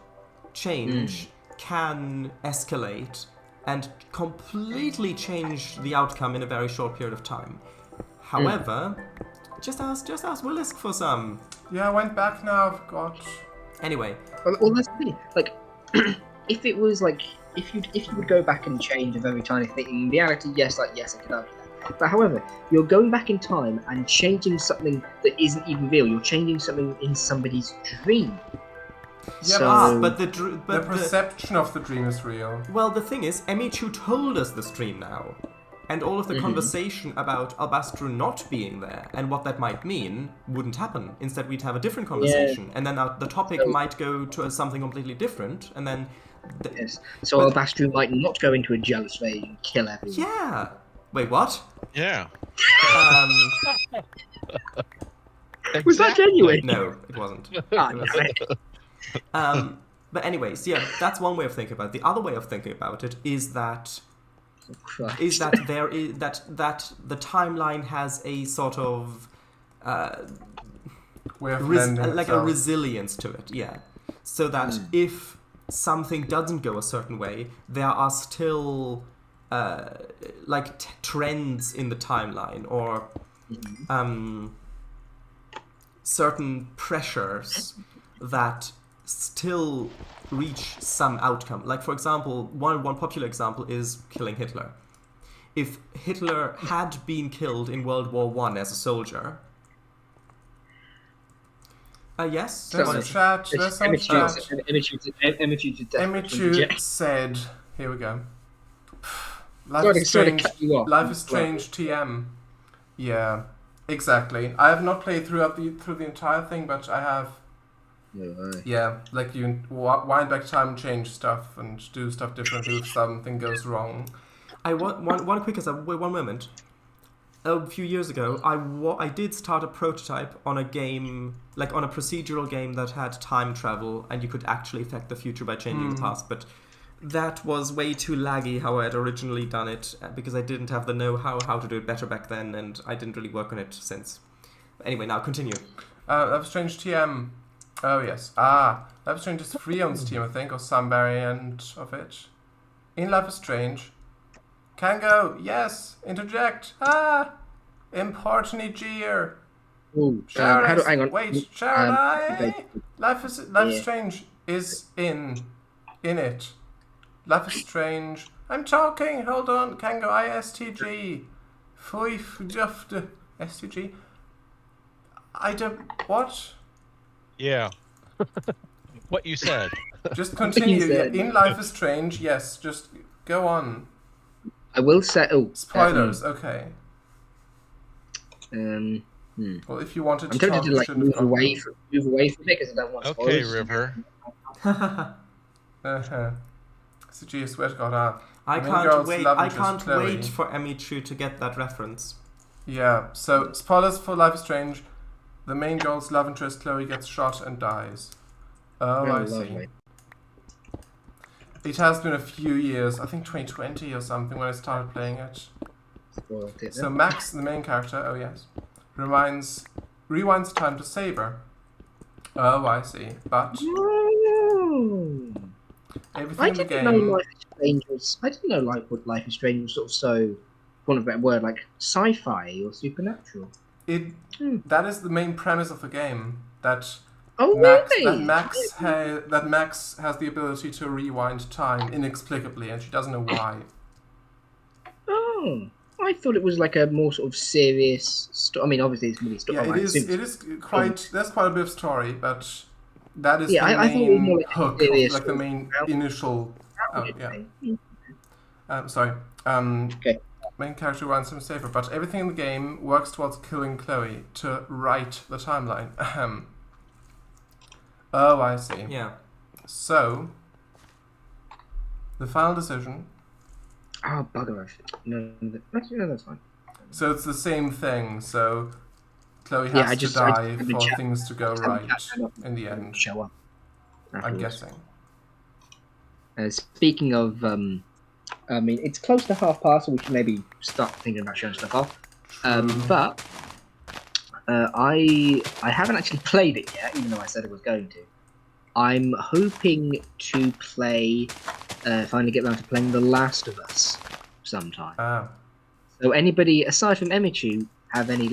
change can escalate and completely change the outcome in a very short period of time. However, just ask Willisk for some. Yeah, I went back now. I've got. Anyway, Well, that's the thing. Like, if you would go back and change a very tiny thing, in reality, yes, I could argue that. But however, you're going back in time and changing something that isn't even real. You're changing something in somebody's dream. Yeah, but the perception of the dream is real. Well, the thing is, Emichu told us this dream now. And all of the conversation about Albastro not being there and what that might mean wouldn't happen. Instead, we'd have a different conversation. Yeah. And then the topic might go to something completely different. And then... Yes. So Albastro might not go into a jealous rage and kill everyone. Yeah. Wait, what? Yeah. Was that genuine? No, it wasn't. But anyways, yeah, that's one way of thinking about it. The other way of thinking about it is that there is that the timeline has a sort of way of a resilience to it, yeah. So that if something doesn't go a certain way, there are still trends in the timeline or certain pressures that still reach some outcome. Like, for example, one popular example is killing Hitler. If Hitler had been killed in World War I as a soldier... yes? There's some chat. Emichu said... Here we go. Life is strange TM. Yeah, exactly. I have not played through the entire thing, but I have... Yeah, like you wind back time, change stuff, and do stuff differently if something goes wrong. One quick aside, wait one moment. A few years ago, I did start a prototype on a game, like on a procedural game that had time travel, and you could actually affect the future by changing the past, but that was way too laggy how I had originally done it, because I didn't have the know-how how to do it better back then, and I didn't really work on it since. Anyway, now continue. Life is Strange TM. Oh, yes. Life is Strange is free on Steam, I think, or some variant of it. In Life is Strange. Cango, yes! Interject! Important jeer! Hang on. Wait, Sharadai! Life is Strange is in it. Life is Strange. I'm talking! Hold on, Cango, ISTG. STG? I don't... What? Yeah. What you said. Just continue. In Life is Strange, yes. Just go on. I will say... Spoilers, okay. Well, if you wanted to talk, to move away from it because I don't want spoilers. Okay, River. Gee, I swear to God, I can't wait for Emichu to get that reference. Yeah, so spoilers for Life is Strange. The main girl's love interest, Chloe, gets shot and dies. Oh, I see. Lovely. It has been a few years, I think 2020 or something, when I started playing it. So Max, the main character, oh yes, rewinds time to save her. Oh, I see. But everything in the game... I didn't know Life is Strange was sort of so, for want of a better word, like sci-fi or supernatural. That is the main premise of the game. That Max has the ability to rewind time inexplicably, and she doesn't know why. Oh, I thought it was like a more sort of serious story. I mean, obviously it's really story. Yeah, it is quite. There's quite a bit of story, but that is the main hook, like the main initial. Sorry. Okay. Main character runs him safer, but everything in the game works towards killing Chloe to right the timeline. Oh, I see. Yeah. So, the final decision... Oh, bugger. No, that's fine. So it's the same thing, so Chloe has to die for things to go right in the end. Show up. I'm guessing. Speaking of... I mean, it's close to past, so we should maybe start thinking about showing stuff off. But I haven't actually played it yet, even though I said I was going to. I'm hoping to finally get around to playing The Last of Us sometime. So anybody, aside from Emichu, have any,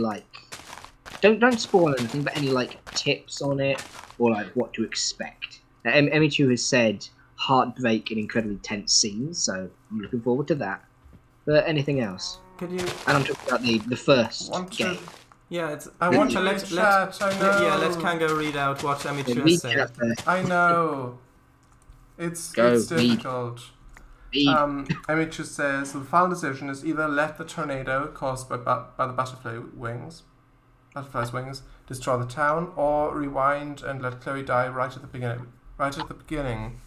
don't spoil anything, but any, tips on it, or, what to expect? Now, Emichu has said heartbreak and incredibly tense scenes, so I'm looking forward to that. But anything else? Could you? And I'm talking about the first Want game. to? Yeah, it's. I want to let, read chat. I know. Yeah, let Kango read out what Emichu Read has said. chat first. I know. It's Go, read. difficult. Read. Emichu says the final decision is either let the tornado caused by the butterfly's wings destroy the town, or rewind and let Chloe die right at the beginning. Right at the beginning.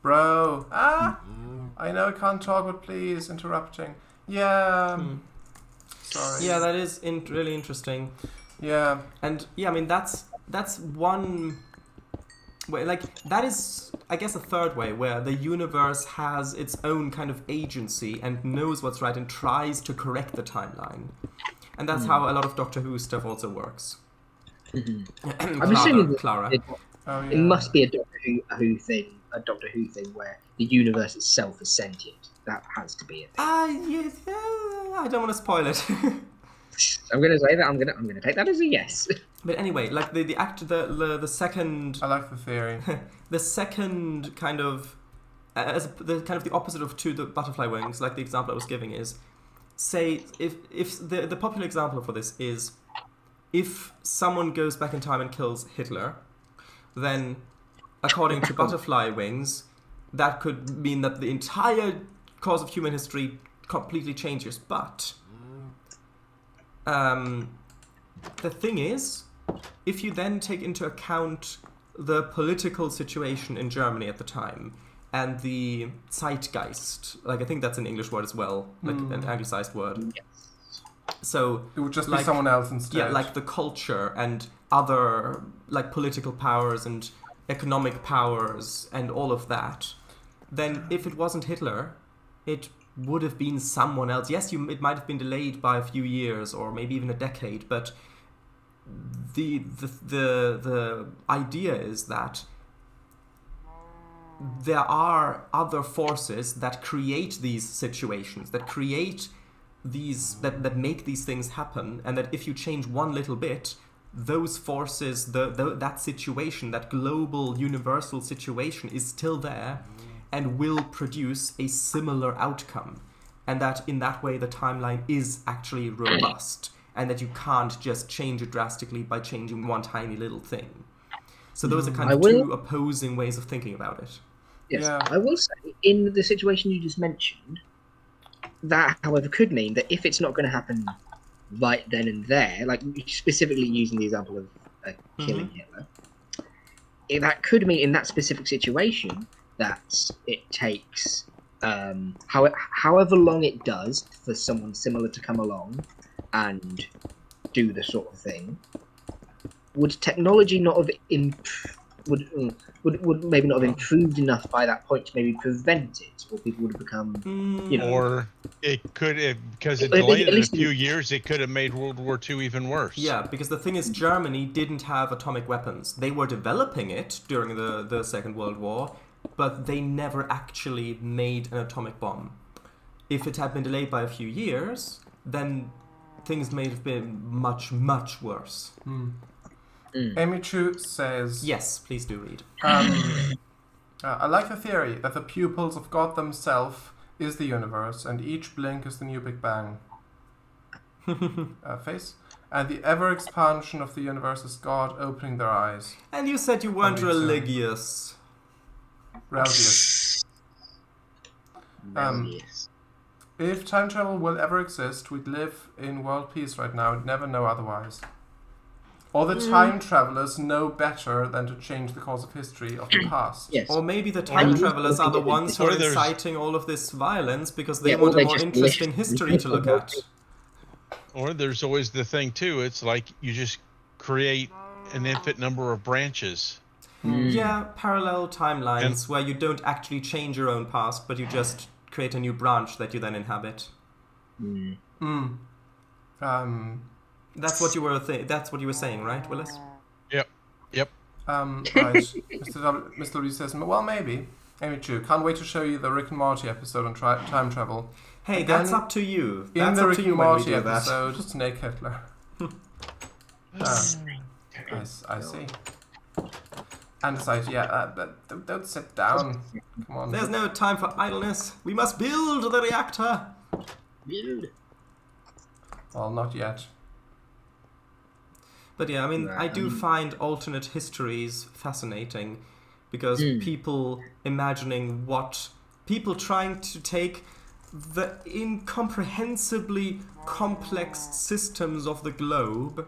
Bro, I know I can't talk, but please, interrupting. Yeah. Sorry. Yeah, that is really interesting. Yeah. And yeah, I mean that's one way. Like that is, I guess, a third way where the universe has its own kind of agency and knows what's right and tries to correct the timeline. And that's how a lot of Doctor Who stuff also works. I'm assuming that Clara. It must be a Doctor Who thing where the universe itself is sentient. That has to be it. Yes, I don't want to spoil it. I'm going to say that. I'm going to take that as a yes. But anyway, like the second. I like the theory. The second kind of, the opposite of the butterfly wings, like the example I was giving is, say if the popular example for this is, if someone goes back in time and kills Hitler, then according to butterfly wings, that could mean that the entire course of human history completely changes. But the thing is, if you then take into account the political situation in Germany at the time and the zeitgeist, like I think that's an English word as well, like an anglicized word. Yes. So it would just be someone else instead. Yeah, like the culture and other like political powers and economic powers and all of that. Then if it wasn't Hitler, it would have been someone else. Yes, it might have been delayed by a few years or maybe even a decade, but the idea is that there are other forces that create these situations, that create these that make these things happen, and that if you change one little bit, those forces, that situation, that global universal situation is still there and will produce a similar outcome, and that in that way the timeline is actually robust, and that you can't just change it drastically by changing one tiny little thing. So those are kind of two opposing ways of thinking about it. Yes, yeah. I will say, in the situation you just mentioned, that, however, could mean that if it's not going to happen right then and there, like specifically using the example of killing Hitler, that could mean in that specific situation that it takes however long it does for someone similar to come along and do the sort of thing. Would technology not have would maybe not have improved enough by that point to maybe prevent it, or people would have become, or it could have, because it delayed it a few years, it could have made World War II even worse. Yeah, because the thing is, Germany didn't have atomic weapons. They were developing it during the Second World War, but they never actually made an atomic bomb. If it had been delayed by a few years, then things may have been much, much worse. Emichu says... Yes, please do read. I like the theory that the pupils of God themselves is the universe, and each blink is the new Big Bang. Face. And the ever-expansion of the universe is God opening their eyes. And you said you weren't religious. Religious. If time travel will ever exist, we'd live in world peace right now and never know otherwise. Or the time travelers know better than to change the course of history of the past. Yes. Or maybe the time travelers are the ones who are inciting all of this violence because they want a more interesting history to look at. Or there's always the thing too, it's like you just create an infinite number of branches. Yeah, parallel timelines where you don't actually change your own past, but you just create a new branch that you then inhabit. That's what you were that's what you were saying, right, Willis? Yep. Right. Mr. W says, well, maybe. Emichu, can't wait to show you the Rick and Morty episode on time travel. Hey, that's up to you. In the Rick and Morty episode, Snake Hitler. I see. And it's like, don't sit down. Come on. There's no time for idleness. We must build the reactor. Build. Well, not yet. But yeah, I mean, Right, I do find alternate histories fascinating because people imagining people trying to take the incomprehensibly complex systems of the globe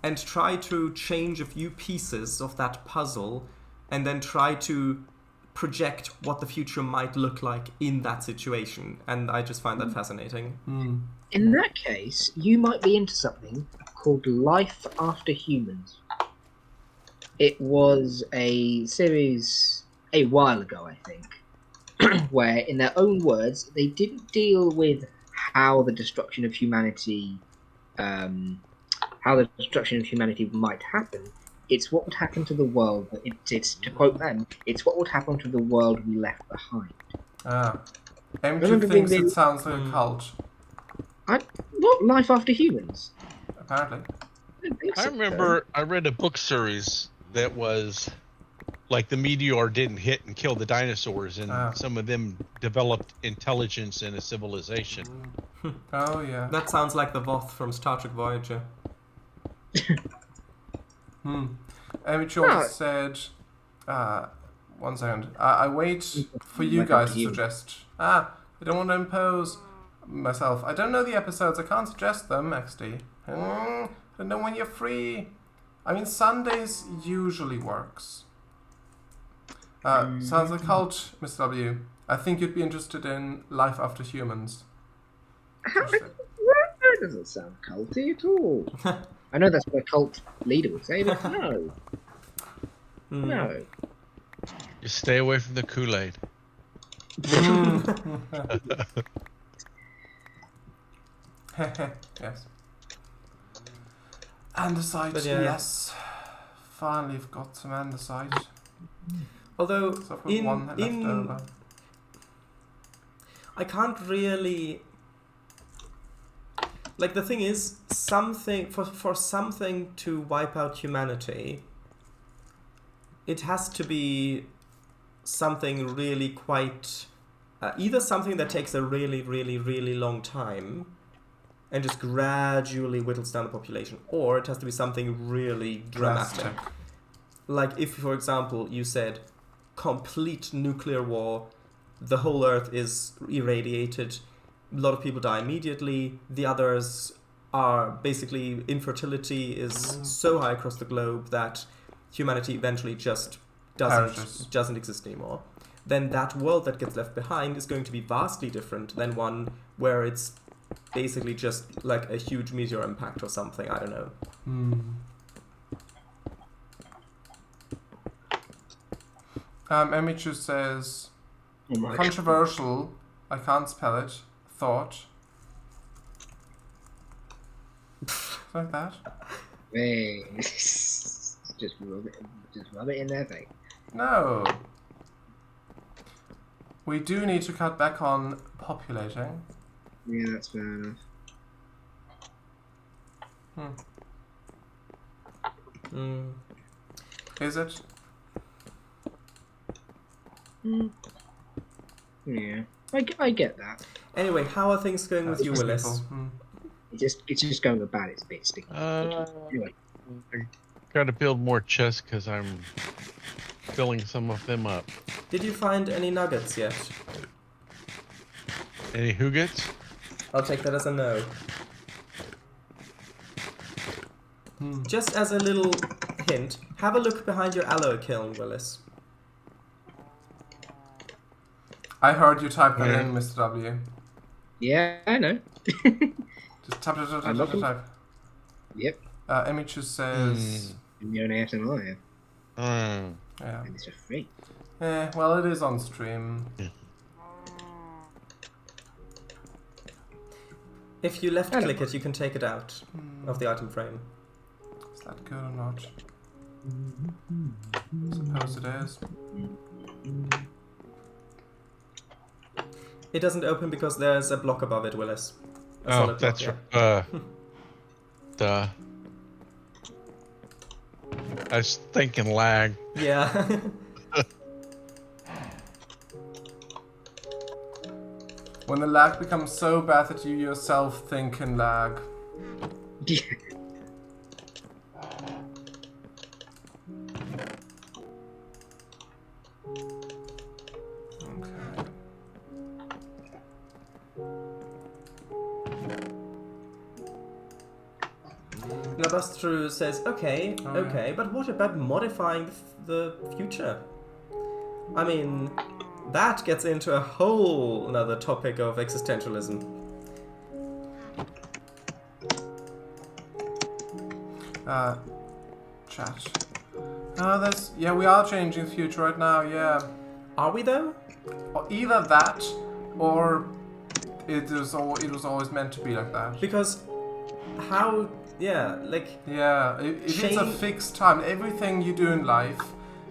and try to change a few pieces of that puzzle and then try to project what the future might look like in that situation. And I just find that fascinating. In that case, you might be into something called Life After Humans. It was a series a while ago, I think, where, in their own words, they didn't deal with how the destruction of humanity, might happen. It's what would happen to the world. It's to quote them, it's what would happen to the world we left behind. Emichu thinks it sounds like a cult. What? Life After Humans? Apparently. I remember I read a book series that was like the meteor didn't hit and kill the dinosaurs, and some of them developed intelligence and a civilization. Oh, yeah. That sounds like the Voth from Star Trek Voyager. Emichu also said, 1 second, I wait for you guys to suggest. I don't want to impose myself. I don't know the episodes, I can't suggest them, XD. I don't know when you're free. I mean, Sundays usually works. Sounds like cult, Mr. W. I think you'd be interested in Life After Humans. That doesn't sound culty at all. I know that's what a cult leader would say, but no. No. Just stay away from the Kool-Aid. Yes. Andesite, yes. Finally, I've got some andesite. Although, So I've got one left over. I can't really... Like, the thing is, for something to wipe out humanity, it has to be something really quite... either something that takes a really, really, really long time and just gradually whittles down the population, or it has to be something really dramatic. Like if, for example, you said complete nuclear war, the whole Earth is irradiated, a lot of people die immediately, the others are basically, infertility is so high across the globe that humanity eventually just doesn't exist anymore. Then that world that gets left behind is going to be vastly different than one where it's basically just like a huge meteor impact or something, I don't know. Emichu says, controversial, I can't spell it, thought. Like that? Hey. just rub it in their face. No. We do need to cut back on populating. Yeah, that's fair enough. Is it? Yeah, I get that. Anyway, how are things going with you, Willis? It's just going about its bit sticky. Anyway. I gotta build more chests because I'm filling some of them up. Did you find any nuggets yet? Any Hoogets? I'll take that as a no. Just as a little hint, have a look behind your alloy kiln, Willis. I heard you type that in, Mr. W. Yeah, I know. Just type. Yep. Emichu says... You only have to know it. Yeah. And it's for free. Well, it is on stream. If you left click it, you can take it out of the item frame. Is that good or not? Suppose it is. It doesn't open because there's a block above it, Willis. That's right. Duh. I was thinking lag. Yeah. When the lag becomes so bad that you yourself think in lag. Nabastru says, okay, yeah. but what about modifying the future? I mean, that gets into a whole another topic of existentialism. Chat. We are changing the future right now, yeah. Are we though? Or either that, or it was always meant to be like that. Because how... Yeah, like... Yeah, if it's a fixed time, everything you do in life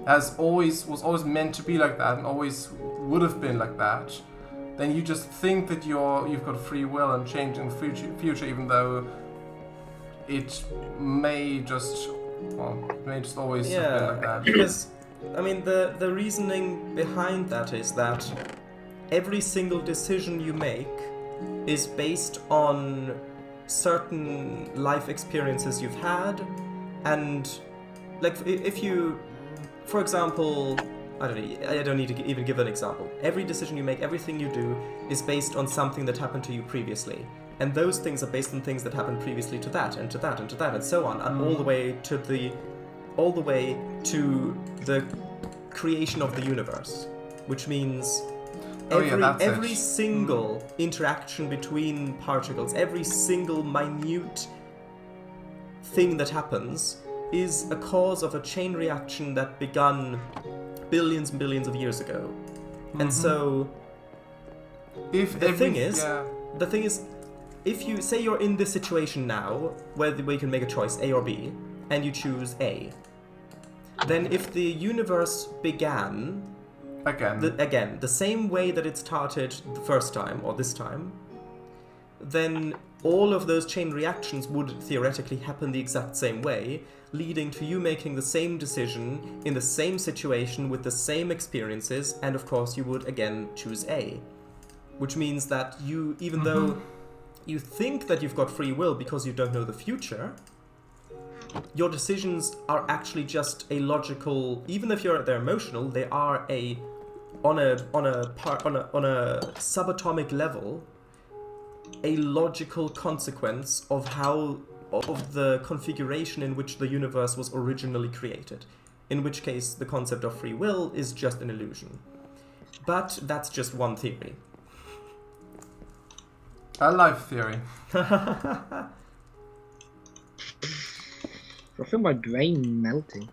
was always meant to be like that, and always would have been like that, then you just think that you've got free will and changing the future, even though it may just always have been like that. Because, I mean, the reasoning behind that is that every single decision you make is based on certain life experiences you've had, and like if you, for example, I don't need to even give an example. Every decision you make, everything you do is based on something that happened to you previously, and those things are based on things that happened previously to that and to that and to that and so on, and all the way to the creation of the universe, which means every single interaction between particles, every single minute thing that happens is a cause of a chain reaction that begun billions and billions of years ago. And so the thing is, if you say you're in this situation now, where you can make a choice, A or B, and you choose A, then if the universe began Again, the same way that it started the first time, or this time, then all of those chain reactions would theoretically happen the exact same way, leading to you making the same decision in the same situation with the same experiences, and of course you would again choose A. Which means that you, even though you think that you've got free will because you don't know the future, your decisions are actually just a logical, even if they're emotional, they are on a subatomic level, a logical consequence of the configuration in which the universe was originally created. In which case, the concept of free will is just an illusion. But that's just one theory. A life theory. I feel my brain melting.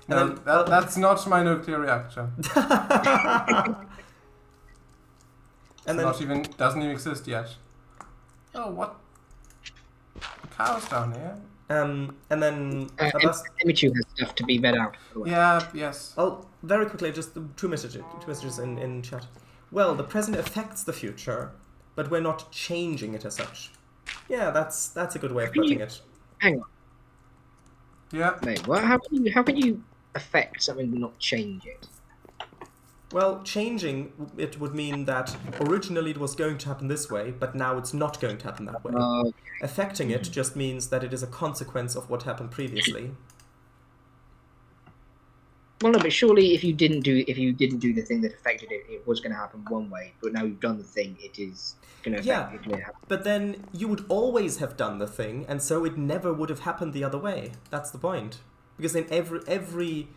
No, that's not my nuclear reactor. Doesn't even exist yet. Oh, what? Cows down here. And then Emichu has stuff to be read out. Yeah. Yes. Oh, very quickly, just two messages in chat. Well, the present affects the future, but we're not changing it as such. Yeah, that's a good way of putting it. Hang on. Yeah. Mate, what? How can you affect something but not change it? Well, changing it would mean that originally it was going to happen this way, but now it's not going to happen that way. Affecting it just means that it is a consequence of what happened previously. Well, no, but surely if you didn't do the thing that affected it, it was going to happen one way. But now you've done the thing, it is going to affect it. Yeah, but then you would always have done the thing, and so it never would have happened the other way. That's the point. Because in every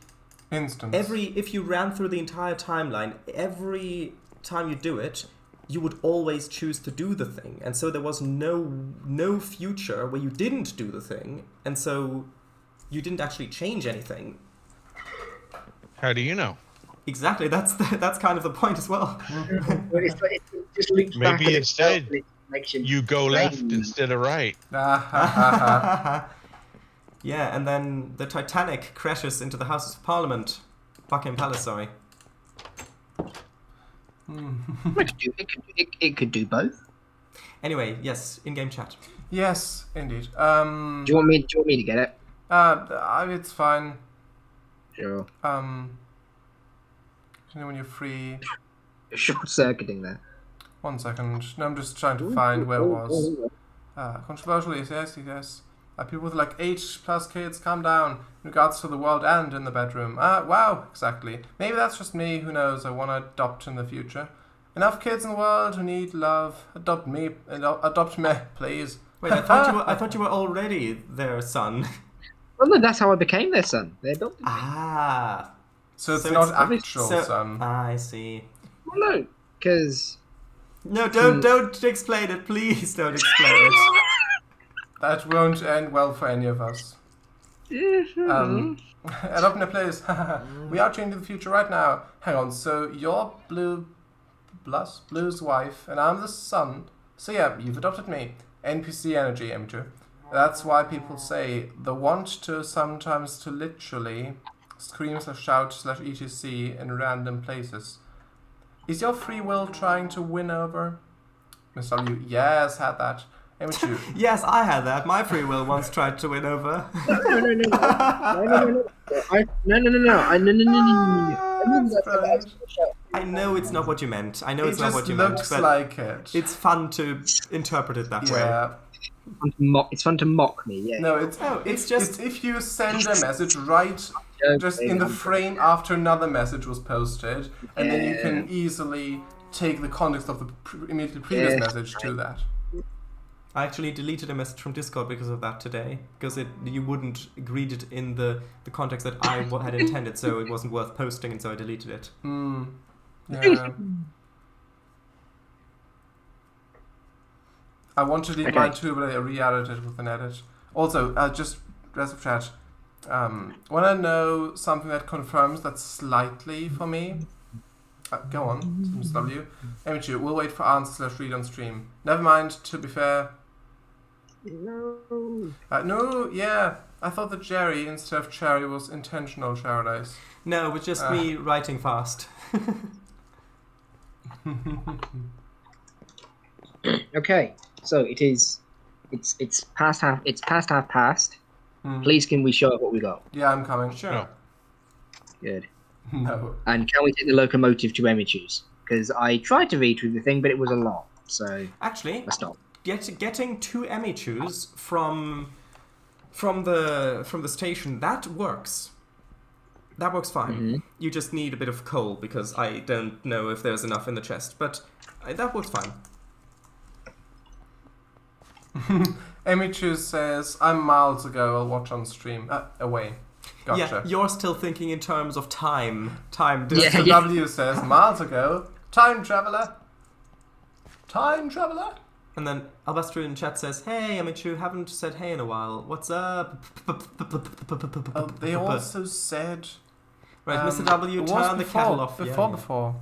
instance, if you ran through the entire timeline, every time you do it, you would always choose to do the thing, and so there was no future where you didn't do the thing, and so you didn't actually change anything. How do you know? Exactly, that's kind of the point as well. Maybe instead you go left instead of right. Yeah, and then the Titanic crashes into the Houses of Parliament. Buckingham Palace, sorry. It could do both. Anyway, yes, in-game chat. Yes, indeed. Do you want me to get it? It's fine. Sure. When you're free. Short circuiting there. 1 second. No, I'm just trying to find where it was. Controversial, yes. People with like 8+ kids, calm down. In regards to the world and in the bedroom. Wow, exactly. Maybe that's just me, who knows, I want to adopt in the future. Enough kids in the world who need love. Adopt me, please. Wait, I thought you were already their son. Well, no, that's how I became their son. They adopted me. So it's not actual son. I see. Well, no, because... No, don't explain it. Please don't explain it. That won't end well for any of us. Adopt me, please. We are changing the future right now. Hang on, so you're Blue's wife, and I'm the son. So yeah, you've adopted me. NPC energy, Emichu. That's why people say the want to sometimes to literally scream / shout / etc. in random places. Is your free will trying to win over? Miss W, yes, had that. Emichu. Yes, I had that. My free will once tried to win over. I know it's not what you meant. I know it's not what you meant, but like it. It's fun to interpret it that way. It's fun to mock me. Yeah. No, it's just if you send a message right just in the frame after another message was posted, and then you can easily take the context of the immediately previous message to that. I actually deleted a message from Discord because of that today, because you wouldn't read it in the context that I had intended, so it wasn't worth posting, and so I deleted it. Yeah. I wanted to leave mine too, but I re-added it with an edit. Also, just rest of chat. Want to know something that confirms that slightly for me? Go on, Mr. W. Emichu, we'll wait for answers / read on stream. Never mind, to be fair. No, yeah. I thought that Jerry instead of Cherry was intentional Paradise. No, it was just me writing fast. Okay, so it's past half. It's past half past. Please, can we show up what we got? Yeah, I'm coming. Sure. No. Good. No. And can we take the locomotive to Emichu's? Because I tried to read through the thing, but it was a lot. So actually, let's stop. Getting to Emichu's from the station, that works. That works fine. You just need a bit of coal because I don't know if there's enough in the chest, but that works fine. Emichu says, I'm miles ago, I'll watch on stream. Away. Gotcha. Yeah, you're still thinking in terms of time. Mr. W says, miles ago, time traveler. Time traveler? And then Albastro in chat says, hey, Emichu, haven't said hey in a while. What's up? Oh, they also said... Right, Mr. W, turn the kettle off. Before.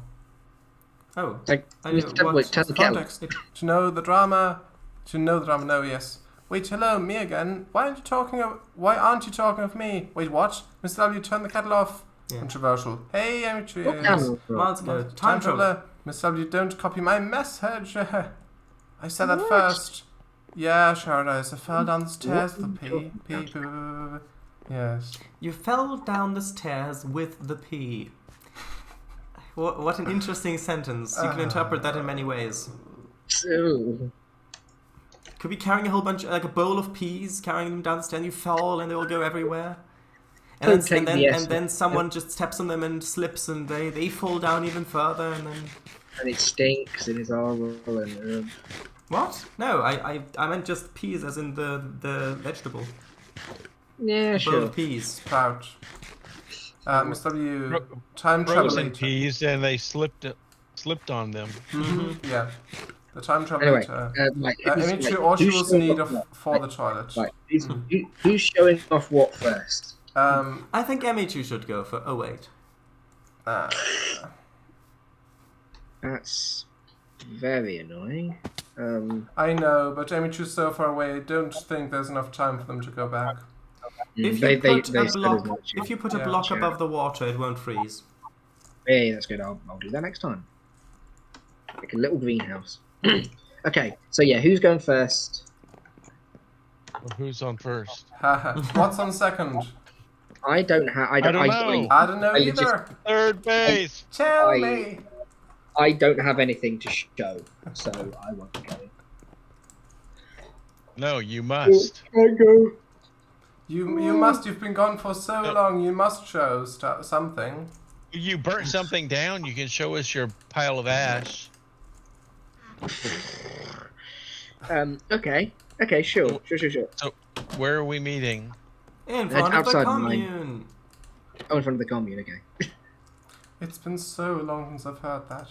Oh. Mr. W, turn the kettle. To know the drama, no, yes. Wait, hello, me again. Why aren't you talking of me? Wait, what? Mr. W, turn the kettle off. Yeah. Controversial. Hey, Emichu. Miles ago. Time traveler. Mr. W, don't copy my message. I said that first. Yeah, Paradise. I fell down the stairs with the pee. Yes. You fell down the stairs with the pee. What an interesting sentence. You can interpret that in many ways. Could be carrying a whole bunch, like a bowl of peas, carrying them down the stairs, and you fall and they all go everywhere. And then someone just steps on them and slips and they fall down even further and then... And it stinks and it's horrible and... What? No, I meant just peas as in the vegetable. Yeah, sure. Bowl of peas. Sprout. Mr. W, time traveling peas and they slipped on them. Yeah. The time traveling Emichu, or she was in need for the toilet. Right. Who's showing off what first? I think Emichu should go for... Oh, wait. That's very annoying. I know, but Emichu's so far away, I don't think there's enough time for them to go back. If you put a block above the water, it won't freeze. Hey, that's good. I'll do that next time. Like a little greenhouse. Okay, so yeah, who's going first? Well, who's on first? What's on second? I don't know. I don't know either. Third base. Tell me. I don't have anything to show, so I won't go. No, you must. Go. You must. You've been gone for so long. You must show something. You burnt something down. You can show us your pile of ash. Okay. Okay, sure. So, where are we meeting? In front of the Outside commune. Oh, in front of the commune, okay. It's been so long since I've heard that.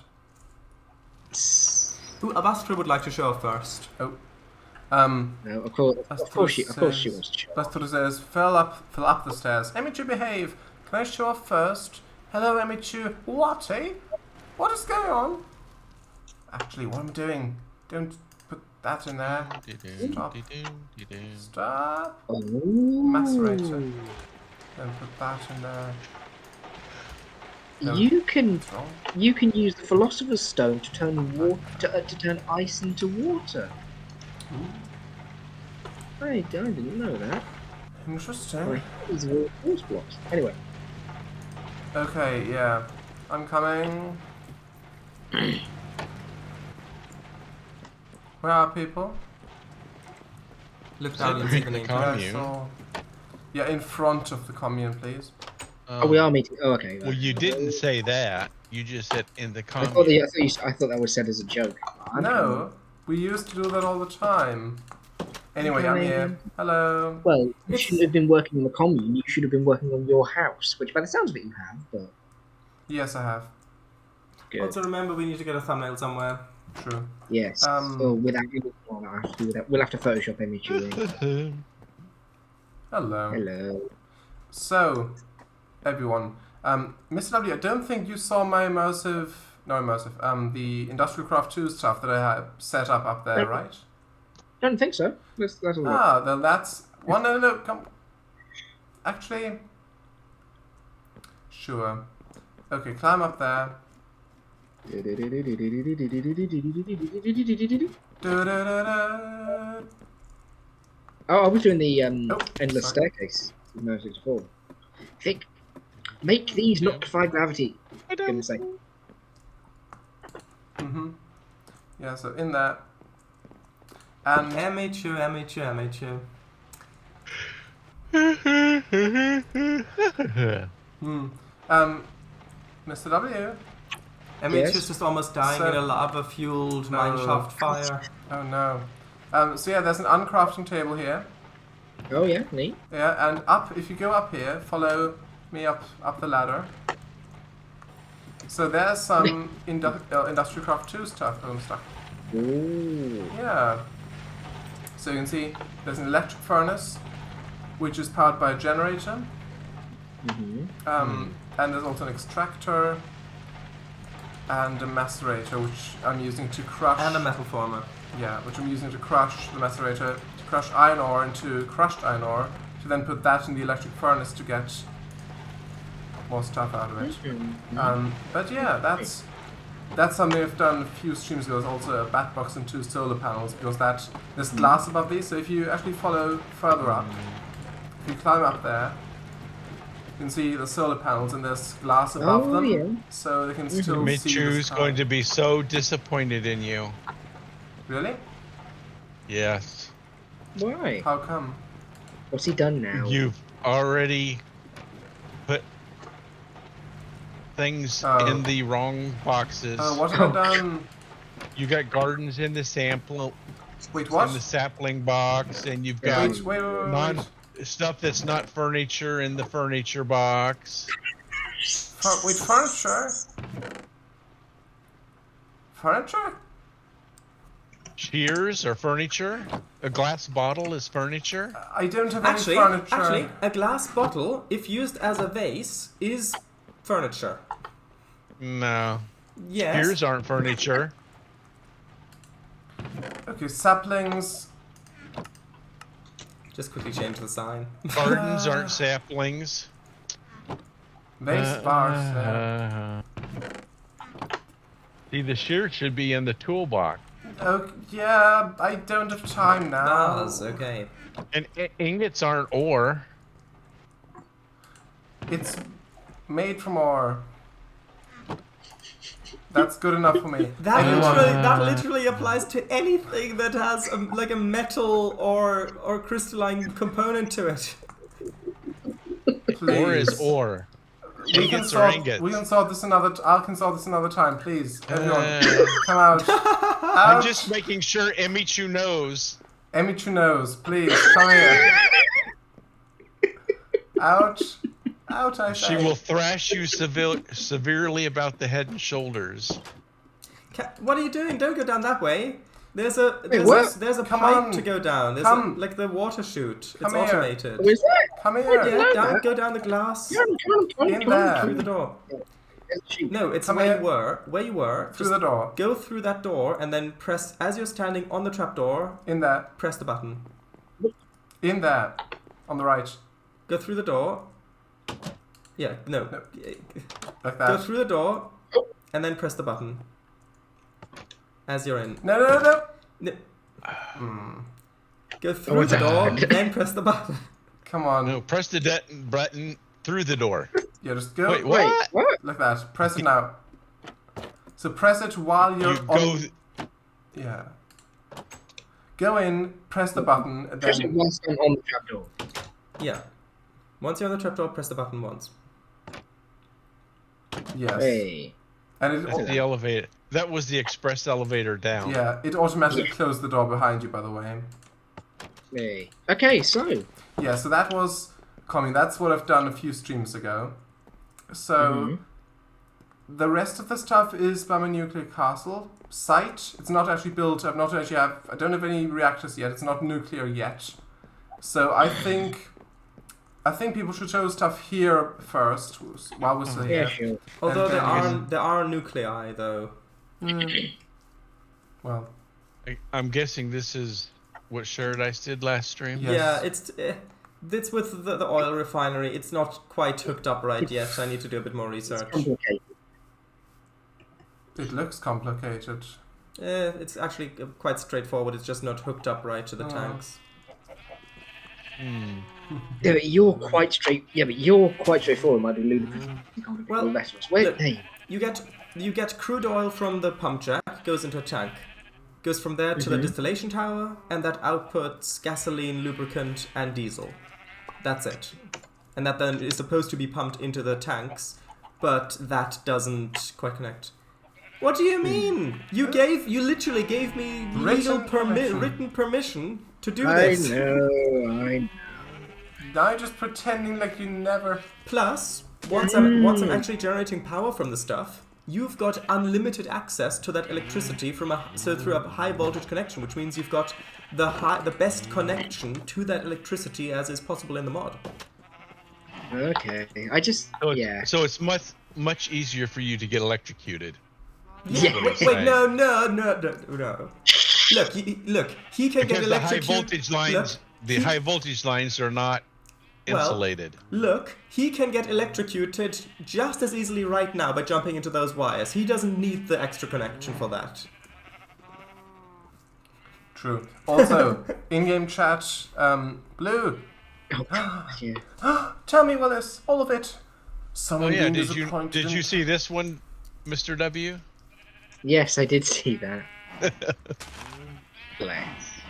Who of Astra would like to show first? Oh. No, of course she wants to show. Astra says, fill up the stairs. Emichu, behave. Can I show off first? Hello, Emichu. What, eh? What is going on? Actually, what am I doing? Don't put that in there. Stop. Stop. Oh. Macerator. Don't put that in there. No. You can What's wrong? use the Philosopher's Stone to turn to turn ice into water. I didn't know that. Interesting. These are all force blocks. Anyway. Okay, yeah. I'm coming. Where are people? Look down and see the name. Commune. Yeah, in front of the commune, please. Oh, we are meeting. Oh, okay. Well, you didn't say that. You just said in the I commune. thought that was said as a joke. No, we used to do that all the time. Anyway, I'm here. Hello. Well, you shouldn't have been working on the commune. You should have been working on your house, which by the sounds of it you have, but... Yes, I have. Good. Also remember we need to get a thumbnail somewhere. True. Yes. Without we'll have to Photoshop Emichu in. Hello. Hello. So, everyone, Mr. W, I don't think you saw my the Industrial Craft 2 stuff that I had set up there, right? I don't think so. That's all right. Ah, then that's one. No, come. Actually, sure. Okay, climb up there. Oh, I was doing the endless sorry. staircase. No, 64. Think, make these not defy gravity. For goodness sake. Yeah, so in there. And Emichu. Mr. W. Emichu's just almost dying in a lava-fueled mineshaft fire. Oh no. So yeah, there's an uncrafting table here. Oh yeah, neat. Yeah, and up, if you go up here, follow me up the ladder. So there's some Industrial Craft 2 stuff. Oh, I'm stuck. Ooh. Yeah. So you can see there's an electric furnace, which is powered by a generator. And there's also an extractor and a macerator, which I'm using to crush. And a metal former. Yeah, which I'm using to crush the macerator, to crush iron ore into crushed iron ore, to then put that in the electric furnace to get more stuff out of it. But yeah, that's something I've done a few streams ago. There's also a bat box and 2 solar panels, because there's glass above these. So if you actually follow further up, if you climb up there, you can see the solar panels and there's glass above them, so they can still see the Michu's sky. going to be so disappointed in you. Really? Yes. Why? How come? What's he done now? You've already put things in the wrong boxes. What have I done? You got gardens in the sample. Wait, what? In the sapling box, and you've got Wait. stuff that's not furniture in the furniture box. Wait, furniture? Furniture? Shears are furniture. A glass bottle is furniture. I don't have any furniture. Actually, a glass bottle, if used as a vase, is furniture. No. Yes. Shears aren't furniture. Okay, saplings. Just quickly change the sign. Gardens aren't saplings. Vase bars. See, the shears should be in the toolbox. Oh, yeah, I don't have time now. That's okay. And ingots aren't ore. It's made from ore. That's good enough for me. That literally applies to anything that has like a metal or crystalline component to it. Please. Ore is ore. We can sort this another. I can sort this another time, please. Everyone, come out. I'm just making sure Emichu knows. Emichu knows. Please come here. Ouch! Ouch! I say. She will thrash you severely about the head and shoulders. What are you doing? Don't go down that way. There's a pipe to go down. There's like the water chute. It's automated. Where's that? Come here. Yeah, go down the glass. In there. Through the door. No, it's where you were. Through the door. Go through that door and then press, as you're standing on the trapdoor, In there. press the button. In there. On the right. Go through the door. Yeah, no. Like Go that. through the door and then press the button. As you're in. No. Go through the door, then press the button. Come on. No, press the button through the door. Yeah, just go. Wait, what? Like that. Press it now. So press it while you're on. Yeah. Go in, press the button, and Press it then. once I'm on the trapdoor. Yeah. Once you're on the trapdoor, press the button once. Yes. Hey. And That's the elevator. That was the express elevator down. Yeah, it automatically closed the door behind you, by the way. Hey. Okay, so. Yeah, so that was coming. That's what I've done a few streams ago. So the rest of the stuff is by my nuclear castle site. It's not actually built. I don't have any reactors yet. It's not nuclear yet. So I think people should show stuff here first while we're still here. Yeah, sure. Although And there are nuclei though. Well, I'm guessing this is what Sharadice did last stream. Yes. Yeah, it's with the oil refinery. It's not quite hooked up right yet. I need to do a bit more research. Complicated. it looks complicated. It's actually quite straightforward. It's just not hooked up right to the tanks. Yeah, but you're quite straightforward. Might be ludicrous. Well, Wait, look, you get crude oil from the pump jack, goes into a tank, goes from there to the distillation tower, and that outputs gasoline, lubricant, and diesel. That's it. And that then is supposed to be pumped into the tanks, but that doesn't quite connect. What do you mean? You literally gave me written permission to do this. I know. Now you're just pretending like you never. Plus, once I'm actually generating power from the stuff, you've got unlimited access to that electricity through a high voltage connection, which means you've got the best connection to that electricity as is possible in the mod. Okay, So it's much easier for you to get electrocuted. Yeah. Wait, no. Look, he can get Because electrocuted. the high voltage lines are not insulated. Look, he can get electrocuted just as easily right now by jumping into those wires. He doesn't need the extra connection for that. True. Also, in-game chat, Blue. Tell me, Willis, all of it. Someone being disappointed. Did you see this one, Mr. W? Yes, I did see that. Bless.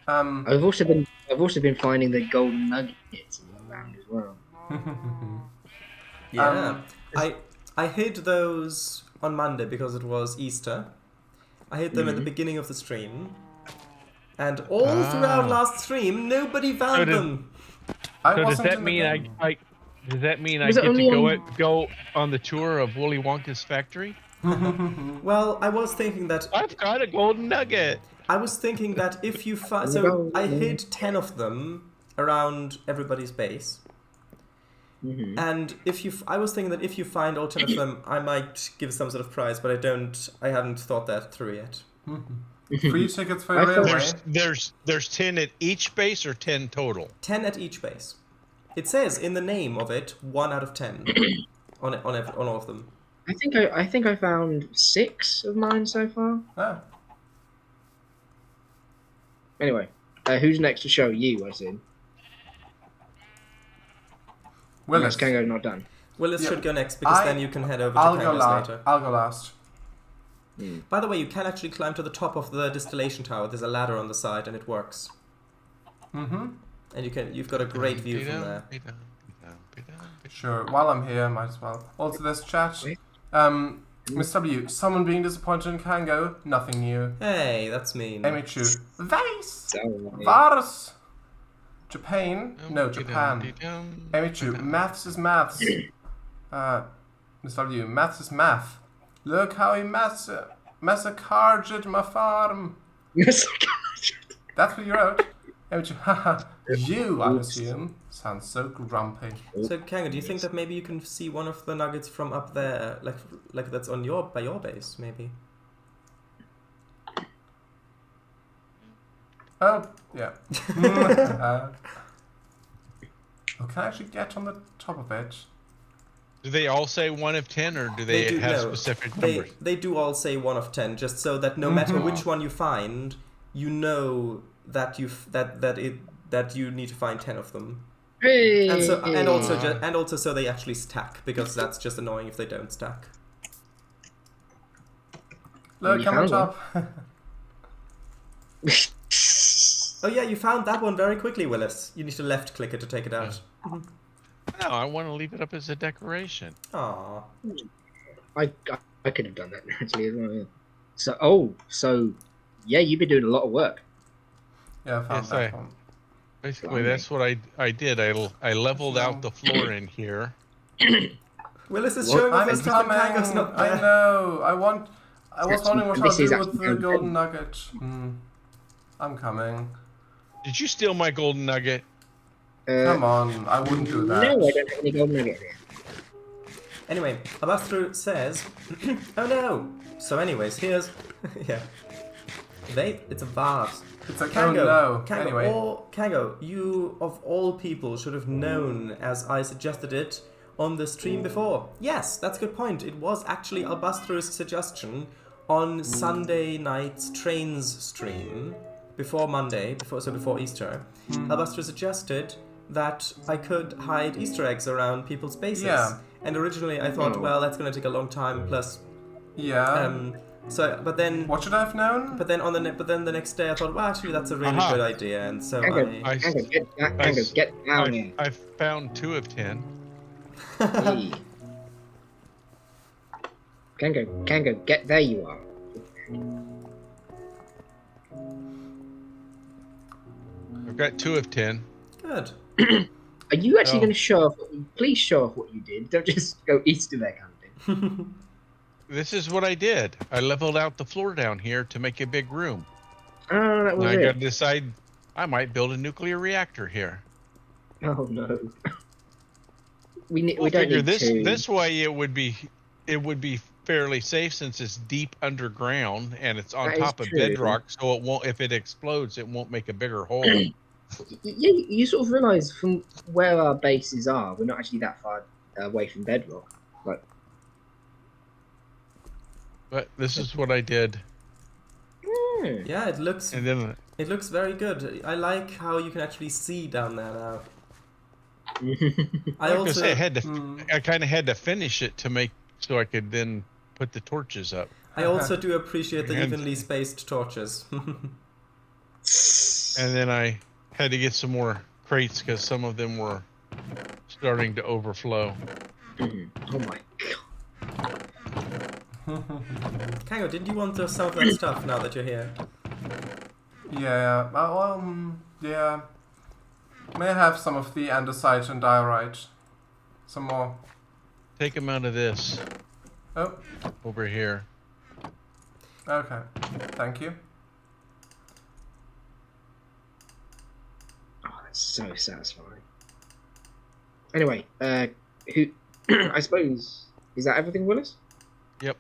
I've also been finding the golden nuggets around as well. Yeah, I hid those on Monday because it was Easter. I hid them at the beginning of the stream, and all throughout last stream, nobody found them. Does that mean I get to go on the tour of Willy Wonka's factory? Well, I was thinking that I've got a golden nugget. I was thinking that if you find, so I hid 10 of them around everybody's base, and I was thinking that if you find all 10 of them, I might give some sort of prize, but I haven't thought that through yet. Free tickets for railway. There's 10 at each base or 10 total? 10 at each base. It says in the name of it 1 out of 10 on all of them. I think I found 6 of mine so far. Ah. Anyway, who's next to show you? As in, Willis. Kango's not done. Willis should go next because then you can head over to Kango's later. I'll go last. By the way, you can actually climb to the top of the distillation tower. There's a ladder on the side, and it works. And you've got a great view from there. Sure. While I'm here, might as well. Also, there's chat. Miss W, someone being disappointed in Kango, nothing new. Hey, that's mean. Emichu, Vice, Vars, Japan, no, Japan. Emichu, maths is maths. Miss W, maths is math. Look how he massacred my farm. That's what you wrote. Emichu, haha. You, I assume, sounds so grumpy. So, Kango, do you think that maybe you can see one of the nuggets from up there, like that's on by your base, maybe? Oh, yeah. Can I actually get on the top of it? Do they all say 1 of 10, or do they have specific numbers? They do all say 1 of 10, just so that no matter which one you find, you know that that you need to find 10 of them. Hey. And also so they actually stack, because that's just annoying if they don't stack. Look, come on top. Oh yeah, you found that one very quickly, Willis. You need to left click it to take it out. No, I want to leave it up as a decoration. Aww. I could have done that actually as well. Yeah. So yeah, you've been doing a lot of work. Yeah, I found that one. Basically, that's what I did. I leveled out the floor in here. Willis is showing off his stuff and Kango's not there. I know. I was wondering what I'll do with the golden nugget. I'm coming. Did you steal my golden nugget? Come on, I wouldn't do that. No, I don't have any golden nugget here. Anyway, Abastru says, oh no! So anyways, here's, yeah. It's a vase. It's a Kango. Kango. Anyway. Kango, you of all people should have known as I suggested it on the stream before. Yes, that's a good point. It was actually Albastru's suggestion on Sunday night's trains stream before Monday, before Easter. Albastru suggested that I could hide Easter eggs around people's bases. Yeah. And originally I thought, well, that's going to take a long time. Plus, yeah. But then what should I have known? But then the next day I thought, well, actually that's a really good idea, and so Kango, get down here. I found 2 of 10. Hey. Kango, get there. You are. I've got 2 of 10. Good. Are you actually going to show off? Please show off what you did. Don't just go Easter egg hunting. This is what I did. I leveled out the floor down here to make a big room. Oh, that was I got to decide I might build a nuclear reactor here. Oh no. we don't figure need to. This way it would be fairly safe since it's deep underground and it's on top of bedrock, so it won't. If it explodes, it won't make a bigger hole. Yeah, you sort of realise from where our bases are, we're not actually that far away from bedrock. Like. But this is what I did. Yeah, it looks very good. I like how you can actually see down there now. I kind of had to finish it to make so I could then put the torches up. I also do appreciate the evenly spaced torches. And then I had to get some more crates because some of them were starting to overflow. Oh my god. Kango, didn't you want some of that stuff now that you're here? Yeah, yeah. May I have some of the andesite and diorite? Some more. Take them out of this. Oh. Over here. Okay. Thank you. Oh, that's so satisfying. Anyway, who? I suppose is that everything, Willis? Yep.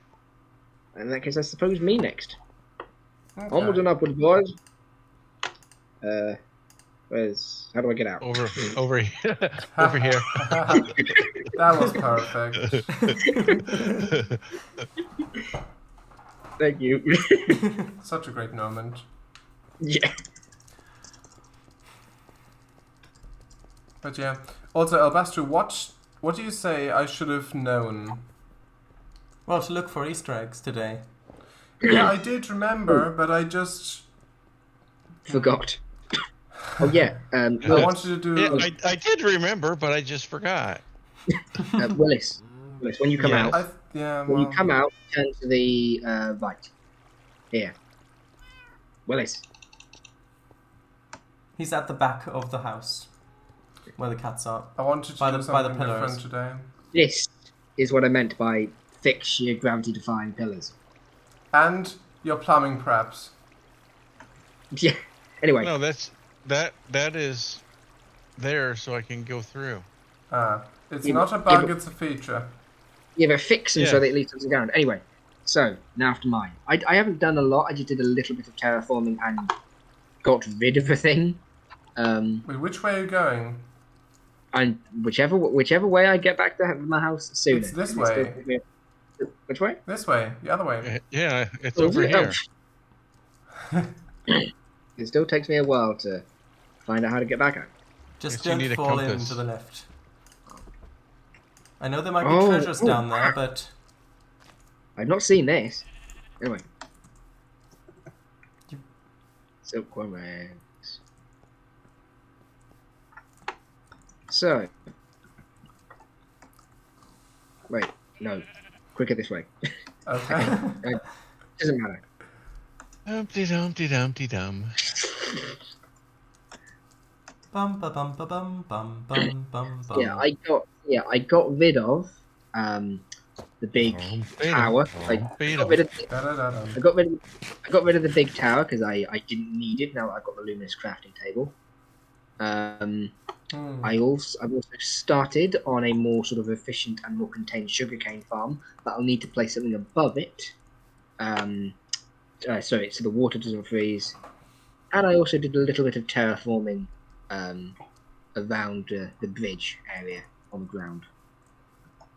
In that case, I suppose me next. Okay. Onward and upward, boys. How do I get out? Over here. Over here. That was perfect. Thank you. Such a great moment. Yeah. But yeah. Also, Albastru, what What do you say I should have known? Well, to look for Easter eggs today. Yeah, I did remember, but I just... Forgot. Oh, yeah. I wanted to do... Yeah, I did remember, but I just forgot. Willis, when you come Yeah. out, when you come out, turn to the right. Here. Willis. He's at the back of the house, where the cats are. I wanted to by do the something pillars. different today. This is what I meant by fix your gravity-defying pillars. And your plumbing, perhaps. Yeah. Anyway. No, that is there, so I can go through. It's not a bug, it's a feature. Yeah, but fix them so that it leads to the ground. Anyway, so now after mine. I haven't done a lot. I just did a little bit of terraforming and got rid of a thing. Wait, which way are you going? And whichever way I get back to my house sooner. It's this way. Which way? This way. The other way. Yeah, it's over here. It still takes me a while to find out how to get back out. Just Yes, you need don't a fall compass. into the lift. I know there might be treasures down there, but... I've not seen this. Anyway. Silkworm eggs. So. Wait, no. Quicker this way. Okay. Doesn't matter. Dumpty dumpty dumpty dum. Bum ba bum ba bum bum bum bum bum. Yeah, I got rid of the big tower. I got rid of the big tower because I didn't need it. Now I've got the luminous crafting table. I've also started on a more sort of efficient and more contained sugarcane farm, but I'll need to place something above it. So the water doesn't freeze. And I also did a little bit of terraforming around the bridge area on the ground.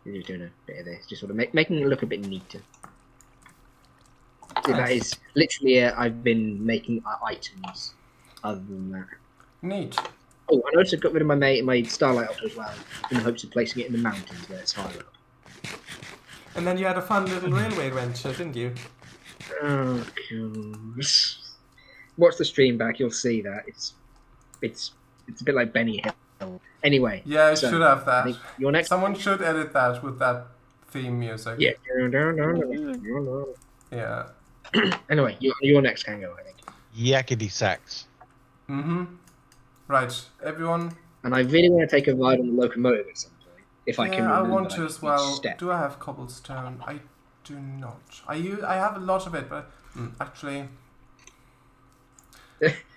Just doing a bit of this, just sort of making it look a bit neater. So that is literally I've been making items other than that. Neat. Oh, I also got rid of my starlight altar as well, in the hopes of placing it in the mountains where it's higher up. And then you had a fun little railway adventure, didn't you? Oh, gosh. Watch the stream back, you'll see that. It's a bit like Benny Hill. Anyway. Yeah, I should have that. Your next... Someone should edit that with that theme music. Yeah. Yeah. Anyway, your next Kango, I think. Yakety sax. Mm-hmm. Right, everyone. And I really want to take a ride on the locomotive at some point, if I can remember. I want to as well. Step. Do I have cobblestone? I do not. I have a lot of it, but actually...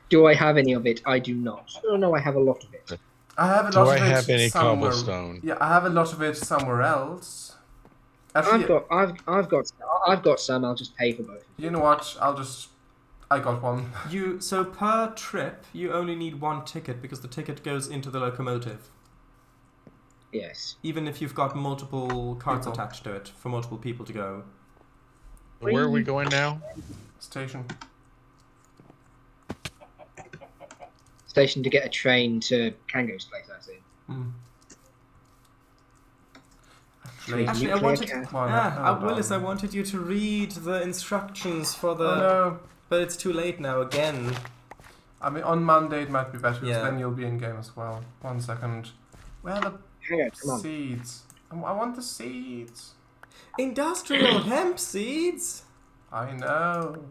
Do I have any of it? I do not. Oh no, I have a lot of it. I have a lot Do of I it have any somewhere. cobblestone? Yeah, I have a lot of it somewhere else. Actually, I've got some. I'll just pay for both. You know what? I got one. So per trip, you only need one ticket because the ticket goes into the locomotive. Yes. Even if you've got multiple carts attached to it for multiple people to go. Where are we going now? Station. Station to get a train to Kango's place, I see. Actually, I wanted... Willis, I wanted you to read the instructions for the... Oh, no. But it's too late now, again. I mean, on Monday it might be better, because Yeah. then you'll be in-game as well. 1 second. Where are the seeds? I want the seeds. Industrial hemp seeds? I know.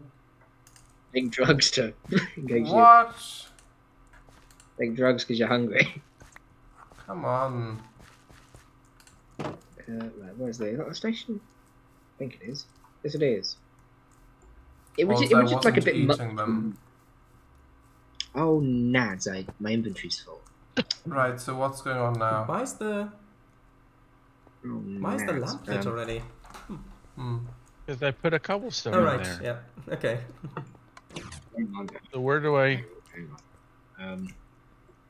Big drugs to engage you. What? Big drugs because you're hungry. Come on. Right, where's the station? I think it is. Yes, it is. It was Also, just like a bit eating them. Oh, nads! My inventory's full. Right, so what's going on now? Why is the lamp lit already? Because I put a cobblestone Oh, in right, there. yeah, okay. So where do I...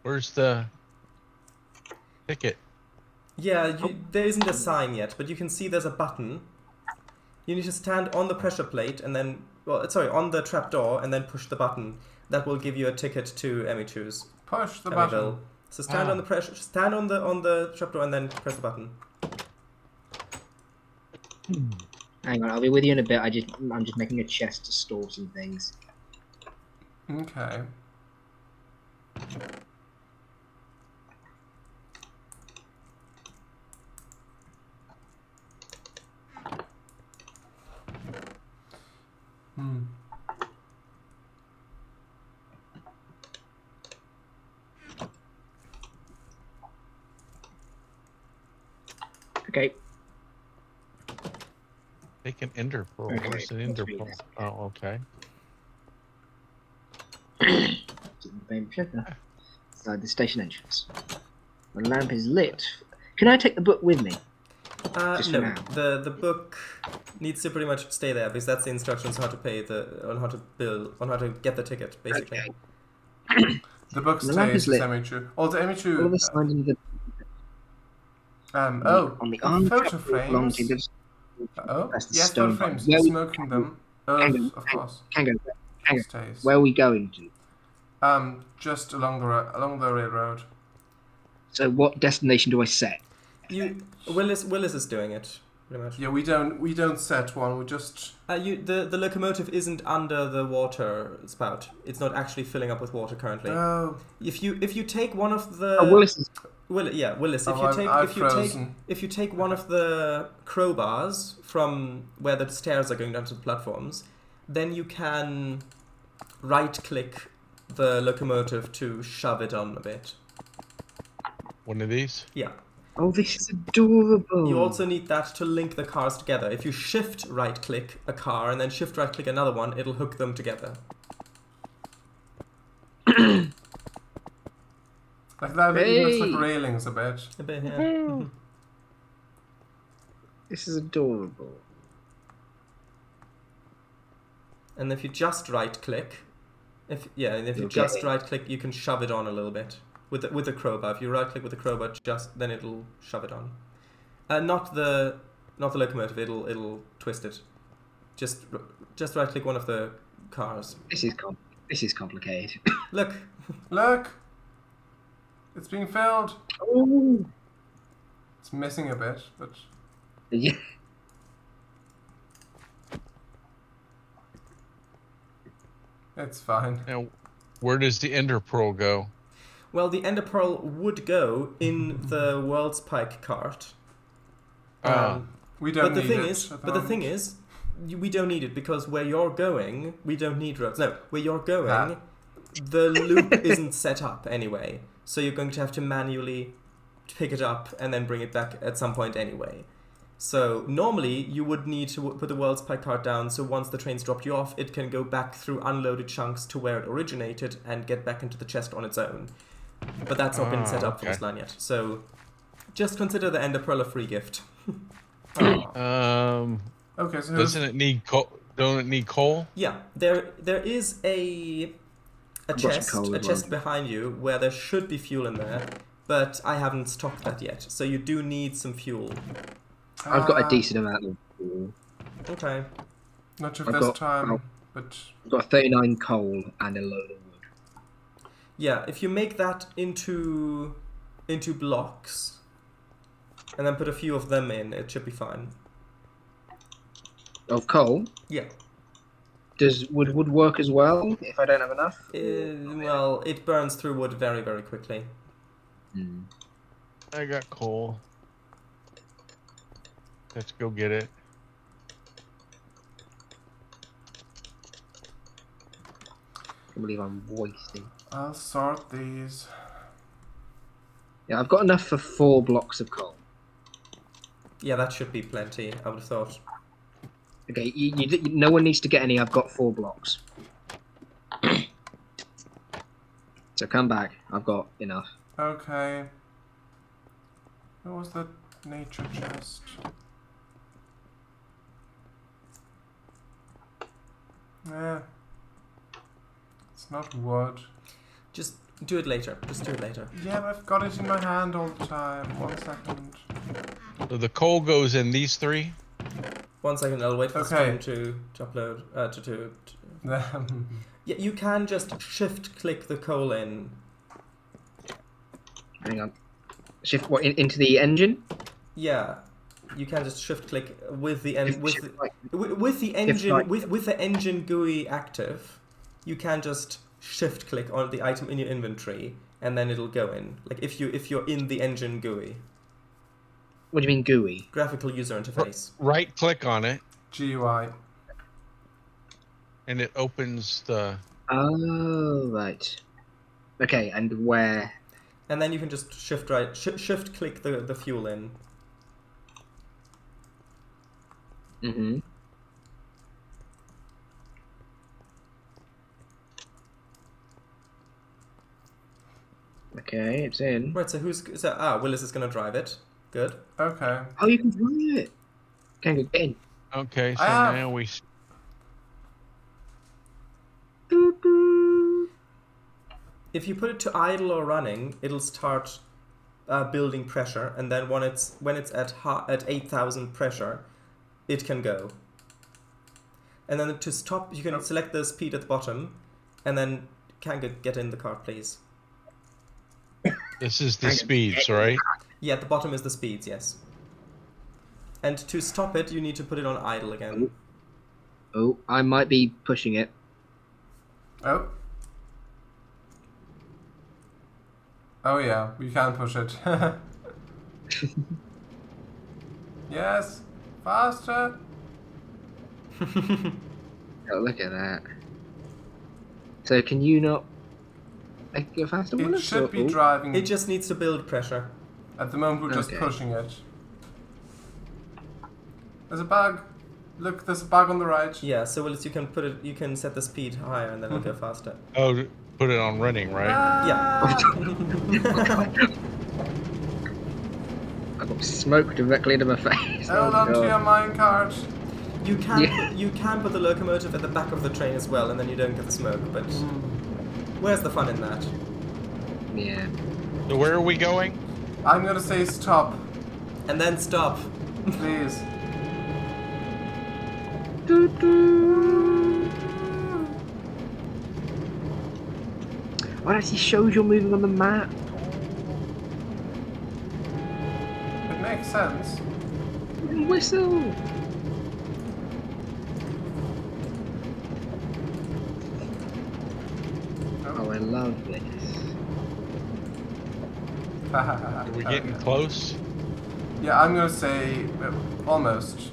Where's the ticket? Yeah, there isn't a sign yet, but you can see there's a button. You need to stand on the pressure plate and then... on the trapdoor and then push the button. That will give you a ticket to Emichu's. Push the button. So stand on the pressure. Stand on the trapdoor and then press the button. Hang on, I'll be with you in a bit. I'm just making a chest to store some things. Okay. Okay. Take an ender pearl. Okay, Where's an ender pearl? Oh, okay. Inside the station entrance. The lamp is lit. Can I take the book with me? Just no, for now. the book needs to pretty much stay there because that's the instructions on how to pay on how to bill, on how to get the ticket, basically. Okay. The book The lamp stays is lit. Emichu. Oh, the Emichu. All of us signed into the On the arm photo track frames. belongs That's the Yes, stone photo frames. one. Smoking them. Earth, of course. Kango, Stays. where are we going to? Just along the railroad. So what destination do I set? Willis is doing it pretty much. Yeah, we don't set one. We just. The locomotive isn't under the water spout. It's not actually filling up with water currently. Oh. If you take one of the Willis is... Willis. If you take one of the crowbars from where the stairs are going down to the platforms, then you can right-click the locomotive to shove it on a bit. One of these? Yeah. Oh, this is adorable. You also need that to link the cars together. If you shift right-click a car and then shift right-click another one, it'll hook them together. Like that, it looks like railings a bit. A bit, yeah. This is adorable. And if you just right-click, just right-click, you can shove it on a little bit with the crowbar. If you right-click with the crowbar, then it'll shove it on. Not the locomotive. It'll twist it. Just right-click one of the cars. This is complicated. Look. It's being filled. Oh. It's missing a bit, but. Yeah. It's fine. Now, where does the ender pearl go? Well, the ender pearl would go in the World's Pike cart. We don't need it. But the thing is, we don't need it because where you're going, we don't need roads. No, where you're going, the loop isn't set up anyway. So you're going to have to manually pick it up and then bring it back at some point anyway. So normally you would need to put the World's Pike cart down so once the train's dropped you off, it can go back through unloaded chunks to where it originated and get back into the chest on its own. But that's not been set up for this line yet. So just consider the Ender Pearl a free gift. Okay, so doesn't it need coal? Don't it need coal? Yeah, there is a chest behind you where there should be fuel in there, but I haven't stocked that yet. So you do need some fuel. I've got a decent amount of fuel. Okay. Not sure this time, but I've got 39 coal and a load of wood. Yeah, if you make that into blocks and then put a few of them in, it should be fine. Of coal? Yeah. Does wood work as well if I don't have enough? Well, it burns through wood very, very quickly. I got coal. Let's go get it. I can't believe I'm wasting. I'll sort these. Yeah, I've got enough for 4 blocks of coal. Yeah, that should be plenty, I would have thought. Okay, no one needs to get any. I've got 4 blocks. So come back. I've got enough. Okay. What was the nature chest? Yeah. It's not wood. Just do it later. Yeah, but I've got it in my hand all the time. 1 second. So the coal goes in these 3? 1 second, I'll wait for the stream to upload. Yeah, you can just shift-click the coal in. Hang on. Shift what into the engine? Yeah, you can just shift click with the en- with Shift the, right. with the engine right. with the engine GUI active. You can just shift click on the item in your inventory, and then it'll go in. Like if you're in the engine GUI, What do you mean GUI? graphical user interface. Right click on it, GUI. and it opens the. Oh, right. Okay, and where? And then you can just shift click the fuel in. Mm-hmm. Okay, it's in. Right. So Willis is gonna drive it. Good. Okay. Oh, you can drive it. Can get in. Okay, so I have- now we. If you put it to idle or running, it'll start building pressure, and then when it's at 8,000 pressure, it can go. And then to stop, you can select the speed at the bottom, and then get in the car, please. This is the speeds, right? Yeah, at the bottom is the speeds, yes. And to stop it, you need to put it on idle again. Oh, I might be pushing it. Oh. Oh yeah, we can push it. Yes, faster. Oh, look at that. So can you not go faster? It should be driving. It just needs to build pressure. At the moment, we're just Okay. pushing it. There's a bug. Look, there's a bug on the right. Yeah, so Willis, you can set the speed higher, and then it'll go faster. Oh, put it on running, right? Yeah. I got smoke directly into my face. Hold on to your minecart. You can put the locomotive at the back of the train as well, and then you don't get the smoke. But where's the fun in that? Yeah. So where are we going? I'm gonna say stop, And then stop. please. Well, it actually shows you're moving on the map. It makes sense. Whistle. Oh, I love this. Are we getting close? Yeah, I'm gonna say almost.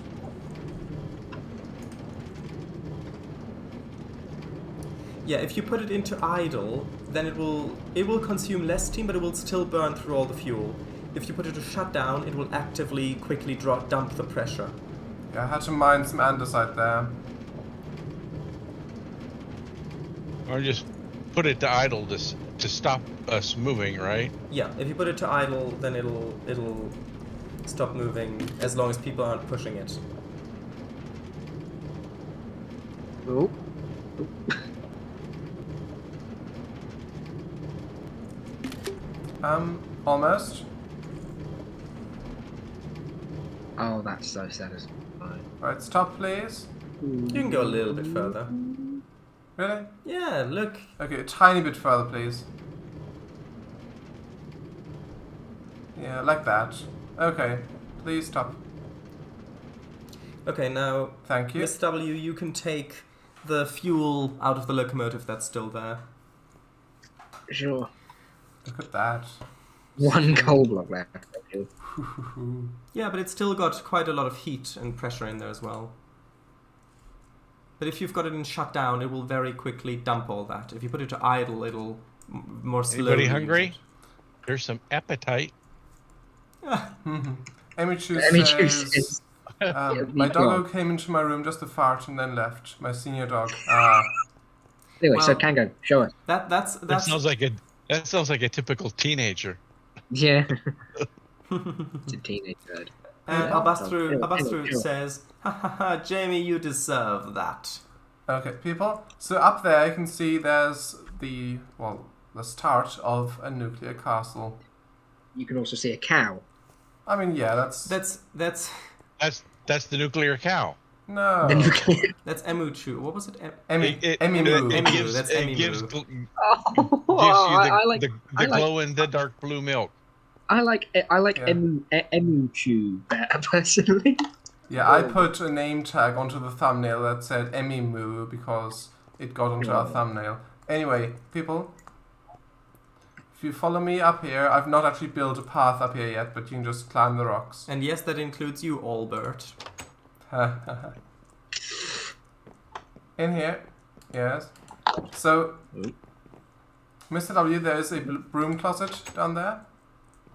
Yeah, if you put it into idle, then it will consume less steam, but it will still burn through all the fuel. If you put it to shutdown, it will actively quickly dump the pressure. Yeah, I had to mine some andesite there. Or just put it to idle to stop us moving, right? Yeah, if you put it to idle, then it'll stop moving as long as people aren't pushing it. Oh. Almost. Oh, that's so satisfying. Right, stop, please. You can go a little bit further. Really? Yeah, look. Okay, a tiny bit further, please. Yeah, like that. Okay, please stop. Okay, now, Thank you. Miss W, you can take the fuel out of the locomotive that's still there. Sure. Look at that. One coal block left. Yeah, but it's still got quite a lot of heat and pressure in there as well. But if you've got it in shutdown, it will very quickly dump all that. If you put it to idle, it'll more slowly. Anybody hungry? There's some appetite. Emichu says, my doggo came into my room just to fart and then left. My senior dog. Anyway, so Well- Kango, show us. That's That sounds like a typical teenager. Yeah. It's a teenage bird. Albastru Sure. says, "Ha ha ha, Jamie, you deserve that." Okay, people. So up there you can see there's the start of a nuclear castle. You can also see a cow. I mean, yeah, that's That's That's the nuclear cow. no. The nuclear. that's Emichu. What was it? Emimu. Emimu, that's it Emimu. gives Oh, you I like the I like- glow in the dark blue milk. I like Emichu better personally. Yeah, I put a name tag onto the thumbnail that said Emimu because it got onto our thumbnail. Anyway, people, if you follow me up here, I've not actually built a path up here yet, but you can just climb the rocks. And yes, that includes you, Albert. In here, yes. So, Mr. W, there is a broom closet down there.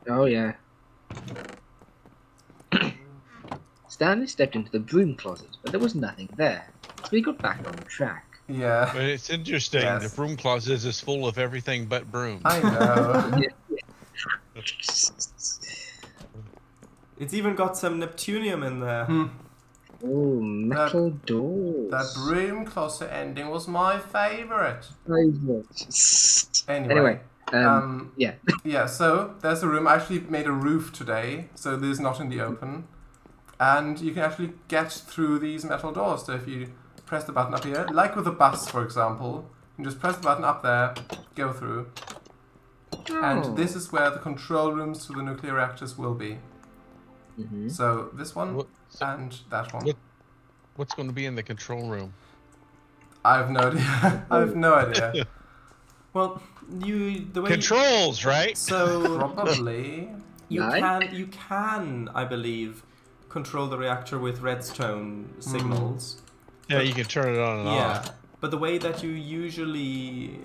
Oh yeah. Stanley stepped into the broom closet, but there was nothing there. So he got back on track. Yeah. But it's interesting. Yes. The broom closet is full of everything but brooms. I know. It's even got some Neptunium in there. Oh, metal doors. That broom closet ending was my favourite. Anyway, yeah. Yeah, so there's a room. I actually made a roof today, so this is not in the open. And you can actually get through these metal doors. So if you press the button up here, like with a bus, for example, you can just press the button up there, go through. Oh. And this is where the control rooms to the nuclear reactors will be. Mm-hmm. So this one and that one. What's going to be in the control room? I have no idea. I have no idea. Well, the way Controls, right? So Probably. you can, I believe, control the reactor with redstone signals. Yeah, you can turn it on and off. But the way that you usually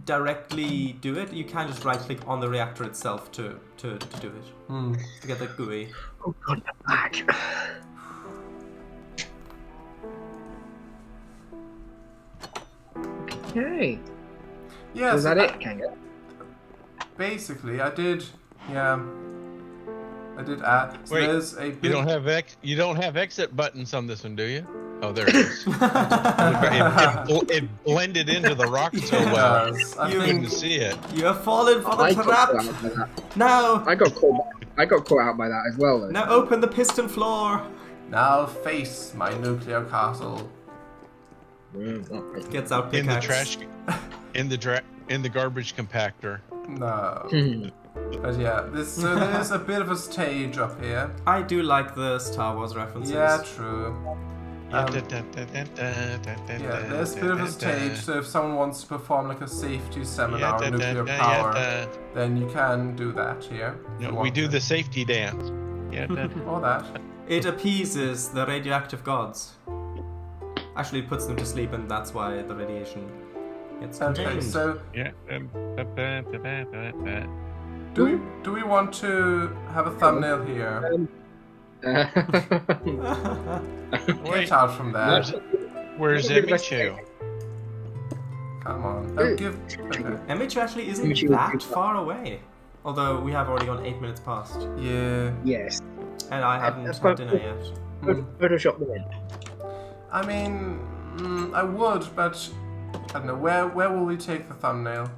directly do it, you can just right click on the reactor itself to do it. To get that GUI. Oh god, the back. Okay. Yeah, Was so that it, Kango? basically, I did add. So Wait, there's a bit. You don't have exit buttons on this one, do you? Oh, there it is. it blended into the rock so well. I You think couldn't see it. You have fallen for the I got trap. caught out by that. Now, I got caught out by that as well, though. now open the piston floor. now face my nuclear castle. Gets out In the pickaxe. trash, in the garbage compactor. No. But yeah, there's a bit of a stage up here. I do like the Star Wars references. Yeah, true. Yeah, there's a bit of a stage, so if someone wants to perform like a safety seminar on nuclear power, then you can do that here. We do the safety dance. Or that. It appeases the radioactive gods. Actually, it puts them to sleep, and that's why the radiation gets Okay, contained. so do we want to have a thumbnail here? Get out from there. Where's Emichu? Come on. Don't give. Okay. Emichu actually isn't Emichu that is far away. Although we have already gone 8 minutes past. Yeah. Yes. And I haven't That's had fine. dinner yet. Photoshop them in. I mean, I would, but I don't know. Where will we take the thumbnail?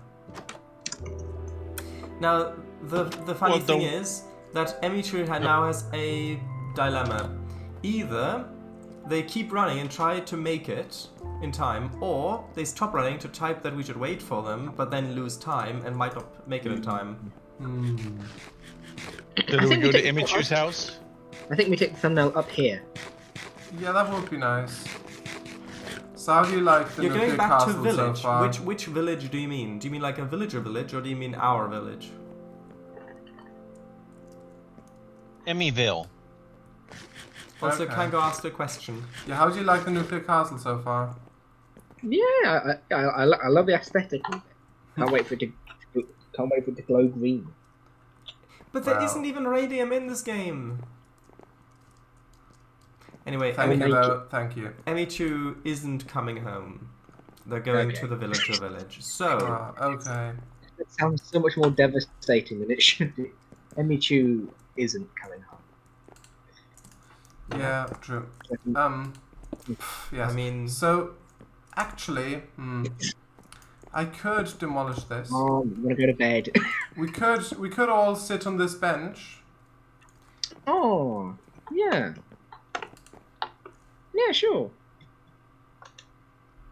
Now, the funny thing is that Emichu now has a dilemma. Either they keep running and try to make it in time, or they stop running to type that we should wait for them, but then lose time and might not make it in time. Did we go to Emichu's house? I think we take the thumbnail up here. Yeah, that would be nice. So how do you like the You're nuclear going back to castle village. so far? Which village do you mean? Do you mean like a villager village, or do you mean our village? Emmyville. Also, Okay. Kango asked a question. Yeah, how do you like the nuclear castle so far? Yeah, I love the aesthetic of it. Can't wait for it to glow green. But there Wow. isn't even radium in this game. Anyway, Thank you, Emichu. though. Thank you. Emichu isn't coming home. They're going Okay. to the villager village. So, Okay. It sounds so much more devastating than it should be. Emichu isn't coming home. Yeah, true. Yes. I mean, So, actually, I could demolish this. Oh, I'm gonna go to bed. We could all sit on this bench. Oh, yeah. Yeah, sure.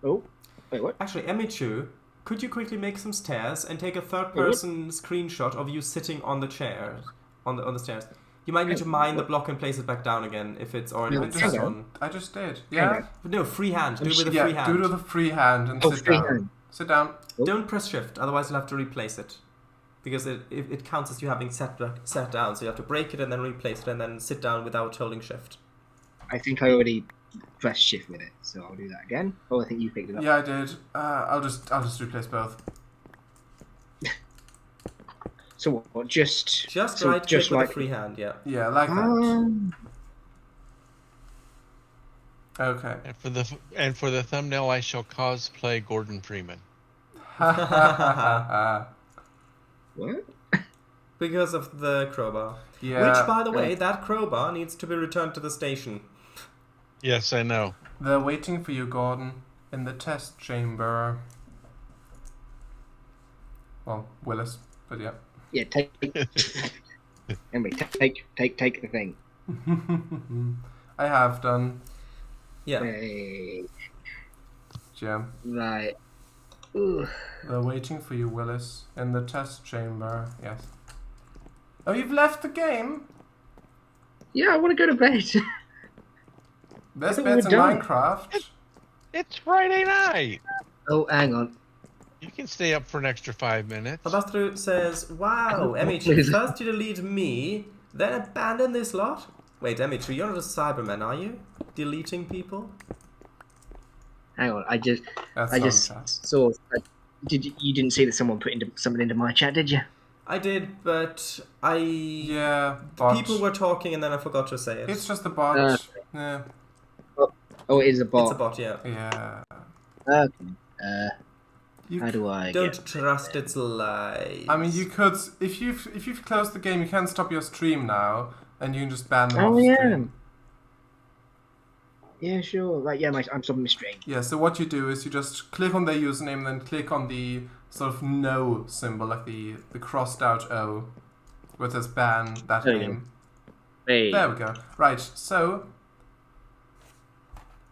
Oh, wait, what? actually, Emichu could you quickly make some stairs and take a third-person screenshot of you sitting on the chair, on the stairs? You might need to mine the block and place it back down again if it's already been set on. I just did. Yeah. But no, free hand. Do it with a free hand. Do it with a free hand and sit down. Hand. Sit down. Don't press shift, otherwise you'll have to replace it. Because it counts as you having sat down, so you have to break it and then replace it and then sit down without holding shift. I think I already pressed shift with it, so I'll do that again. Oh, I think you picked it up. Yeah, I did. I'll just replace both. So what? Just right click with a free hand, yeah. Yeah, like that. Okay. And for the thumbnail, I shall cosplay Gordon Freeman. What? Because of the crowbar. Yeah. Which, by the way, that crowbar needs to be returned to the station. Yes, I know. They're waiting for you, Gordon, in the test chamber. Well, Willis, but yeah. Yeah, take. Anyway, take the thing. I have done. Yeah. Hey. Yeah. Right. Ooh. They're waiting for you, Willis, in the test chamber. Yes. Oh, you've left the game? Yeah, I want to go to bed. There's thought beds in we were done. Minecraft. It's Friday night. Oh, hang on. You can stay up for an extra 5 minutes. Abastru says, wow, Emichu, first you delete me, then abandon this lot? Wait, Emichu, you're not a Cyberman, are you? Deleting people? Hang on. I just chat. saw. You didn't see that someone put something into my chat, did you? I did, but Yeah, bot. people were talking and then I forgot to say it. It's just a bot. Yeah. Oh, it is a bot. It's a bot, yeah. Yeah. Okay. You How do I? Don't trust its lies. I mean, you could if you've closed the game, you can stop your stream now, and you can just ban them Oh off yeah. stream. Yeah, sure. Right. Yeah, I'm stopping my stream. Yeah. So what you do is you just click on their username, and then click on the sort of no symbol, like the crossed out O, where it says ban that There you name. Hey. There we go. Right. So,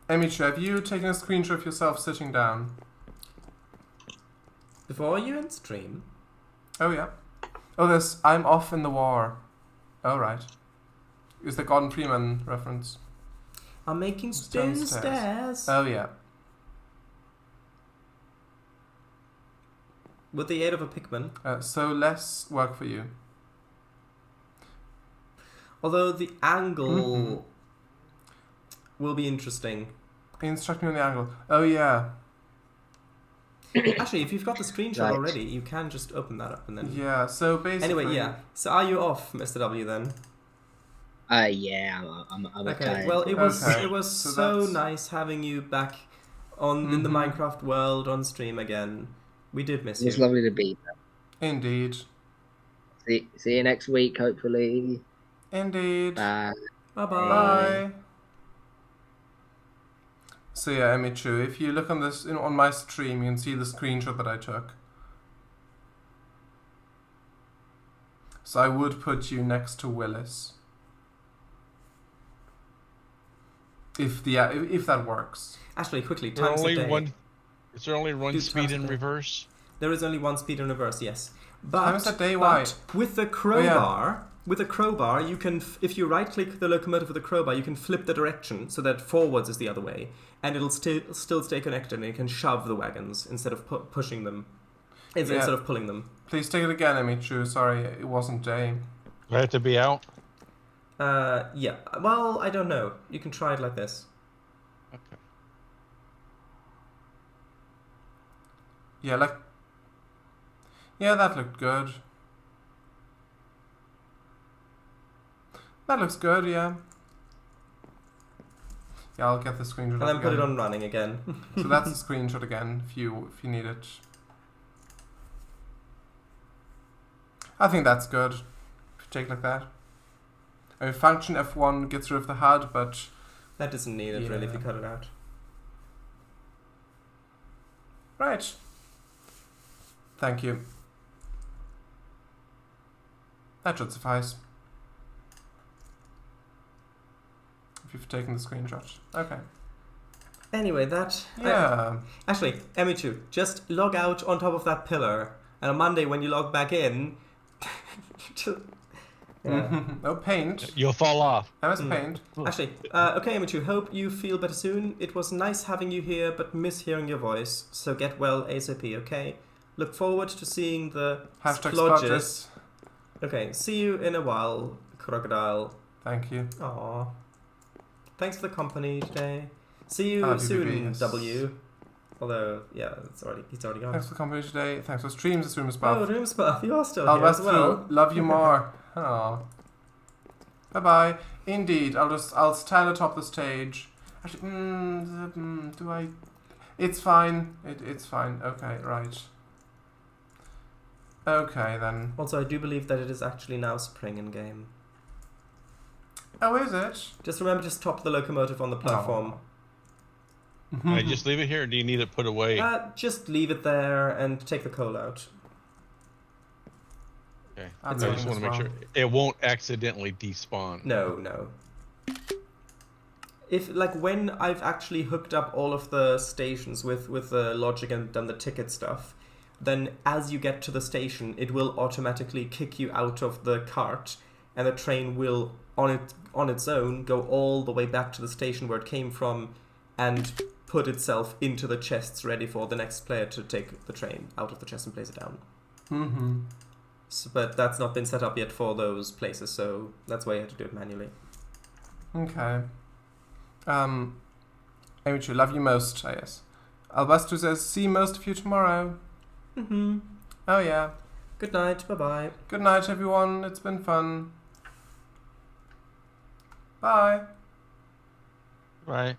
Emichu, have you taken a screenshot of yourself sitting down? Before you end stream? Oh yeah. Oh, there's I'm off in the war. Oh right. Is the Gordon Freeman reference? I'm making Stone stone stairs. stairs. Oh yeah. With the aid of a pigman. So less work for you. Although the angle will be interesting. Instruct me on the angle. Oh yeah. Actually, if you've got the screenshot Right. already, you can just open that up and then... Yeah, so basically... Anyway, yeah. So are you off, Mr. W, then? Yeah, I'm Okay, tired. well, it was So so that's- nice having you back in the Minecraft world on stream again. We did miss It's you. lovely to be there. Indeed. See you next week, hopefully. Indeed. Bye. Bye-bye. Bye. So yeah, Emichu, if you look on this on my stream, you can see the screenshot that I took. So I would put you next to Willis. If that works. Actually, quickly, Is there times a day. Is there only one Do speed times in a day. reverse? There is only one speed in reverse, yes. But, Times a day, why? with the crowbar, you can, if you right-click the locomotive with the crowbar, you can flip the direction so that forwards is the other way, and it'll still stay connected, and you can shove the wagons instead of pushing them, instead of pulling them. Please take it again, Emichu. Sorry, it wasn't day. Do I have to be out? Yeah. Well, I don't know. You can try it like this. Okay. Yeah, that looked good. That looks good, yeah. Yeah, I'll get the screenshot And up then put it again. on running again. So that's a screenshot again, if you need it. I think that's good. If you take it like that. I mean, function F1 gets rid of the HUD, but... That isn't needed, really, if you cut it out. Right. Thank you. That should suffice. If you've taken the screenshot. Okay. Anyway, that... Yeah. Actually, Emichu, just log out on top of that pillar. And on Monday, when you log back in... No paint. You'll fall off. MS Paint. Actually, okay, Emichu, hope you feel better soon. It was nice having you here, but miss hearing your voice. So get well ASAP, okay? Look forward to seeing the splodges. Okay, see you in a while, Crocodile. Thank you. Aww. Thanks for the company today. See you soon, W. Although, yeah, he's already gone. Thanks for the company today. Thanks for streams, Roomspath. Oh, Roomspath, you are still here as well. Love you more. Oh. Bye bye. Indeed, I'll stand atop the stage. Actually, do I? It's fine. It's fine. Okay, right. Okay then. Also, I do believe that it is actually now spring in game. Oh, is it? Just remember to stop the locomotive on the platform. Can I just leave it here, or do you need it put away? Just leave it there and take the coal out. Okay. I just want to make sure it won't accidentally despawn. No. If when I've actually hooked up all of the stations with the logic and done the ticket stuff, then as you get to the station, it will automatically kick you out of the cart, and the train will on its own go all the way back to the station where it came from, and put itself into the chests ready for the next player to take the train out of the chest and place it down. Mm-hmm. So, but that's not been set up yet for those places, so that's why you have to do it manually. Okay. Emichu, love you most, I guess. Albastro says, see most of you tomorrow. Mm-hmm. Oh yeah. Good night, bye-bye. Good night, everyone. It's been fun. Bye. Bye.